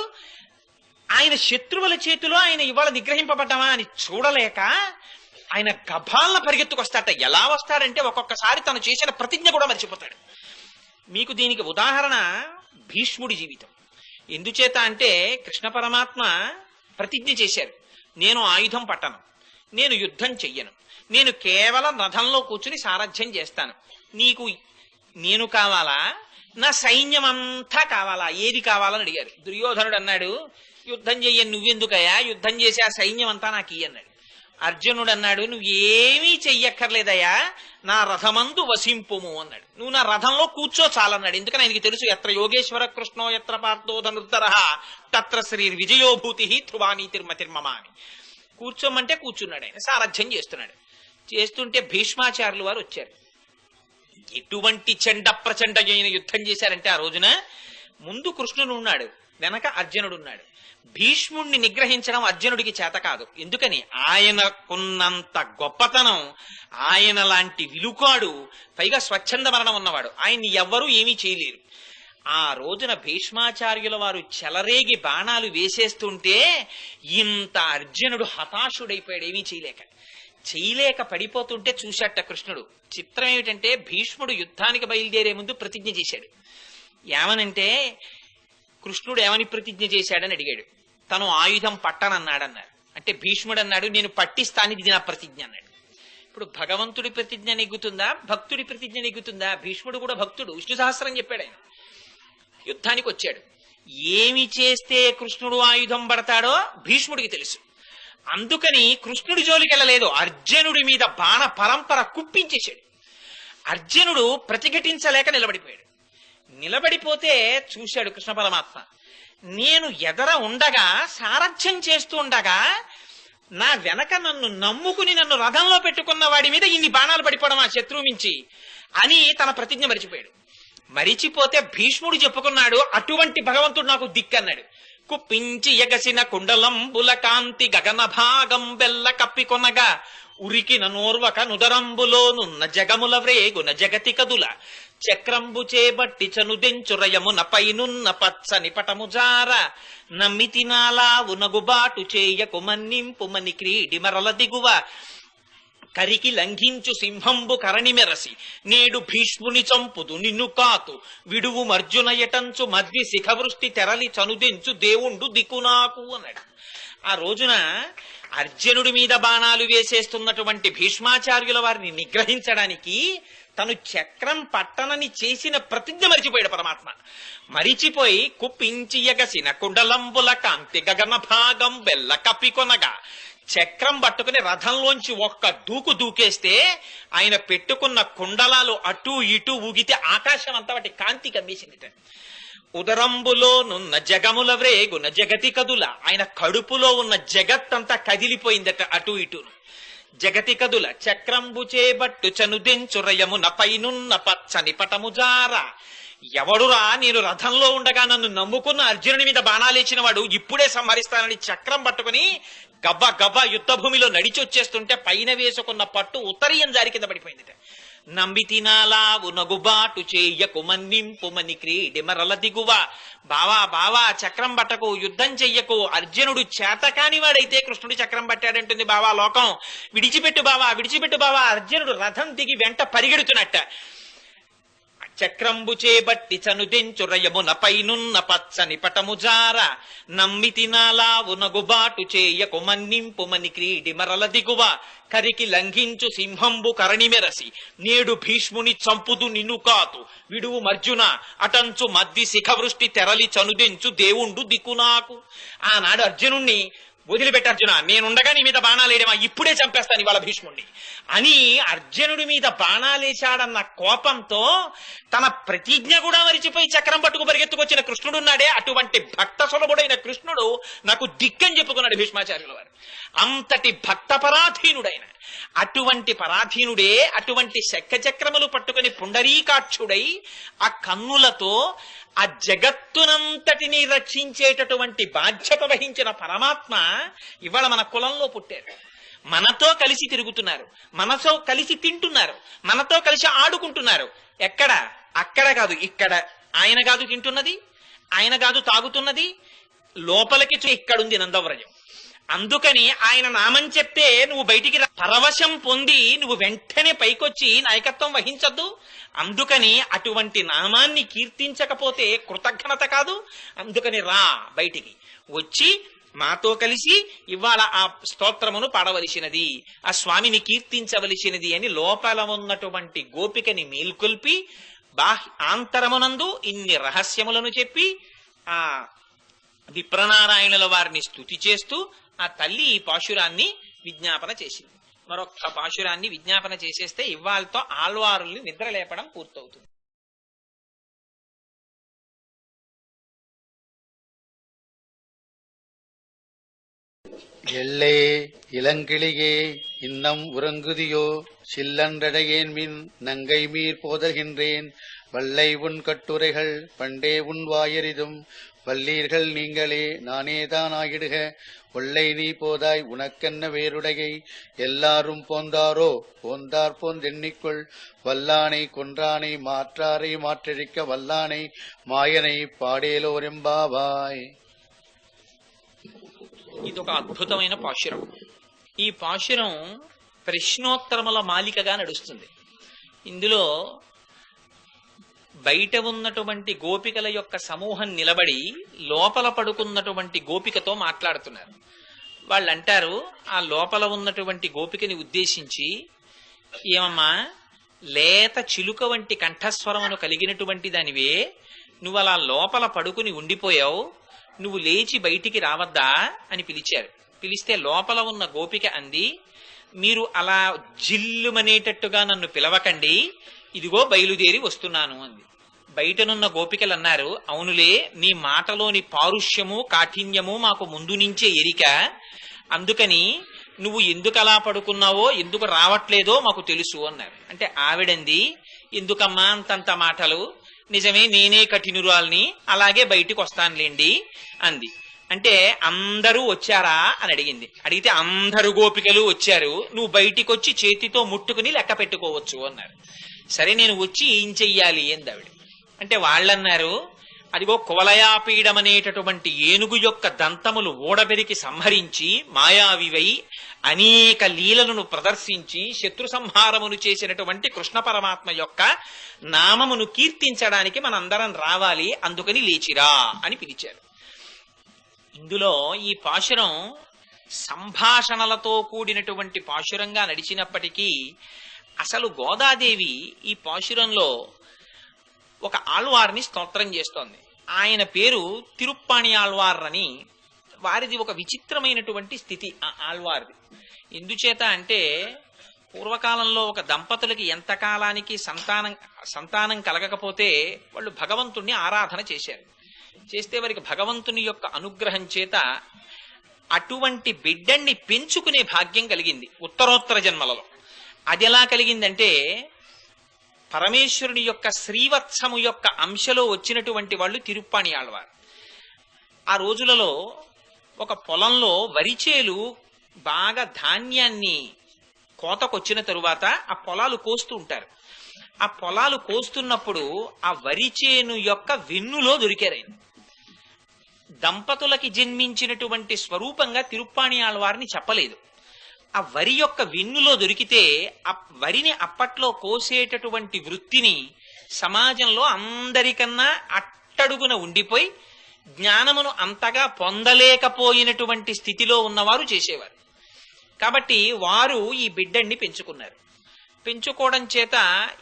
ఆయన శత్రువుల చేతిలో ఆయన ఇవాళ నిగ్రహింపబడ్డామా అని చూడలేక ఆయన గభాలన పరిగెత్తుకొస్తాట. ఎలా వస్తాడంటే ఒక్కొక్కసారి తను చేసిన ప్రతిజ్ఞ కూడా మర్చిపోతాడు. మీకు దీనికి ఉదాహరణ భీష్ముడి జీవితం. ఎందుచేత అంటే కృష్ణ పరమాత్మ ప్రతిజ్ఞ చేశారు, నేను ఆయుధం పట్టను, నేను యుద్ధం చెయ్యను, నేను కేవలం రథంలో కూర్చుని సారథ్యం చేస్తాను. నీకు నేను కావాలా నా సైన్యం అంతా కావాలా, ఏది కావాలని అడిగారు. దుర్యోధనుడు అన్నాడు, యుద్ధం చెయ్యను, నువ్వెందుకయ్యా, యుద్ధం చేసి ఆ సైన్యం అంతా నాకు ఇయ్యి అన్నాడు. అర్జునుడు అన్నాడు, నువ్వేమీ చెయ్యక్కర్లేదయ్యా, నా రథమందు వసింపుము అన్నాడు. నువ్వు నా రథంలో కూర్చో చాలన్నాడు. ఎందుకని ఆయనకి తెలుసు, ఎత్ర యోగేశ్వర కృష్ణో ఎత్ర పార్థో ధనుర్ధర తత్ర శ్రీ విజయోభూతి ధ్రువాణి తిర్మతిర్మమ అని. కూర్చోమంటే కూర్చున్నాడు. ఆయన సారథ్యం చేస్తున్నాడు. చేస్తుంటే భీష్మాచార్యులు వారు వచ్చారు. ఎటువంటి చండ ప్రచండ అయిన యుద్ధం చేశారంటే ఆ రోజున ముందు కృష్ణుడు ఉన్నాడు, వెనక అర్జునుడు ఉన్నాడు. భీష్ముణ్ణి నిగ్రహించడం అర్జునుడికి చేత కాదు. ఎందుకని ఆయనకున్నంత గొప్పతనం, ఆయన లాంటి విలుకాడు, పైగా స్వచ్ఛంద మరణం ఉన్నవాడు, ఆయన్ని ఎవ్వరూ ఏమీ చేయలేరు. ఆ రోజున భీష్మాచార్యుల వారు చెలరేగి బాణాలు వేసేస్తుంటే ఇంత అర్జునుడు హతాశుడైపోయాడు, ఏమీ చేయలేక పడిపోతుంటే చూశాట కృష్ణుడు. చిత్రం ఏమిటంటే భీష్ముడు యుద్ధానికి బయలుదేరే ముందు ప్రతిజ్ఞ చేశాడు. ఏమనంటే కృష్ణుడు ఏమని ప్రతిజ్ఞ చేశాడని అడిగాడు. తను ఆయుధం పట్టనన్నాడన్నారు. అంటే భీష్ముడు అన్నాడు, నేను పట్టిస్తాను, ఇది నా ప్రతిజ్ఞ అన్నాడు. ఇప్పుడు భగవంతుడి ప్రతిజ్ఞ నెగ్గుతుందా, భక్తుడి ప్రతిజ్ఞ నెగ్గుతుందా? భీష్ముడు కూడా భక్తుడు, విష్ణు సహస్రం చెప్పాడు. ఆయన యుద్ధానికి వచ్చాడు. ఏమి చేస్తే కృష్ణుడు ఆయుధం పడతాడో భీష్ముడికి తెలుసు. అందుకని కృష్ణుడి జోలికి వెళ్ళలేదు, అర్జునుడి మీద బాణ పరంపర కుప్పించేశాడు. అర్జునుడు ప్రతిఘటించలేక నిలబడిపోయాడు. నిలబడిపోతే చూశాడు కృష్ణ పరమాత్మ, నేను ఎదర ఉండగా సారథ్యం చేస్తూ ఉండగా నా వెనక నన్ను నమ్ముకుని నన్ను రథంలో పెట్టుకున్న వాడి మీద ఇన్ని బాణాలు పడిపోవడం ఆ శత్రువు మించి అని తన ప్రతిజ్ఞ మరిచిపోయాడు. మరిచిపోతే భీష్ముడు చెప్పుకున్నాడు, అటువంటి భగవంతుడు నాకు దిక్కన్నాడు. కుప్పించి ఎగసిన కుండలంబుల కాంతి గగన భాగం బెల్ల కప్పికొనగా ఉరికిన నోర్వక నుదరంబులోనున్న జగముల వ్రేగున జగతి కదుల చక్రంబు చేబట్టి చనుదెంచురయమున పైనున్న పచ్చని పటముజార నమ్మితి నాలావు నగుబాటు చేయకు మన్నింపు మని క్రీడి మరల దిగువ కరికి లంఘించు సింహంబు కరణి మెరసి నేడు భీష్ముని చంపుదు నిన్ను కాతు విడువు మర్జున ఎటంచు మద్వి శిఖవృష్టి తెరలి చనుదెంచు దేవుండు దిక్కునాకు అన్నాడు. ఆ రోజున అర్జునుడి మీద బాణాలు వేసేస్తున్నటువంటి భీష్మాచార్యుల వారిని నిగ్రహించడానికి తను చక్రం పట్టనని చేసిన ప్రతిజ్ఞ మరిచిపోయాడు పరమాత్మ. మరిచిపోయి కుప్పించి ఎగసిన కుండలంబుల కాంతి గగన భాగం బెల్ల కప్పికొనగా చక్రం పట్టుకుని రథంలోంచి ఒక్క దూకేస్తే ఆయన పెట్టుకున్న కుండలాలు అటూ ఇటూ ఊగితే ఆకాశం అంతా వాటి కాంతి కమ్మేసింది. ఉదరంబులో నున్న జగముల వ్రేగున జగతి కదుల ఆయన కడుపులో ఉన్న జగత్తంతా కదిలిపోయిందట అటూ ఇటూ. జగతి కదుల చక్రంబు చేబట్టు చనుదెంచురయమున పైనున్న పచ్చని పటముజార ఎవడురా నేను రథంలో ఉండగా నన్ను నమ్ముకున్న అర్జునుడి మీద బాణాలేచిన వాడు ఇప్పుడే సంహరిస్తానని చక్రం పట్టుకుని గబ్బా గబ్బా యుద్ధ భూమిలో నడిచొచ్చేస్తుంటే పైన వేసుకున్న పట్టు ఉత్తరీయం జారి కింద పడిపోయింది. నమ్మి తినాలావు నగుబాటు చేయకు మన్నింపు మని క్రీడి మరల దిగువ బావా చక్రం పట్టకు, యుద్ధం చెయ్యకు, అర్జునుడు చేతకాని వాడైతే కృష్ణుడు చక్రం పట్టాడంటుంది బావా లోకం, విడిచిపెట్టు బావా అర్జునుడు రథం దిగి వెంట పరిగెడుతున్నట్ట. చక్రంబు చేబట్టి చనుదెంచు రయమున పైనున్న పచ్చని పటముజార నమ్మితి నాలావు నగుబాటు చేయకు మన్నింపు మని క్రీడి మరల దిగువ కరికి లంఘించు సింహంబు కరణి మెరసి నేడు భీష్ముని చంపుదు నిన్ను కాతు విడువు మర్జున అటంచు మద్ది శిఖవృష్టి తెరలి చనుదెంచు దేవుండు దిక్కు నాకు. ఆనాడు అర్జునుణ్ణి వదిలిపెట్టి అర్జున నేనుండగా నీ మీద బాణాలేడేమా ఇప్పుడే చంపేస్తాను ఇవాళ భీష్ముణ్ణి అని అర్జునుడి మీద బాణాలేశాడన్న కోపంతో తన ప్రతిజ్ఞ కూడా మరిచిపోయి చక్రం పట్టుకు పరిగెత్తుకొచ్చిన కృష్ణుడున్నాడే, అటువంటి భక్త సులభుడైన కృష్ణుడు నాకు దిక్కని చెప్పుకున్నాడు భీష్మాచార్యుల వారు. అంతటి భక్త పరాధీనుడైన అటువంటి పరాధీనుడే అటువంటి శంఖచక్రములు పట్టుకుని పుండరీకాక్షుడై ఆ కన్నులతో ఆ జగత్తునంతటిని రక్షించేటటువంటి బాధ్యత వహించిన పరమాత్మ ఇవాళ మన కులంలో పుట్టారు, మనతో కలిసి తిరుగుతున్నారు, మనతో కలిసి తింటున్నారు, మనతో కలిసి ఆడుకుంటున్నారు. ఎక్కడ? అక్కడ కాదు, ఇక్కడ. ఆయన కాదు తింటున్నది, ఆయన కాదు తాగుతున్నది, లోపలికి ఇక్కడుంది నందవ్రజం. అందుకని ఆయన నామం చెప్తే నువ్వు బయటికి పరవశం పొంది నువ్వు వెంటనే పైకొచ్చి నాయకత్వం వహించద్దు. అందుకని అటువంటి నామాన్ని కీర్తించకపోతే కృతజ్ఞత కాదు. అందుకని రా బయటికి వచ్చి మాతో కలిసి ఇవాళ ఆ స్తోత్రమును పాడవలసినది, ఆ స్వామిని కీర్తించవలసినది అని లోపల ఉన్నటువంటి గోపికని మేల్కొల్పి ఆంతరమునందు ఇన్ని రహస్యములను చెప్పి ఆ విప్రనారాయణుల వారిని స్తుతి చేస్తూ ఆ తల్లి ఈ పాశురాన్ని విజ్ఞాపన చేసింది. మరొక్క పాశురాన్ని విజ్ఞాపన చేసేస్తే ఇవాళతో ఆళ్వారుల్ని నిద్ర లేపడం పూర్తవుతుంది. எல்லே இளங்கிளியே இன்னம் உறங்குதியோ சில்லன்றடையேன் மின் நங்கை மீர் போதல்கின்றேன் வல்லை உன் கட்டுரைகள் பண்டே உன் வாயரிதும் வல்லீர்கள் நீங்களே நானேதான் ஆகிடுக ஒல்லை நீ போதாய் உனக்கென்ன வேறுடையை எல்லாரும் போந்தாரோ போந்தார் போந்தெண்ணிக்கொள் வல்லானை கொன்றானை மாற்றாரை மாற்றழிக்க வல்லானை మాయனை పాడేలోరెంబావాయ్. ఇదొక అద్భుతమైన పాశురం. ఈ పాశురం ప్రశ్నోత్తరముల మాలికగా నడుస్తుంది. ఇందులో బయట ఉన్నటువంటి గోపికల యొక్క సమూహం నిలబడి లోపల పడుకున్నటువంటి గోపికతో మాట్లాడుతున్నారు. వాళ్ళు అంటారు, ఆ లోపల ఉన్నటువంటి గోపికని ఉద్దేశించి, ఏమమ్మా లేత చిలుక వంటి కంఠస్వరమును కలిగినటువంటి దానివే, నువ్వు అలా లోపల పడుకుని ఉండిపోయావు, నువ్వు లేచి బయటికి రావద్దా అని పిలిచారు. పిలిస్తే లోపల ఉన్న గోపిక అంది, మీరు అలా జిల్లుమనేటట్టుగా నన్ను పిలవకండి, ఇదిగో బయలుదేరి వస్తున్నాను అంది. బయటనున్న గోపికలు అన్నారు, అవునులే నీ మాటలోని పారుష్యము కాఠిన్యము మాకు ముందు నుంచే ఎరిక, అందుకని నువ్వు ఎందుకు అలా పడుకున్నావో ఎందుకు రావట్లేదో మాకు తెలుసు అన్నారు. అంటే ఆవిడంది, ఎందుకమ్మా అంతంత మాటలు, నిజమే నేనే కఠినురాల్ని, అలాగే బయటికి వస్తానులేండి అంది. అంటే అందరూ వచ్చారా అని అడిగింది. అడిగితే అందరు గోపికలు వచ్చారు, నువ్వు బయటికి వచ్చి చేతితో ముట్టుకుని లెక్క పెట్టుకోవచ్చు అన్నారు. సరే నేను వచ్చి ఏం చెయ్యాలి ఎందావిడ. అంటే వాళ్ళన్నారు, అదిగో కువలయాపీడం అనేటటువంటి ఏనుగు యొక్క దంతములు ఊడబెరికి సంహరించి మాయావివై అనేక లీలలను ప్రదర్శించి శత్రు సంహారమును చేసినటువంటి కృష్ణ పరమాత్మ యొక్క నామమును కీర్తించడానికి మనందరం రావాలి, అందుకని లేచిరా అని పిలిచారు. ఇందులో ఈ పాశురం సంభాషణలతో కూడినటువంటి పాశురంగా నడిచినప్పటికీ అసలు గోదాదేవి ఈ పాశురంలో ఒక ఆళ్వార్ని స్తోత్రం చేస్తోంది. ఆయన పేరు తిరుప్పాణి ఆళ్వార్ అని. వారిది ఒక విచిత్రమైనటువంటి స్థితి ఆ ఆళ్వారిది. ఎందుచేత అంటే పూర్వకాలంలో ఒక దంపతులకి ఎంతకాలానికి సంతానం కలగకపోతే వాళ్ళు భగవంతుణ్ణి ఆరాధన చేశారు. చేస్తే వారికి భగవంతుని యొక్క అనుగ్రహం చేత అటువంటి బిడ్డన్ని పెంచుకునే భాగ్యం కలిగింది ఉత్తరోత్తర జన్మలలో. అది ఎలా కలిగిందంటే పరమేశ్వరుని యొక్క శ్రీవత్సము యొక్క అంశలో వచ్చినటువంటి వాళ్ళు తిరుప్పాణి ఆళ్వారు. ఆ రోజులలో ఒక పొలంలో వరిచేలు బాగా ధాన్యాన్ని కోతకొచ్చిన తరువాత ఆ పొలాలు కోస్తూ ఉంటారు. ఆ పొలాలు కోస్తున్నప్పుడు ఆ వరిచేను యొక్క వెన్నులో దొరికారు ఆయన. దంపతులకి జన్మించినటువంటి స్వరూపంగా తిరుప్పాణి ఆళ్వారిని చెప్పలేదు. ఆ వరి యొక్క వెన్నులో దొరికితే ఆ వరిని అప్పట్లో కోసేటటువంటి వృత్తిని సమాజంలో అందరికన్నా అట్టడుగున ఉండిపోయి జ్ఞానమును అంతగా పొందలేకపోయినటువంటి స్థితిలో ఉన్నవారు చేసేవారు. కాబట్టి వారు ఈ బిడ్డని పెంచుకున్నారు. పెంచుకోవడం చేత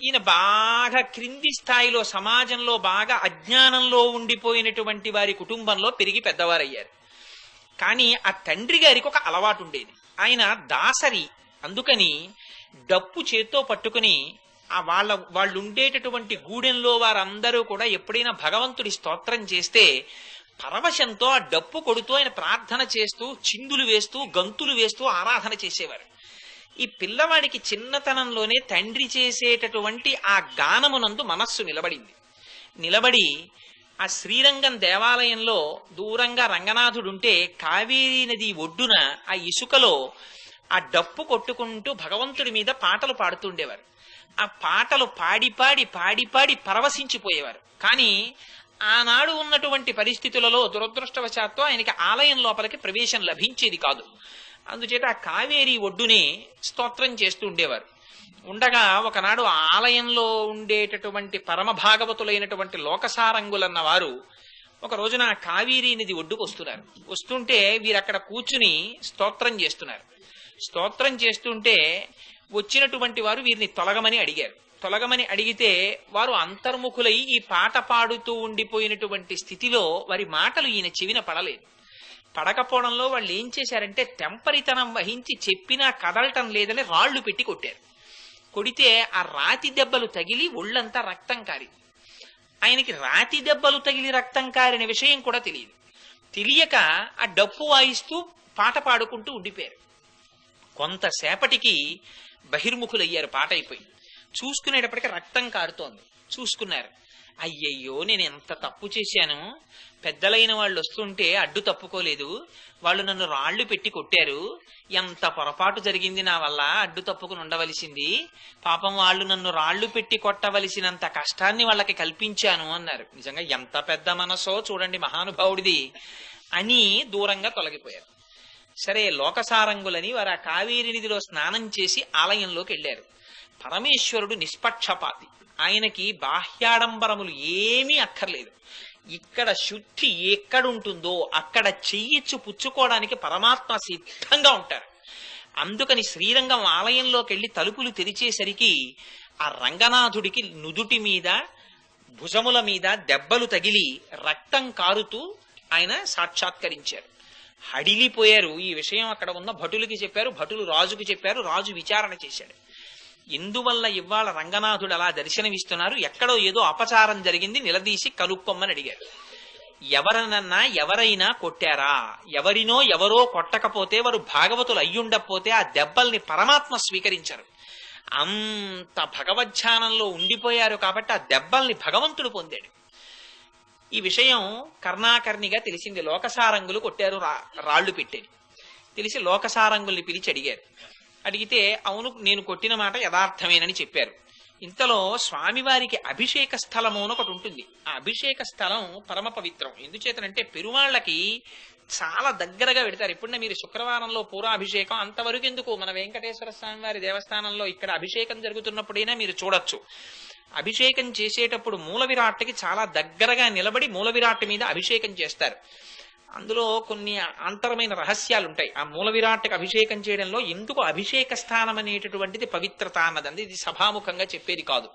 ఈయన బాగా క్రింది స్థాయిలో సమాజంలో బాగా అజ్ఞానంలో ఉండిపోయినటువంటి వారి కుటుంబంలో పెరిగి పెద్దవారయ్యారు. కానీ ఆ తండ్రి గారికి ఒక అలవాటు ఉండేది. ఆయన దాసరి, అందుకని డప్పు చేత్తో పట్టుకుని ఆ వాళ్ళు ఉండేటటువంటి గూడెంలో వారందరూ కూడా ఎప్పుడైనా భగవంతుడి స్తోత్రం చేస్తే పరవశంతో ఆ డప్పు కొడుతూ ఆయన ప్రార్థన చేస్తూ చిందులు వేస్తూ గంతులు వేస్తూ ఆరాధన చేసేవారు. ఈ పిల్లవాడికి చిన్నతనంలోనే తండ్రి చేసేటటువంటి ఆ గానమునందు మనస్సు నిలబడి ఆ శ్రీరంగం దేవాలయంలో దూరంగా రంగనాథుడుంటే కావేరీ నది ఒడ్డున ఆ ఇసుకలో ఆ డప్పు కొట్టుకుంటూ భగవంతుడి మీద పాటలు పాడుతుండేవారు. ఆ పాటలు పాడి పాడి పాడి పాడి పరవశించిపోయేవారు. కానీ ఆనాడు ఉన్నటువంటి పరిస్థితులలో దురదృష్టవశాత్తు ఆయనకి ఆలయం లోపలికి ప్రవేశం లభించేది కాదు. అందుచేత ఆ కావేరీ ఒడ్డునే స్తోత్రం చేస్తూ ఉండేవారు. ఉండగా ఒకనాడు ఆలయంలో ఉండేటటువంటి పరమ భాగవతులైనటువంటి లోకసారంగులన్న వారు ఒక రోజున కావేరీ నది ఒడ్డుకు వస్తున్నారు. వస్తుంటే వీరక్కడ కూర్చుని స్తోత్రం చేస్తున్నారు. స్తోత్రం చేస్తుంటే వచ్చినటువంటి వారు వీరిని తొలగమని అడిగితే వారు అంతర్ముఖులై ఈ పాట పాడుతూ ఉండిపోయినటువంటి స్థితిలో వారి మాటలు ఈయన చెవిన పడకపోవడంలో వాళ్ళు ఏం చేశారంటే తెంపరితనం వహించి చెప్పినా కదలటం లేదని రాళ్లు పెట్టి కొట్టారు. కొడితే ఆ రాతి దెబ్బలు తగిలి ఒళ్ళంతా రక్తం కారింది. ఆయనకి రాతి దెబ్బలు తగిలి రక్తం కారిన విషయం కూడా తెలియక ఆ డప్పు వాయిస్తూ పాట పాడుకుంటూ ఉండిపోయారు. కొంతసేపటికి బహిర్ముఖులయ్యారు. పాట అయిపోయి చూసుకునేటప్పటికీ రక్తం కారుతోంది. చూసుకున్నారు, అయ్యయ్యో నేను ఎంత తప్పు చేశాను, పెద్దలైన వాళ్ళు వస్తుంటే అడ్డు తప్పుకోలేదు, వాళ్ళు నన్ను రాళ్లు పెట్టి కొట్టారు, ఎంత పొరపాటు జరిగింది నా వల్ల, అడ్డు తప్పుకుని ఉండవలసింది, పాపం వాళ్ళు నన్ను రాళ్లు పెట్టి కొట్టవలసినంత కష్టాన్ని వాళ్ళకి కల్పించాను అన్నారు. నిజంగా ఎంత పెద్ద మనసో చూడండి మహానుభావుడిది అని దూరంగా తొలగిపోయారు. సరే, లోకసారంగులని వారు ఆ కావేరీ నదిలో స్నానం చేసి ఆలయంలోకి వెళ్ళారు. పరమేశ్వరుడు నిష్పక్షపాతి, ఆయనకి బాహ్యాడంబరములు ఏమీ అక్కర్లేదు. ఇక్కడ శుద్ధి ఎక్కడుంటుందో అక్కడ చెయ్యిచ్చు పుచ్చుకోవడానికి పరమాత్మ సిద్ధంగా ఉంటారు. అందుకని శ్రీరంగం ఆలయంలోకి వెళ్ళి తలుపులు తెరిచేసరికి ఆ రంగనాథుడికి నుదుటి మీద భుజముల మీద దెబ్బలు తగిలి రక్తం కారుతూ ఆయన సాక్షాత్కరించారు. హడిలిపోయారు. ఈ విషయం అక్కడ ఉన్న భటులకి చెప్పారు, భటులు రాజుకు చెప్పారు, రాజు విచారణ చేశాడు. ఎందువల్ల ఇవాళ రంగనాథుడు అలా దర్శనమిస్తున్నారు, ఎక్కడో ఏదో అపచారం జరిగింది, నిలదీసి కనుక్కొమ్మని అడిగారు. ఎవరైనా కొట్టారా, ఎవరినో ఎవరో కొట్టకపోతే వారు భాగవతులు అయ్యుండకపోతే ఆ దెబ్బల్ని పరమాత్మ స్వీకరించారు. అంత భగవద్ధ్యానంలో ఉండిపోయారు కాబట్టి ఆ దెబ్బల్ని భగవంతుడు పొందాడు. ఈ విషయం కర్ణాకర్ణిగా తెలిసింది. లోకసారంగులు కొట్టారు రాళ్లు పెట్టేది తెలిసి లోకసారంగుల్ని పిలిచి అడిగితే అవును నేను కొట్టిన మాట యథార్థమేనని చెప్పారు. ఇంతలో స్వామివారికి అభిషేక స్థలము అని ఒకటి ఉంటుంది. ఆ అభిషేక స్థలం పరమ పవిత్రం. ఎందుచేతనంటే పెరుమాళ్ళకి చాలా దగ్గరగా పెడతారు. ఎప్పుడన్నా మీరు శుక్రవారంలో పూరాభిషేకం అంతవరకు ఎందుకు, మన వెంకటేశ్వర స్వామి వారి దేవస్థానంలో ఇక్కడ అభిషేకం జరుగుతున్నప్పుడైనా మీరు చూడొచ్చు. అభిషేకం చేసేటప్పుడు మూల విరాట్కి చాలా దగ్గరగా నిలబడి మూల విరాట్ మీద అభిషేకం చేస్తారు. అందులో కొన్ని అంతరమైన రహస్యాలుంటాయి. ఆ మూల విరాట్కి అభిషేకం చేయడంలో ఎందుకు అభిషేక స్థానం అనేటటువంటిది పవిత్రత అన్నది ఇది సభాముఖంగా చెప్పేది కాదు.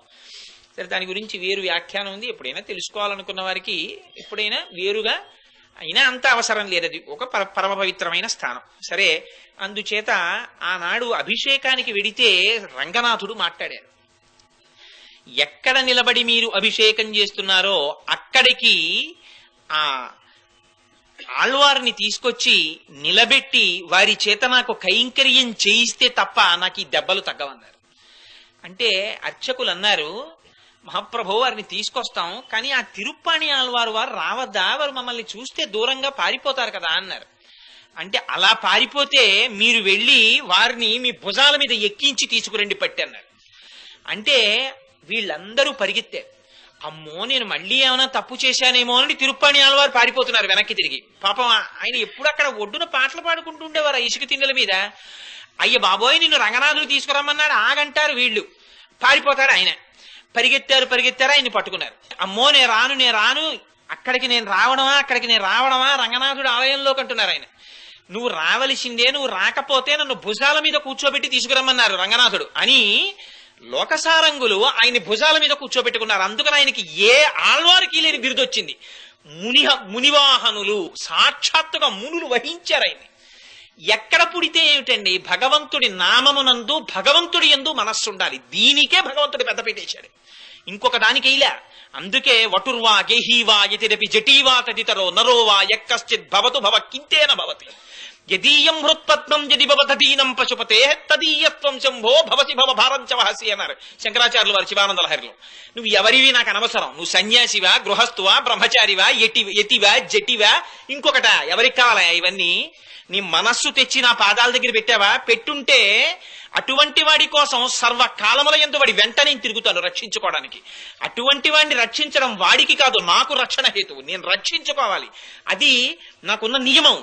సరే, దాని గురించి వేరు వ్యాఖ్యానం ఉంది. ఎప్పుడైనా తెలుసుకోవాలనుకున్న వారికి ఎప్పుడైనా వేరుగా అయినా అంత అవసరం లేదు. అది ఒక పరమ పవిత్రమైన స్థానం. సరే, అందుచేత ఆనాడు అభిషేకానికి వెడితే రంగనాథుడు మాట్లాడారు. ఎక్కడ నిలబడి మీరు అభిషేకం చేస్తున్నారో అక్కడికి ఆ ఆళ్వారిని తీసుకొచ్చి నిలబెట్టి వారి చేత నాకు కైంకర్యం చేయిస్తే తప్ప నాకు ఈ దెబ్బలు తగ్గవన్నారు. అంటే అర్చకులు అన్నారు, మహాప్రభు వారిని తీసుకొస్తాం, కానీ ఆ తిరుప్పాణి ఆళ్వారు వారు రావద్దా, వారు మమ్మల్ని చూస్తే దూరంగా పారిపోతారు కదా అన్నారు. అంటే అలా పారిపోతే మీరు వెళ్ళి వారిని మీ భుజాల మీద ఎక్కించి తీసుకురండి పట్టి అన్నారు. అంటే వీళ్ళందరూ పరిగెత్తారు. అమ్మో నేను మళ్ళీ ఏమైనా తప్పు చేశానేమో అని తిరుప్పాణి ఆళ్వారు పారిపోతున్నారు వెనక్కి తిరిగి. పాపం ఆయన ఎప్పుడు అక్కడ ఒడ్డున పాటలు పాడుకుంటూ ఉండేవారు ఆ ఇసుక తిన్నెల మీద. అయ్య బాబోయ్ నిన్ను రంగనాథుడు తీసుకురమ్మన్నాడు ఆగంటారు వీళ్ళు, పారిపోతారు ఆయన. పరిగెత్తారు ఆయన్ని పట్టుకున్నారు. అమ్మో నేను రాను, అక్కడికి నేను రావడమా రంగనాథుడు ఆలయంలోకి అంటున్నారు ఆయన. నువ్వు రావలసిందే, నువ్వు రాకపోతే నన్ను భుజాల మీద కూర్చోబెట్టి తీసుకురమ్మన్నారు రంగనాథుడు అని లోకసారంగులు ఆయన్ని భుజాల మీద కూర్చోబెట్టుకున్నారు. అందుకని ఆయనకి ఏ ఆళ్వారికి లేని బిరుదొచ్చింది. మునివాహనులు, సాక్షాత్తుగా మునులు వహించారు ఆయన్ని. ఎక్కడ పుడితే ఏమిటండి, భగవంతుడి నామమునందు భగవంతుడి యందు మనస్సు ఉండాలి. దీనికే భగవంతుడి పెద్ద పెట్టేశాడు, ఇంకొక దానికి ఇలా. అందుకే వటుర్వా గేహీవా యతిరపి జటీవా తదితరో నరోవా యక్కశ్చిత్ భవతు భవ కింతేన భవతి యదీయం హృత్పద్మం యది భవతదీనం పశుపతే తదీయత్వం శంభో భవసి భవ భారంచ వహసి అన్నారు శంకరాచార్యులు వారు శివానంద లహరిలో. నువ్వు ఎవరివి నాకు అనవసరం, నువ్వు సన్యాసివా, గృహస్థువా, బ్రహ్మచారివా, యతివా, జటివా, ఇంకొకట, ఎవరికి కావాలా ఇవన్నీ? నీ మనస్సు తెచ్చి నా పాదాల దగ్గర పెట్టావా? పెట్టుంటే అటువంటి వాడి కోసం సర్వకాలముల యందు వాడి వెంట నేను తిరుగుతాను రక్షించుకోవడానికి. అటువంటి వాడిని రక్షించడం వాడికి కాదు, నాకు రక్షణ హేతువు. నేను రక్షించుకోవాలి, అది నాకున్న నియమం.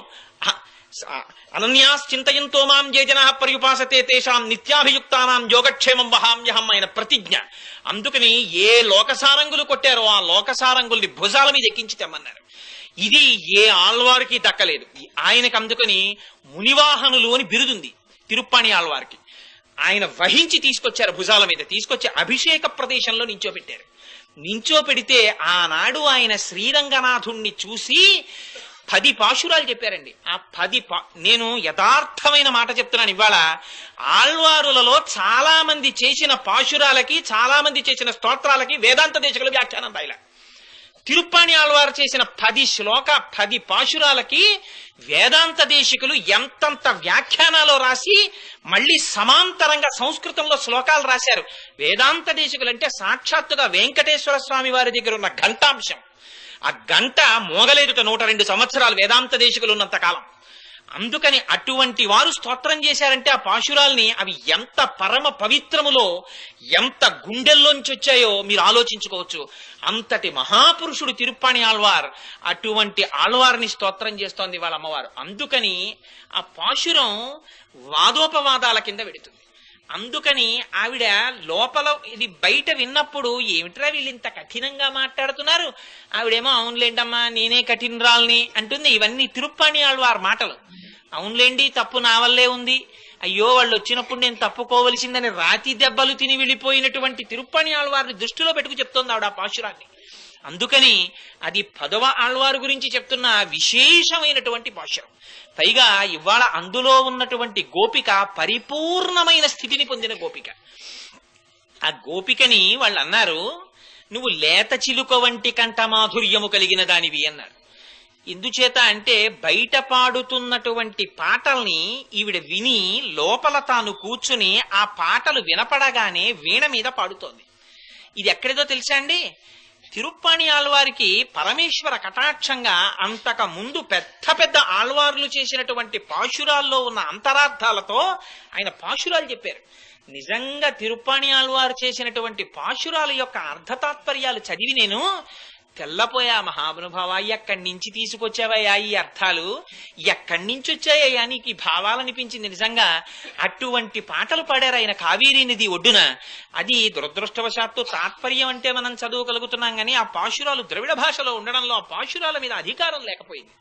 అనన్యాశ్చింతయంతో మాం ఏ జనా పర్యుపాసతే తేషాం నిత్యాభియుక్తానాం యోగక్షేమం వహామ్యహం ఆయన ప్రతిజ్ఞ. అందుకని ఏ లోకసారంగులు కొట్టారో ఆ లోకసారంగుల్ని భుజాల మీద ఎక్కించి తెమ్మన్నారు. ఇది ఏ ఆళ్వారికి దక్కలేదు ఆయనకు. అందుకని మునివాహనులు అని బిరుదుంది తిరుప్పాణి ఆళ్వారికి. ఆయన వహించి తీసుకొచ్చారు, భుజాల మీద తీసుకొచ్చి అభిషేక ప్రదేశంలో నించోబెట్టారు. నించోపెడితే ఆనాడు ఆయన శ్రీరంగనాథుణ్ణి చూసి 10 పాశురాలు చెప్పారండి. ఆ 10 నేను యథార్థమైన మాట చెప్తున్నాను. ఇవాళ ఆళ్వారులలో చాలా మంది చేసిన పాశురాలకి, చాలా మంది చేసిన స్తోత్రాలకి వేదాంత దేశకులు వ్యాఖ్యానం రాయల. తిరుప్పాణి ఆళ్వారు చేసిన 10 పాశురాలకి వేదాంత దేశికులు ఎంతంత వ్యాఖ్యానాలు రాసి మళ్ళీ సమాంతరంగా సంస్కృతంలో శ్లోకాలు రాశారు. వేదాంత దేశికులు అంటే సాక్షాత్తుగా వెంకటేశ్వర స్వామి వారి దగ్గర ఉన్న ఘంటాంశం. ఆ గంట మోగలేదుట 102 సంవత్సరాలు వేదాంత దేశికులు ఉన్నంత కాలం. అందుకని అటువంటి వారు స్తోత్రం చేశారంటే ఆ పాశురాల్ని, అవి ఎంత పరమ పవిత్రములో, ఎంత గుండెల్లోంచి వచ్చాయో మీరు ఆలోచించుకోవచ్చు. అంతటి మహాపురుషుడు తిరుప్పాణి ఆళ్వార్. అటువంటి ఆళ్వారిని స్తోత్రం చేస్తోంది వాళ్ళ అమ్మవారు. అందుకని ఆ పాశురం వాదోపవాదాల కింద పెడుతుంది. అందుకని ఆవిడ లోపల ఇది బయట విన్నప్పుడు ఏమిట్రా వీళ్ళు ఇంత కఠినంగా మాట్లాడుతున్నారు, ఆవిడేమో అవునులేండమ్మా నేనే కఠినరాల్ని అంటుంది. ఇవన్నీ తిరుప్పాణి ఆళ్వార్ మాటలు. అవునులేండి తప్పు నా వల్లే ఉంది, అయ్యో వాళ్ళు వచ్చినప్పుడు నేను తప్పుకోవలసిందని రాతి దెబ్బలు తిని వెళ్ళిపోయినటువంటి తిరుప్పాణి ఆళ్వారిని దృష్టిలో పెట్టుకు చెప్తోంది ఆవిడ ఆ పాశురాన్ని. అందుకని అది 10వ ఆళ్వారు గురించి చెప్తున్న విశేషమైనటువంటి పాశురం. పైగా ఇవాళ అందులో ఉన్నటువంటి గోపిక పరిపూర్ణమైన స్థితిని పొందిన గోపిక. ఆ గోపికని వాళ్ళు అన్నారు, నువ్వు లేత చిలుక వంటి కంఠ మాధుర్యము కలిగిన దానివి అన్నారు. ఎందుచేత అంటే బయట పాడుతున్నటువంటి పాటల్ని ఈవిడ విని లోపల తాను కూర్చుని ఆ పాటలు వినపడగానే వీణ మీద పాడుతోంది. ఇది ఎక్కడిదో తెలుసా అండి? తిరుప్పాణి ఆళ్వారికి పరమేశ్వర కటాక్షంగా అంతక ముందు పెద్ద ఆళ్వార్లు చేసినటువంటి పాశురాల్లో ఉన్న అంతరార్థాలతో ఆయన పాశురాలు చెప్పారు. నిజంగా తిరుప్పాణి ఆళ్వారు చేసినటువంటి పాశురాల యొక్క అర్థతాత్పర్యాలు చదివి నేను తెల్లపోయా. మహానుభావ, ఎక్కడి నుంచి తీసుకొచ్చావయ్యా ఈ అర్థాలు, ఎక్కడి నుంచి వచ్చాయ్యా నీకు ఈ భావాలనిపించింది. నిజంగా అటువంటి పాటలు పాడారు ఆయన కావేరీ నది ఒడ్డున. అది దురదృష్టవశాత్తు తాత్పర్యం అంటే మనం చదువుగలుగుతున్నాం కానీ ఆ పాశురాలు ద్రవిడ భాషలో ఉండడంలో ఆ పాశురాల మీద అధికారం లేకపోయింది.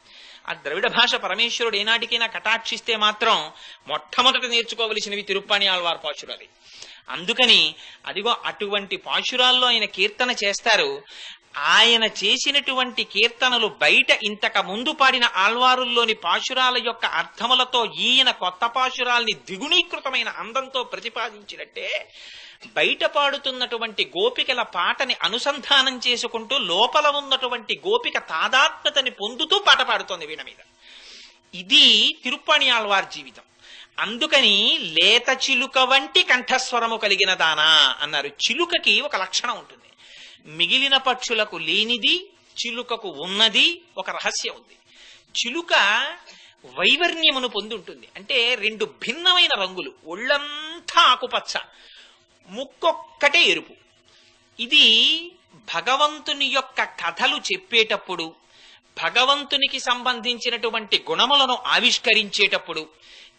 ఆ ద్రవిడ భాష పరమేశ్వరుడు ఏనాటికైనా కటాక్షిస్తే మాత్రం మొట్టమొదట నేర్చుకోవలసినవి తిరుప్పాణి ఆళ్వార్ పాశురాలు. అందుకని అదిగో అటువంటి పాశురాల్లో ఆయన కీర్తన చేస్తారు. ఆయన చేసినటువంటి కీర్తనలు బయట ఇంతకు ముందు పాడిన ఆళ్వారుల్లోని పాశురాల యొక్క అర్థములతో ఈయన కొత్త పాశురాల్ని ద్విగుణీకృతమైన అందంతో ప్రతిపాదించినట్టే బయట పాడుతున్నటువంటి గోపికల పాటని అనుసంధానం చేసుకుంటూ లోపల ఉన్నటువంటి గోపిక తాదాత్మ్యతని పొందుతూ పాట పాడుతోంది వీణ మీద. ఇది తిరుప్పాణి ఆళ్వార్ జీవితం. అందుకని లేత చిలుక వంటి కంఠస్వరము కలిగిన దానా అన్నారు. చిలుకకి ఒక లక్షణం ఉంటుంది, మిగిలిన పక్షులకు లేనిది చిలుకకు ఉన్నది ఒక రహస్యం ఉంది. చిలుక వైవర్ణ్యమును పొంది ఉంటుంది. అంటే 2 భిన్నమైన రంగులు, ఒళ్ళంతా ఆకుపచ్చ, ముక్కొక్కటే ఎరుపు. ఇది భగవంతుని యొక్క కథలు చెప్పేటప్పుడు, భగవంతునికి సంబంధించినటువంటి గుణములను ఆవిష్కరించేటప్పుడు,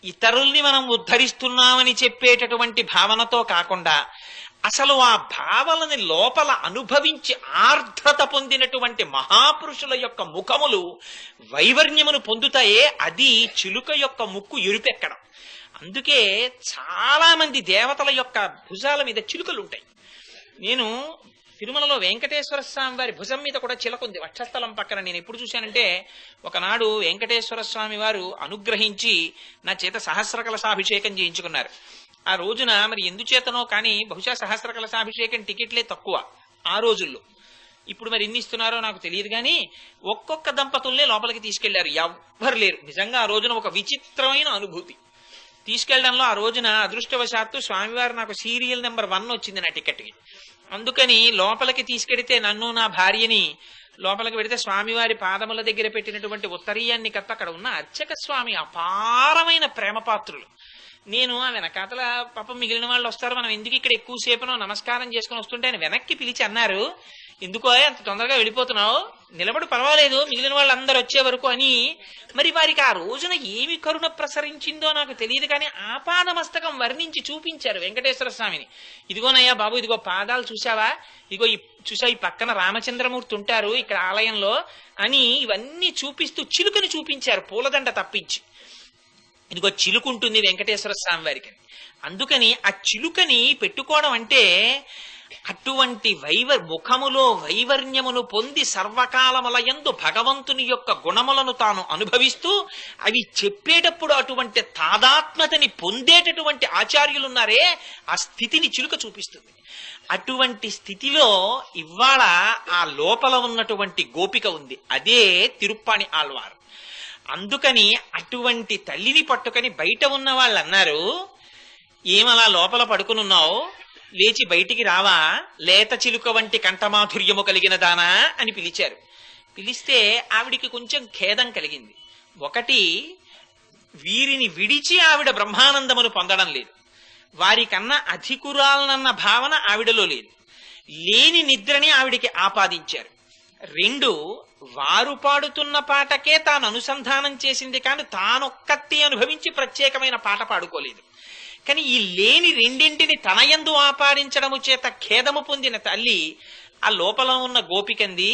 ఇతరుల్ని మనం ఉద్ధరిస్తున్నామని చెప్పేటటువంటి భావనతో కాకుండా అసలు ఆ భావనని లోపల అనుభవించి ఆర్ద్రత పొందినటువంటి మహాపురుషుల యొక్క ముఖములు వైవర్ణ్యమును పొందుతాయే, అది చిలుక యొక్క ముక్కు ఎరుపెక్కడం. అందుకే చాలా మంది దేవతల యొక్క భుజాల మీద చిలుకలు ఉంటాయి. నేను తిరుమలలో వెంకటేశ్వర స్వామి వారి భుజం మీద కూడా చిలక ఉంది, వక్షస్థలం పక్కన. నేను ఎప్పుడు చూశానంటే, ఒకనాడు వెంకటేశ్వర స్వామి వారు అనుగ్రహించి నా చేత సహస్ర కలశాభిషేకం చేయించుకున్నారు. ఆ రోజున మరి ఎందుచేతనో కానీ బహుశా సహస్ర కలశాభిషేకం టికెట్లే తక్కువ ఆ రోజుల్లో. ఇప్పుడు మరి ఎన్ని ఇస్తున్నారో నాకు తెలియదు కానీ ఒక్కొక్క దంపతుల్నే లోపలికి తీసుకెళ్లారు, ఎవ్వరు లేరు. నిజంగా ఆ రోజున ఒక విచిత్రమైన అనుభూతి. తీసుకెళ్లడంలో ఆ రోజున అదృష్టవశాత్తు స్వామివారు నాకు సీరియల్ నెంబర్ 1 వచ్చింది నా టికెట్కి. అందుకని లోపలికి తీసుకెడితే నన్ను నా భార్యని లోపలికి పెడితే స్వామివారి పాదముల దగ్గర పెట్టినటువంటి ఉత్తరీయాన్ని కత్త అక్కడ ఉన్న అర్చక స్వామి అపారమైన ప్రేమపాత్రులు. నేను ఆ వెనకాతల పాపం మిగిలిన వాళ్ళు వస్తారు, మనం ఎందుకు ఇక్కడ ఎక్కువసేపునో నమస్కారం చేసుకుని వస్తుంటే ఆయన వెనక్కి పిలిచి అన్నారు, ఎందుకో అంత తొందరగా వెళ్ళిపోతున్నావు, నిలబడి పర్వాలేదు మిగిలిన వాళ్ళు అందరు వచ్చే వరకు అని. మరి వారికి ఆ రోజున ఏమి కరుణ ప్రసరించిందో నాకు తెలియదు కానీ ఆపాదమస్తకం వర్ణించి చూపించారు వెంకటేశ్వర స్వామిని. ఇదిగోనయ్యా బాబు, ఇదిగో పాదాలు చూసావా, ఇదిగో చూసా ఈ పక్కన రామచంద్రమూర్తి ఉంటారు ఇక్కడ ఆలయంలో అని ఇవన్నీ చూపిస్తూ చిలుకని చూపించారు పూలదండ తప్పించి. ఇదిగో చిలుకుంటుంది వెంకటేశ్వర స్వామి వారికి. అందుకని ఆ చిలుకని పెట్టుకోవడం అంటే అటువంటి ముఖములో వైవర్ణ్యమును పొంది సర్వకాలములయందు భగవంతుని యొక్క గుణములను తాను అనుభవిస్తూ అవి చెప్పేటప్పుడు అటువంటి తాదాత్మ్యతని పొందేటటువంటి ఆచార్యులున్నారే, ఆ స్థితిని చిలుక చూపిస్తుంది. అటువంటి స్థితిలో ఇవాళ ఆ లోపల ఉన్నటువంటి గోపిక ఉంది, అదే తిరుప్పాణి ఆళ్వారు. అందుకని అటువంటి తల్లిని పట్టుకొని బయట ఉన్న వాళ్ళు అన్నారు, ఏమలా లోపల పడుకునున్నావు, లేచి బయటికి రావా, లేత చిలుక వంటి కంఠమాధుర్యము కలిగిన దానా అని పిలిచారు. పిలిస్తే ఆవిడికి కొంచెం ఖేదం కలిగింది. ఒకటి, వీరిని విడిచి ఆవిడ బ్రహ్మానందమును పొందడం లేదు, వారికన్నా అధికురాలనన్న భావన ఆవిడలో లేదు, లేని నిద్రని ఆవిడికి ఆపాదించారు. 2, వారు పాడుతున్న పాటకే తాను అనుసంధానం చేసింది కానీ తానొక్కటి అనుభవించి ప్రత్యేకమైన పాట పాడుకోలేదు. కానీ ఈ లేని రెండింటిని తనయందు ఆపాదించడము చేత ఖేదము పొందిన తల్లి ఆ లోపల ఉన్న గోపికంది,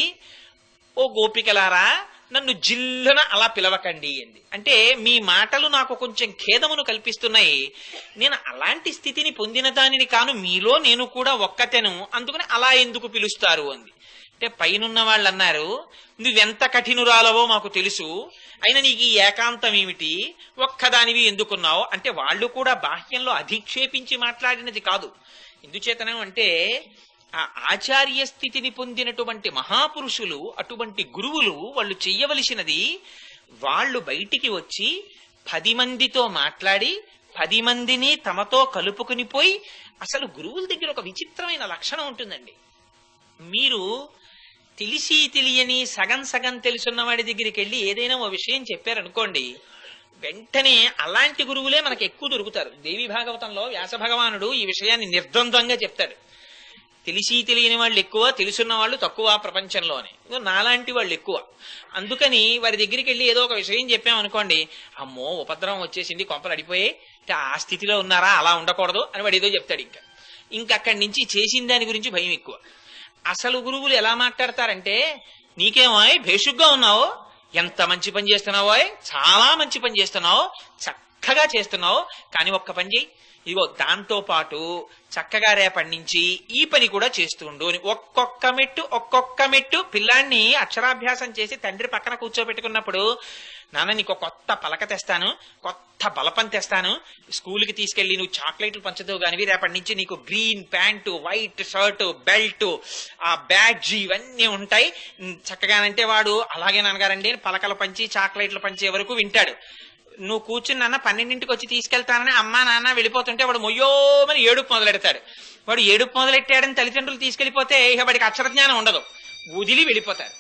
ఓ గోపికలారా నన్ను జిల్లున అలా పిలవకండి అంది. అంటే మీ మాటలు నాకు కొంచెం ఖేదమును కల్పిస్తున్నాయి, నేను అలాంటి స్థితిని పొందిన దానిని కాను, మీలో నేను కూడా ఒక్కతెను, అందుకని అలా ఎందుకు పిలుస్తారు అంది. అంటే పైనున్న వాళ్ళు అన్నారు, నువ్వెంత కఠినురాలవో మాకు తెలుసు, అయినా నీకు ఈ ఏకాంతం ఏమిటి, ఒక్కదానివి ఎందుకున్నావు అంటే వాళ్ళు కూడా బాహ్యంలో అధిక్షేపించి మాట్లాడినది కాదు. ఎందుచేతనం అంటే ఆ ఆచార్య స్థితిని పొందినటువంటి మహాపురుషులు, అటువంటి గురువులు వాళ్ళు చెయ్యవలసినది, వాళ్ళు బయటికి వచ్చి 10 మందితో మాట్లాడి 10 మందిని తమతో కలుపుకుని పోయి, అసలు గురువుల దగ్గర ఒక విచిత్రమైన లక్షణం ఉంటుందండి. మీరు తెలిసి తెలియని సగం సగం తెలుసున్న వాడి దగ్గరికి వెళ్ళి ఏదైనా ఓ విషయం చెప్పారనుకోండి, వెంటనే అలాంటి గురువులే మనకు ఎక్కువ దొరుకుతారు. దేవి భాగవతంలో వ్యాస భగవానుడు ఈ విషయాన్ని నిర్ద్వంద్వంగా చెప్తాడు. తెలిసి తెలియని వాళ్ళు ఎక్కువ, తెలుసున్న వాళ్ళు తక్కువ ప్రపంచంలోనే, నాలాంటి వాళ్ళు ఎక్కువ. అందుకని వారి దగ్గరికి వెళ్ళి ఏదో ఒక విషయం చెప్పామనుకోండి, అమ్మో ఉపద్రవం వచ్చేసింది, కొంపలు అడిపోయి ఆ స్థితిలో ఉన్నారా, అలా ఉండకూడదు అని వాడు ఏదో చెప్తాడు. ఇంకక్కడి నుంచి చేసిన దాని గురించి భయం ఎక్కువ. అసలు గురువులు ఎలా మాట్లాడతారంటే, నీకేమో భేషుగ్గా ఉన్నావు, ఎంత మంచి పని చేస్తున్నావో, చాలా మంచి పని చేస్తున్నావు, చక్కగా చేస్తున్నావు, కానీ ఒక్క పని చెయ్యి, ఇదిగో దాంతో పాటు చక్కగా రేపటి నుంచి ఈ పని కూడా చేస్తుండు అని ఒక్కొక్క మెట్టు పిల్లాన్ని అక్షరాభ్యాసం చేసి తండ్రి పక్కన కూర్చోబెట్టుకున్నప్పుడు, నాన్న నీకు కొత్త పలక తెస్తాను, కొత్త బలపం తెస్తాను, స్కూల్కి తీసుకెళ్లి నువ్వు చాక్లెట్లు పంచుతావు కానివి, రేపటి నుంచి నీకు green pant, white shirt, belt, ఆ బ్యాడ్జ్ ఇవన్నీ ఉంటాయి చక్కగానంటే వాడు అలాగే నాన్నగారండి పలకలు పంచి చాక్లెట్లు పంచే వరకు వింటాడు. నువ్వు కూర్చుని నాన్న 12ంటికి వచ్చి తీసుకెళ్తానని అమ్మా నాన్న వెళ్ళిపోతుంటే వాడు మొయ్యోమని ఏడుపు మొదలెడతాడు. వాడు ఏడుపు మొదలెట్టాడని తల్లిదండ్రులు తీసుకెళ్లిపోతే ఇక వాడికి అక్షరజ్ఞానం ఉండదు, వదిలి వెళ్ళిపోతారు.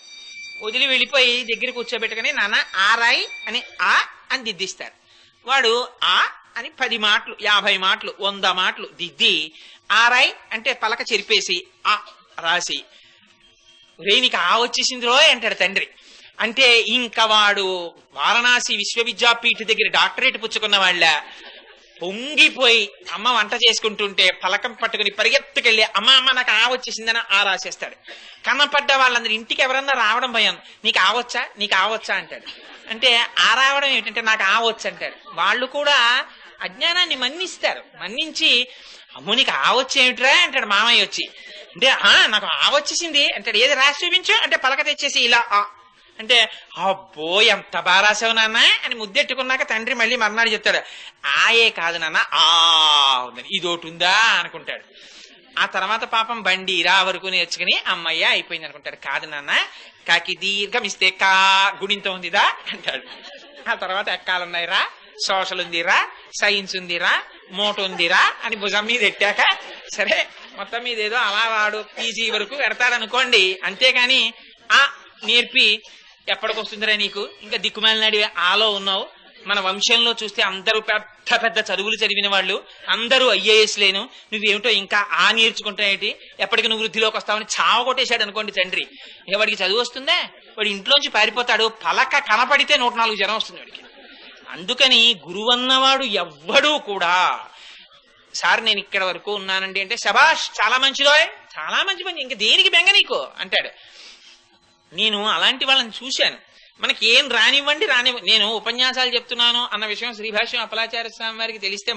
వదిలి వెళ్ళిపోయి దగ్గర కూర్చోబెట్టుకుని నాన్న ఆరాయి అని ఆ అని దిద్దిస్తారు. వాడు ఆ అని 10 మాటలు 50 మాటలు 100 మాటలు దిద్ది ఆరాయి అంటే పలక చెరిపేసి ఆ రాసి, రే నీకు ఆ వచ్చేసింది రోయ్ అంటాడు తండ్రి. అంటే ఇంకా వాడు వారణాసి విశ్వవిద్యాపీఠ దగ్గర డాక్టరేట్ పుచ్చుకున్న వాళ్ళ పొంగిపోయి అమ్మ వంట చేసుకుంటుంటే పలకం పట్టుకుని పరిగెత్తుకెళ్ళి అమ్మ అమ్మ నాకు వచ్చేసిందని రాసేస్తాడు. కన్నపడ్డ వాళ్ళందరూ ఇంటికి ఎవరన్నా రావడం భయం, నీకు ఆవచ్చా అంటాడు. అంటే రావడం ఏమిటంటే నాకు ఆవచ్చు అంటాడు. వాళ్ళు కూడా అజ్ఞానాన్ని మన్నిస్తారు. మన్నించి అమ్మో నీకు ఆవచ్చేమిట్రా అంటాడు మామయ్య వచ్చి. అంటే నాకు ఆవచ్చేసింది అంటాడు. ఏది రాసి చూపించు అంటే పలక తెచ్చేసి ఇలా అంటే అబ్బో ఎంత బాగా రాసావు నాన్న అని ముద్దెట్టుకున్నాక తండ్రి మళ్ళీ మర్నాడు చెప్తాడు, ఆయే కాదు నాన్న ఉందని, ఇదోటి ఉందా అనుకుంటాడు. ఆ తర్వాత పాపం బండి రా వరకు నేర్చుకుని అమ్మయ్య అయిపోయింది అనుకుంటాడు. కాదు నాన్న కాకి దీర్ఘం ఇస్తే కా గుడింత ఉందిదా అంటాడు. ఆ తర్వాత ఎక్కాలున్నాయిరా, సోషల్ ఉందిరా, సైన్స్ ఉందిరా, మోట ఉందిరా అని భుజం మీద ఎట్టాక సరే మొత్తం మీద ఏదో అలా వాడు పీజీ వరకు పెడతాడనుకోండి. అంతేగాని నేర్పి ఎప్పటికొస్తుందిరా నీకు, ఇంకా దిక్కుమాలినాడి ఆలో ఉన్నావు. మన వంశంలో చూస్తే అందరూ పెద్ద పెద్ద చదువులు చదివిన వాళ్ళు, అందరూ ఐఏఎస్ లేను, నువ్వేమిటో ఇంకా నేర్చుకుంటాయేంటి, ఎప్పటికి నువ్వు వృద్ధిలోకి వస్తావని చావ కొట్టేశాడు అనుకోండి తండ్రి. ఇక వాడికి చదువు వస్తుందే, వాడు ఇంట్లోంచి పారిపోతాడు. పలక కనపడితే 104 జనం వస్తుంది వాడికి. అందుకని గురువు అన్నవాడు ఎవ్వడూ కూడా సార్ నేను ఇక్కడ వరకు ఉన్నానండి అంటే శబాష్ చాలా మంచిదోయ్, చాలా మంచి పని, ఇంక దేనికి బెంగ నీకు అంటాడు. నేను అలాంటి వాళ్ళని చూశాను. మనకి ఏం రానివ్వండి నేను ఉపన్యాసాలు చెప్తున్నాను అన్న విషయం శ్రీభాష్యం అప్పలాచార్య స్వామి వారికి తెలిస్తే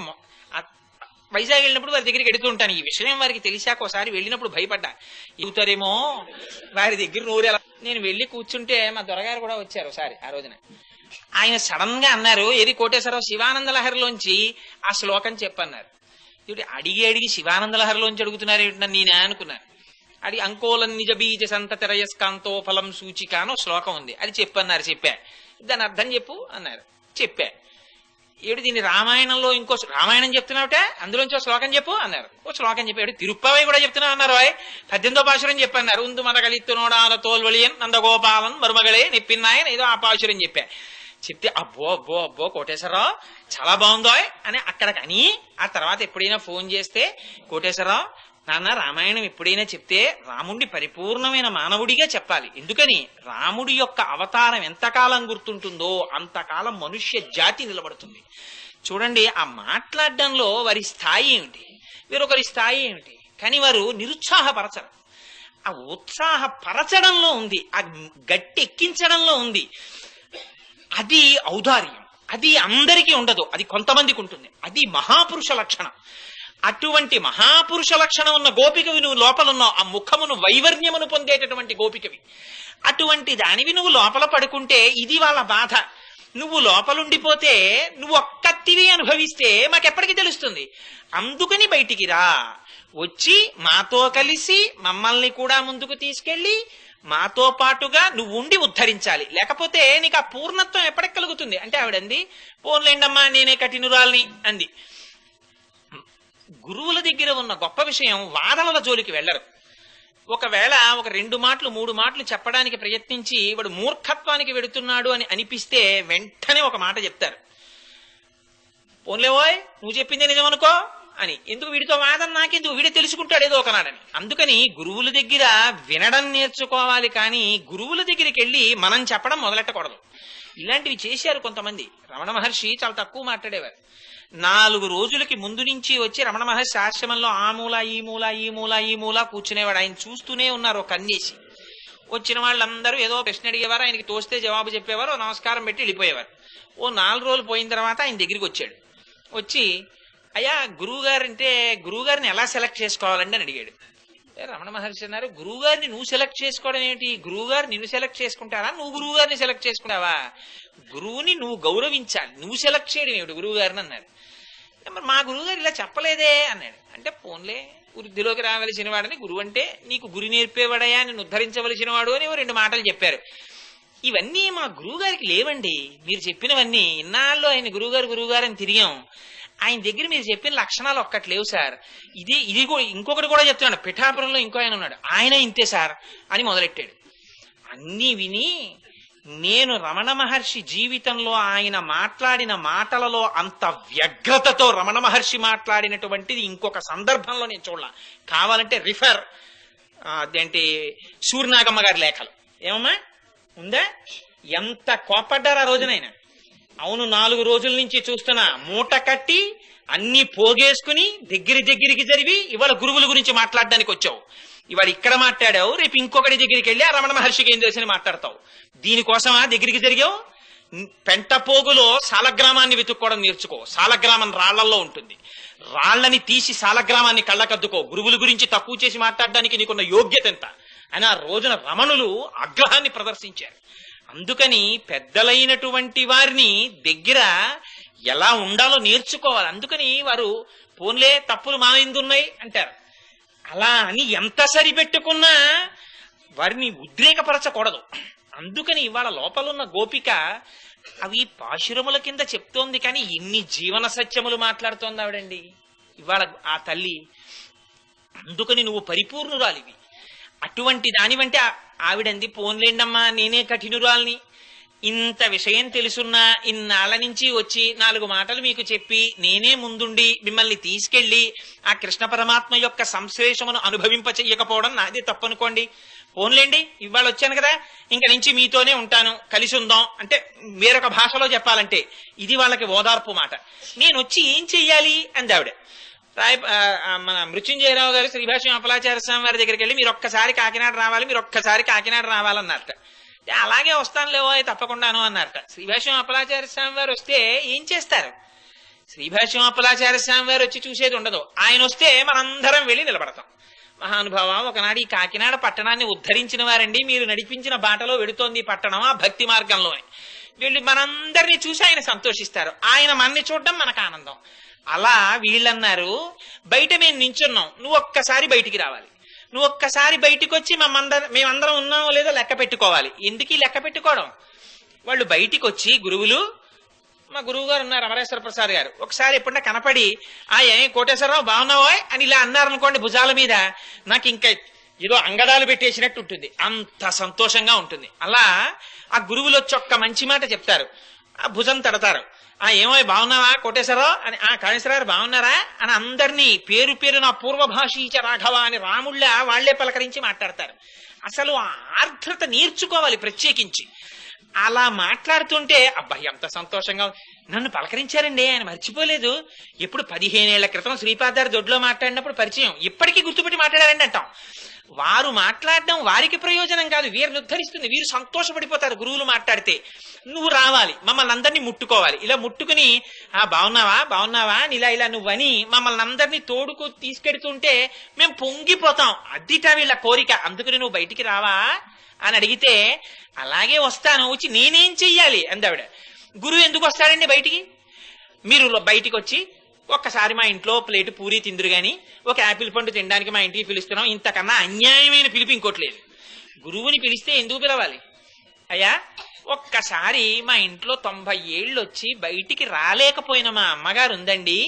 వైజాగ్ వెళ్ళినప్పుడు వారి దగ్గరికి ఎడుతూ ఉంటాను. ఈ విషయం వారికి తెలిసాక ఒకసారి వెళ్ళినప్పుడు భయపడ్డా, అవుతారేమో వారి దగ్గర నోరేలా. నేను వెళ్ళి కూర్చుంటే మా దొరగారు కూడా వచ్చారు ఒకసారి. ఆ రోజున ఆయన సడన్ గా అన్నారు, ఏది కోటేశ్వరరావు శివానంద లహరిలోంచి ఆ శ్లోకం చెప్పన్నారు. అడిగి శివానంద లహరిలోంచి అడుగుతున్నారు ఏమిటన్నా నేనే అనుకున్నాను. అది అంకోలం నిజ బీజ సంతతి రయస్కాంతో ఫలం సూచిక అనో శ్లోకం ఉంది, అది చెప్పన్నారు. చెప్పా దాని అర్థం చెప్పు అన్నారు. చెప్పా. ఏడు దీన్ని రామాయణంలో ఇంకో రామాయణం చెప్తున్నావుట అందులోంచి ఒక శ్లోకం చెప్పు అన్నారు. ఓ శ్లోకం చెప్పాడు. తిరుప్పవై కూడా చెప్తున్నావు అన్నారు. 18వ పాశురం చెప్పన్నారు. ఉందు మనగలిత్తునోడాల తోల్వలియన్ నందగోపాలన్ మరుమగళే నెప్పిన్నాయని ఏదో ఆ పాశురం చెప్పా. చెప్తే అబ్బో అబ్బో అబ్బో కోటేశ్వరరావు చాలా బాగుందో అని అక్కడికని ఆ తర్వాత ఎప్పుడైనా ఫోన్ చేస్తే కోటేశ్వరరావు నాన్న రామాయణం ఎప్పుడైనా చెప్తే రాముడి పరిపూర్ణమైన మానవుడిగా చెప్పాలి. ఎందుకని రాముడి యొక్క అవతారం ఎంతకాలం గుర్తుంటుందో అంతకాలం మనుష్య జాతి నిలబడుతుంది. చూడండి ఆ మాట్లాడడంలో వారి స్థాయి ఏమిటి, వేరొకరి స్థాయి ఏమిటి, కానీ వారు నిరుత్సాహపరచరు. ఆ ఉత్సాహపరచడంలో ఉంది, ఆ గట్టి ఎక్కించడంలో ఉంది. అది ఔదార్యం. అది అందరికీ ఉండదు, అది కొంతమందికి ఉంటుంది. అది మహాపురుష లక్షణం. అటువంటి మహాపురుష లక్షణం ఉన్న గోపికవి నువ్వు లోపలున్నావు. ఆ ముఖమును వైవర్ణ్యమును పొందేటటువంటి గోపికవి. అటువంటి దానివి నువ్వు లోపల పడుకుంటే ఇది వాళ్ళ బాధ. నువ్వు లోపలుండిపోతే నువ్వు ఒక్కతివి అనుభవిస్తే మాకెప్పటికీ తెలుస్తుంది. అందుకని బయటికి రా, వచ్చి మాతో కలిసి మమ్మల్ని కూడా ముందుకు తీసుకెళ్లి మాతో పాటుగా నువ్వు ఉండి ఉద్ధరించాలి. లేకపోతే నీకు ఆ పూర్ణత్వం ఎప్పటికి కలుగుతుంది అంటే ఆవిడంది పోన్లేండమ్మా నేనే కఠినురాల్ని అంది. గురువుల దగ్గర ఉన్న గొప్ప విషయం వాదనల జోలికి వెళ్ళరు. ఒకవేళ ఒక 2 మాటలు 3 మాటలు చెప్పడానికి ప్రయత్నించి వాడు మూర్ఖత్వానికి వెడుతున్నాడు అని అనిపిస్తే వెంటనే ఒక మాట చెప్తారు. పోన్లేవోయ్ నువ్వు చెప్పిందే నిజమనుకో అని. ఎందుకు వీడితో వాదన నాకెందుకు, వీడే తెలుసుకుంటాడు ఏదో ఒకనాడని. అందుకని గురువుల దగ్గర వినడం నేర్చుకోవాలి, కానీ గురువుల దగ్గరికి వెళ్ళి మనం చెప్పడం మొదలెట్టకూడదు. ఇలాంటివి చేశారు కొంతమంది. రమణ మహర్షి చాలా తక్కువ మాట్లాడేవారు. 4 రోజులకి ముందు నుంచి వచ్చి రమణ మహర్షి ఆశ్రమంలో ఆ మూల ఈ మూల ఈ మూల ఈ మూల కూర్చునేవాడు. ఆయన చూస్తూనే ఉన్నారు ఒక కన్నేసి. వచ్చిన వాళ్ళందరూ ఏదో ప్రశ్న అడిగేవారు, ఆయనకి తోస్తే జవాబు చెప్పేవారు, నమస్కారం పెట్టి వెళ్ళిపోయేవారు. ఓ 4 రోజులు పోయిన తర్వాత ఆయన దగ్గరికి వచ్చాడు. వచ్చి అయ్యా గురువుగారిని ఎలా సెలెక్ట్ చేసుకోవాలండి అని అడిగాడు. రమణ మహర్షి అన్నారు, గురువుగారిని నువ్వు సెలెక్ట్ చేసుకోవడం ఏంటి, గురువుగారు నిన్ను సెలెక్ట్ చేసుకుంటారా, నువ్వు గురువుగారిని సెలెక్ట్ చేసుకుంటావా, గురువుని నువ్వు గౌరవించాలి, నువ్వు సెలెక్ట్ చేయడం ఏమిటి గురువుగారిని అన్నారు. మరి మా గురువుగారు ఇలా చెప్పలేదే అన్నాడు. అంటే పోన్లే వృద్ధిలోకి రావలసిన వాడని గురువు అంటే నీకు గురి నేర్పేవాడయా, నిన్ను ఉద్ధరించవలసిన వాడు అని 2 మాటలు చెప్పారు. ఇవన్నీ మా గురువుగారికి లేవండి, మీరు చెప్పినవన్నీ. ఇన్నాళ్ళు ఆయన గురువుగారు అని తిరిగాం, ఆయన దగ్గర మీరు చెప్పిన లక్షణాలు ఒక్కటి లేవు సార్. ఇది కూడా ఇంకొకటి కూడా చెప్తున్నాడు. పిఠాపురంలో ఇంకో ఆయన ఉన్నాడు, ఆయన ఇంతే సార్ అని మొదలెట్టాడు. అన్నీ విని నేను రమణ మహర్షి జీవితంలో ఆయన మాట్లాడిన మాటలలో అంత వ్యగ్రతతో రమణ మహర్షి మాట్లాడినటువంటిది ఇంకొక సందర్భంలో నేను చూడలా. కావాలంటే రిఫర్ అదేంటి సూర్యనాగమ్మ గారి లేఖలు ఏమమ్మా ఉందా, ఎంత కోపడ్డారు ఆ రోజునైనా. అవును 4 రోజుల నుంచి చూస్తున్నా, మూట కట్టి అన్ని పోగేసుకుని దగ్గరికి జరిగి ఇవాళ గురువుల గురించి మాట్లాడడానికి వచ్చావు. ఇవాళ ఇక్కడ మాట్లాడావు, రేపు ఇంకొకటి దగ్గరికి వెళ్ళి ఆ రమణ మహర్షికి ఏం తెలిసి మాట్లాడతావు. దీనికోసమా దగ్గరికి జరిగావు? పెంటపోగులో సాలగ్రామాన్ని వెతుక్కోవడం నేర్చుకో. సాలగ్రామం రాళ్లలో ఉంటుంది. రాళ్లని తీసి సాలగ్రామాన్ని కళ్ళకద్దుకో. గురువుల గురించి తక్కువ చేసి మాట్లాడడానికి నీకున్న యోగ్యత ఎంత అని ఆ రోజున రమణులు ఆగ్రహాన్ని ప్రదర్శించారు. అందుకని పెద్దలైనటువంటి వారిని దగ్గర ఎలా ఉండాలో నేర్చుకోవాలి. అందుకని వారు పోన్లే తప్పులు మా ఎందున్నాయి అంటారు. అలా అని ఎంత సరిపెట్టుకున్నా వారిని ఉద్రేకపరచకూడదు. అందుకని ఇవాళ లోపలున్న గోపిక అవి పాశురముల కింద చెప్తోంది, కానీ ఎన్ని జీవన సత్యములు మాట్లాడుతోంది ఆవిడండి ఇవాళ ఆ తల్లి. అందుకని నువ్వు పరిపూర్ణురాలివి. అటువంటి దానివంటే ఆవిడంది, పోన్లేండమ్మా నేనే కఠినురాల్ని, ఇంత విషయం తెలుసున్నా ఇన్నాళ్ళ నుంచి వచ్చి 4 మాటలు మీకు చెప్పి నేనే ముందుండి మిమ్మల్ని తీసుకెళ్లి ఆ కృష్ణ పరమాత్మ యొక్క సంశ్లేషమును అనుభవింప చెయ్యకపోవడం నాదే తప్పనుకోండి. పోన్లేండి ఇవాళ వచ్చాను కదా, ఇంక నుంచి మీతోనే ఉంటాను, కలిసి ఉందాం అంటే వేరొక భాషలో చెప్పాలంటే ఇది వాళ్ళకి ఓదార్పు మాట. నేను వచ్చి ఏం చెయ్యాలి అంది ఆవిడ. మన మృత్యుంజయరావు గారు శ్రీభాష్యం అప్పలాచార్య స్వామి వారి దగ్గరికి వెళ్ళి మీరు ఒక్కసారి కాకినాడ రావాలన్నారట. అలాగే వస్తానులేవో తప్పకుండాను అన్నారట. శ్రీభాష్యం అప్పలాచార్య స్వామి వారు వస్తే ఏం చేస్తారు? శ్రీభాష్యం అప్పలాచార్య స్వామి వారు వచ్చి చూసేది ఉండదు. ఆయన వస్తే మనందరం వెళ్ళి నిలబడతాం. మహానుభావ, ఒకనాడు ఈ కాకినాడ పట్టణాన్ని ఉద్ధరించిన వారండి, మీరు నడిపించిన బాటలో వెడుతోంది పట్టణం ఆ భక్తి మార్గంలోనే. వీళ్ళు మనందరినీ చూసి ఆయన సంతోషిస్తారు. ఆయన మనని చూడడం మనకు ఆనందం. అలా వీళ్ళన్నారు, బయట మేము నించున్నాం, నువ్వు ఒక్కసారి బయటికి రావాలి. నువ్వు ఒక్కసారి బయటికి వచ్చి మేమందరం ఉన్నామో లేదో లెక్క పెట్టుకోవాలి. ఎందుకు లెక్క పెట్టుకోవడం? వాళ్ళు బయటికి వచ్చి గురువులు, మా గురువు గారు ఉన్నారు అమరేశ్వర ప్రసాద్ గారు, ఒకసారి ఎప్పుడన్నా కనపడి ఏం కోటేశ్వరరావు బాగున్నావా అని ఇలా అన్నారనుకోండి భుజాల మీద, నాకు ఇంకా ఏదో అంగడాలు పెట్టేసినట్టు ఉంటుంది, అంత సంతోషంగా ఉంటుంది. అలా ఆ గురువులు వచ్చి ఒక్క మంచి మాట చెప్తారు, ఆ భుజం తడతారు. ఏమో బాగున్నావా కోటేశ్వరరావు అని, కాళేశ్వరరావు బాగున్నారా అని అందరినీ పేరు పేరు నా పూర్వభాషీచ రాఘవ అని రాముళ్ళ వాళ్లే పలకరించి మాట్లాడతారు. అసలు ఆ ఆర్ద్రత నేర్చుకోవాలి ప్రత్యేకించి. అలా మాట్లాడుతుంటే అబ్బాయి ఎంత సంతోషంగా, నన్ను పలకరించారండి, ఆయన మర్చిపోలేదు. ఎప్పుడు 15 ఏళ్ల క్రితం శ్రీపాదారి దొడ్లో మాట్లాడినప్పుడు పరిచయం, ఇప్పటికీ గుర్తుపెట్టి మాట్లాడారండి అంటాం. వారు మాట్లాడడం వారికి ప్రయోజనం కాదు, వీరిని ఉద్ధరిస్తుంది. వీరు సంతోషపడిపోతారు గురువులు మాట్లాడితే. నువ్వు రావాలి, మమ్మల్ని అందరినీ ముట్టుకోవాలి. ఇలా ముట్టుకుని బాగున్నావా అని ఇలా నువ్వని మమ్మల్ని అందరినీ తోడుకు తీసుకెడుతుంటే మేము పొంగిపోతాం. అదిట వీళ్ళ కోరిక. అందుకని నువ్వు బయటికి రావా అని అడిగితే అలాగే వస్తాను, వచ్చి నేనేం చెయ్యాలి అందావిడ. గురువు ఎందుకు వస్తాడండి బయటికి? మీరు బయటికి వచ్చి ఒక్కసారి మా ఇంట్లో ప్లేటు పూరి తిందురు గాని ఒక యాపిల్ పండు తినడానికి మా ఇంటికి పిలుస్తున్నాం, ఇంతకన్నా అన్యాయమైన పిలుపు ఇంకోట్లేదు. గురువుని పిలిస్తే ఎందుకు పిలవాలి? అయ్యా ఒక్కసారి మా ఇంట్లో 90 ఏళ్ళు వచ్చి బయటికి రాలేకపోయిన మా అమ్మగారు ఉందండి,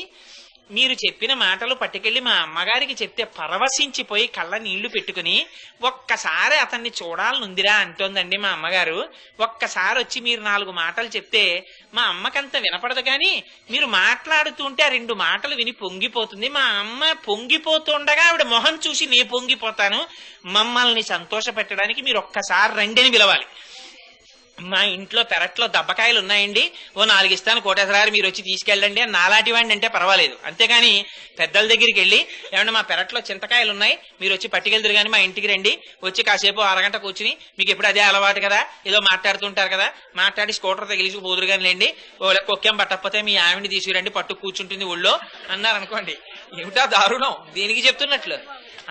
మీరు చెప్పిన మాటలు పట్టుకెళ్ళి మా అమ్మగారికి చెప్తే పరవశించిపోయి కళ్ళ నీళ్లు పెట్టుకుని ఒక్కసారి అతన్ని చూడాలనుందిరా అంటోందండి మా అమ్మగారు. ఒక్కసారి వచ్చి మీరు 4 మాటలు చెప్తే మా అమ్మకంత వినపడదు, కానీ మీరు మాట్లాడుతుంటే ఆ 2 మాటలు విని పొంగిపోతుంది. మా అమ్మ పొంగిపోతుండగా ఆవిడ మొహం చూసి నే పొంగిపోతాను. మమ్మల్ని సంతోష పెట్టడానికి మీరు ఒక్కసారి రండి అని పిలవాలి. మా ఇంట్లో పెరట్లో దబ్బకాయలు ఉన్నాయండి, ఓ 4 ఇస్తాను కోటేశ్వరారు, మీరు వచ్చి తీసుకెళ్ళండి అని నాలాంటి వాడిని అంటే పర్వాలేదు. అంతేగాని పెద్దల దగ్గరికి వెళ్ళి ఏమన్నా మా పెరట్లో చింతకాయలు ఉన్నాయి మీరు వచ్చి పట్టుకెళ్తారు కానీ మా ఇంటికి రండి, వచ్చి కాసేపు అరగంట కూర్చుని మీకు ఎప్పుడు అదే అలవాటు కదా, ఏదో మాట్లాడుతుంటారు కదా, మాట్లాడి స్కూటర్ తగిలిసి పోదురు కానీ లేండి, కొక్కేం పట్టకపోతే మీ ఆవిడని తీసుకురండి పట్టు కూర్చుంటుంది ఊళ్ళో అన్నారనుకోండి, ఏమిటా దారుణం, దేనికి చెప్తున్నట్లు.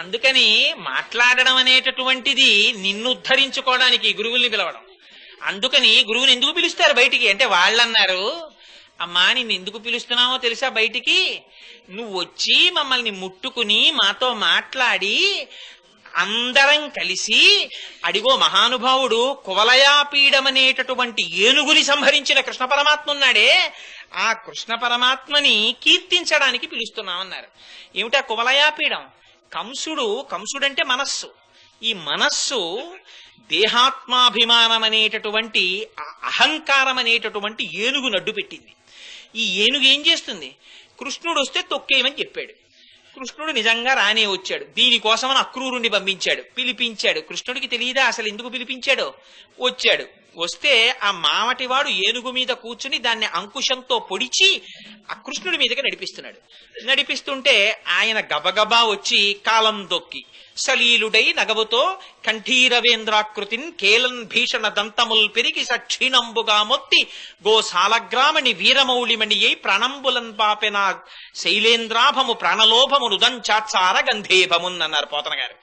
అందుకని మాట్లాడడం అనేటటువంటిది నిన్ను ఉద్ధరించుకోవడానికి గురువుల్ని పిలవడం. అందుకని గురువుని ఎందుకు పిలుస్తారు బయటికి అంటే వాళ్ళన్నారు, అమ్మా నిన్ను ఎందుకు పిలుస్తున్నావో తెలుసా బయటికి, నువ్వు వచ్చి మమ్మల్ని ముట్టుకుని మాతో మాట్లాడి అందరం కలిసి, అడిగో మహానుభావుడు కువలయాపీడమనేటటువంటి ఏనుగుని సంహరించిన కృష్ణ పరమాత్మ ఉన్నాడే, ఆ కృష్ణ పరమాత్మని కీర్తించడానికి పిలుస్తున్నామన్నారు. ఏమిటా కువలయాపీడం? కంసుడంటే మనస్సు. ఈ మనస్సు దేహాత్మాభిమానం అనేటటువంటి అహంకారం అనేటటువంటి ఏనుగు నడ్డు పెట్టింది. ఈ ఏనుగు ఏం చేస్తుంది? కృష్ణుడు వస్తే తొక్కేయమని చెప్పాడు. కృష్ణుడు నిజంగా రానే వచ్చాడు. దీనికోసమని అక్రూరుణ్ణి పంపించాడు, పిలిపించాడు. కృష్ణుడికి తెలియదా అసలు ఎందుకు పిలిపించాడో? వచ్చాడు, వస్తే ఆ మావటివాడు ఏనుగు మీద కూర్చుని దాన్ని అంకుశంతో పొడిచి ఆ కృష్ణుడి మీదకి నడిపిస్తున్నాడు. నడిపిస్తుంటే ఆయన గబగబా వచ్చి కాలం దొక్కి సలీలుడై నగవుతో కంఠీరవేంద్రాకృతిన్ కేలన్ భీషణ దంతముల్ పెరిగి సక్షీణంబుగా మొత్తి గోసాలగ్రామణి వీరమౌళిమణి అయి ప్రాణంబులన్ పాపెన శైలేంద్రాభము ప్రాణలోభము నుదంచాత్సార గంధేభమున్ అన్నారు పోతన గారు.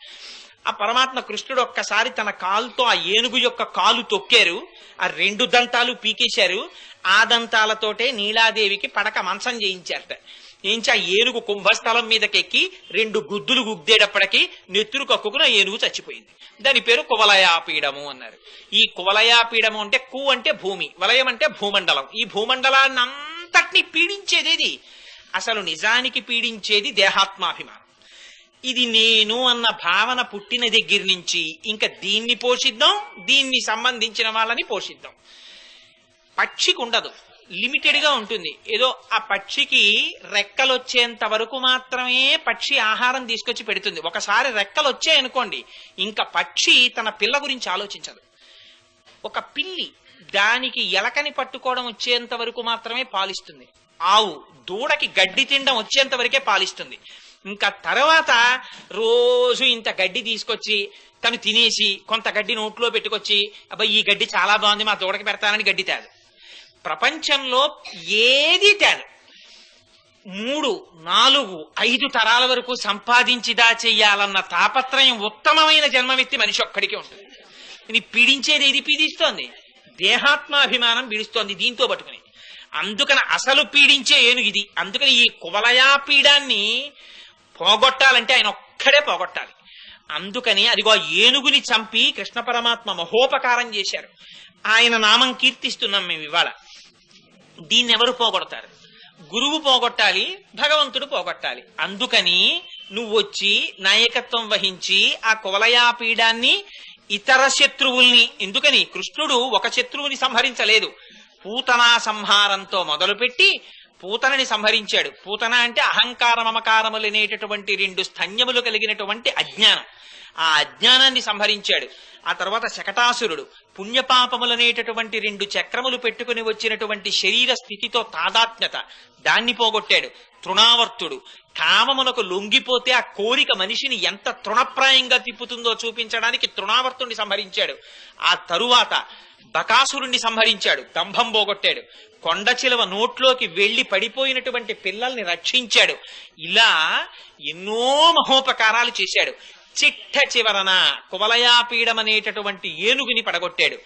ఆ పరమాత్మ కృష్ణుడు ఒక్కసారి తన కాలుతో ఆ ఏనుగు యొక్క కాలు తొక్కారు, ఆ 2 దంతాలు పీకేశారు. ఆ దంతాలతోటే నీలాదేవికి పడక మంచం చేయించారట. ఆ ఏనుగు కుంభస్థలం మీదకెక్కి 2 గుద్దులు గుద్దేటప్పటికీ నెత్తురు కక్కుకుని ఆ ఏనుగు చచ్చిపోయింది. దాని పేరు కువలయాపీడము అన్నారు. ఈ కువలయాపీడము అంటే కు అంటే భూమి, వలయం అంటే భూమండలం. ఈ భూమండలాన్ని అంతటినీ పీడించేది అసలు నిజానికి పీడించేది దేహాత్మాభిమానం. ఇది నేను అన్న భావన పుట్టిన దగ్గర నుంచి ఇంకా దీన్ని పోషిద్దాం, దీన్ని సంబంధించిన వాళ్ళని పోషిద్దాం. పక్షికి ఉండదు, లిమిటెడ్ గా ఉంటుంది. ఏదో ఆ పక్షికి రెక్కలు వచ్చేంత వరకు మాత్రమే పక్షి ఆహారం తీసుకొచ్చి పెడుతుంది. ఒకసారి రెక్కలు వచ్చాయనుకోండి ఇంకా పక్షి తన పిల్ల గురించి ఆలోచించదు. ఒక పిల్లి దానికి ఎలకని పట్టుకోవడం వచ్చేంత వరకు మాత్రమే పాలిస్తుంది. ఆవు దూడకి గడ్డి తినడం వచ్చేంత వరకే పాలిస్తుంది. ఇంకా తర్వాత రోజు ఇంత గడ్డి తీసుకొచ్చి తను తినేసి కొంత గడ్డి నోట్లో పెట్టుకొచ్చి అబ్బాయి ఈ గడ్డి చాలా బాగుంది మా దూడకి పెడతానని గడ్డి తేదు. ప్రపంచంలో ఏది తేదు. 3, 4, 5 తరాల వరకు సంపాదించిదా చెయ్యాలన్న తాపత్రయం ఉత్తమమైన జన్మమెత్తి మనిషి ఒక్కడికే ఉంటుంది. ఇది పీడించేది ఏది పీడిస్తోంది? దేహాత్మాభిమానం పీడిస్తోంది దీంతో పట్టుకుని. అందుకని అసలు పీడించే ఏనుగిది. అందుకని ఈ కువలయాపీడాన్ని పోగొట్టాలంటే ఆయన ఒక్కడే పోగొట్టాలి. అందుకని అదిగో ఏనుగుని చంపి కృష్ణ పరమాత్మ మహోపకారం చేశారు. ఆయన నామం కీర్తిస్తున్నాం మేము ఇవాళ. దీన్ని ఎవరు పోగొడతారు? గురువు పోగొట్టాలి, భగవంతుడు పోగొట్టాలి. అందుకని నువ్వు వచ్చి నాయకత్వం వహించి ఆ కువలయాపీడాన్ని ఇతర శత్రువుల్ని, ఎందుకని కృష్ణుడు ఒక శత్రువుని సంహరించలేదు, పూతనా సంహారంతో మొదలుపెట్టి పూతనని సంహరించాడు. పూతన అంటే అహంకార మమకారములనేటటువంటి 2 స్తన్యములు కలిగినటువంటి అజ్ఞానం. ఆ అజ్ఞానాన్ని సంహరించాడు. ఆ తర్వాత శకటాసురుడు పుణ్యపాపములనేటటువంటి 2 చక్రములు పెట్టుకుని వచ్చినటువంటి శరీర స్థితితో తాదాత్మ్యత దాన్ని పోగొట్టాడు. తృణావర్తుడు కామమునకు లొంగిపోతే ఆ కోరిక మనిషిని ఎంత తృణప్రాయంగా తిప్పుతుందో చూపించడానికి తృణావర్తుడిని సంహరించాడు. ఆ తరువాత బకాసురుణ్ణి సంహరించాడు, దంభం పోగొట్టాడు. కొండ చిలువ నోట్లోకి వెళ్లి పడిపోయినటువంటి పిల్లల్ని రక్షించాడు. ఇలా ఎన్నో మహోపకారాలు చేశాడు. చిట్ట చివరన కువలయాపీడమనేటటువంటి ఏనుగుని పడగొట్టాడు.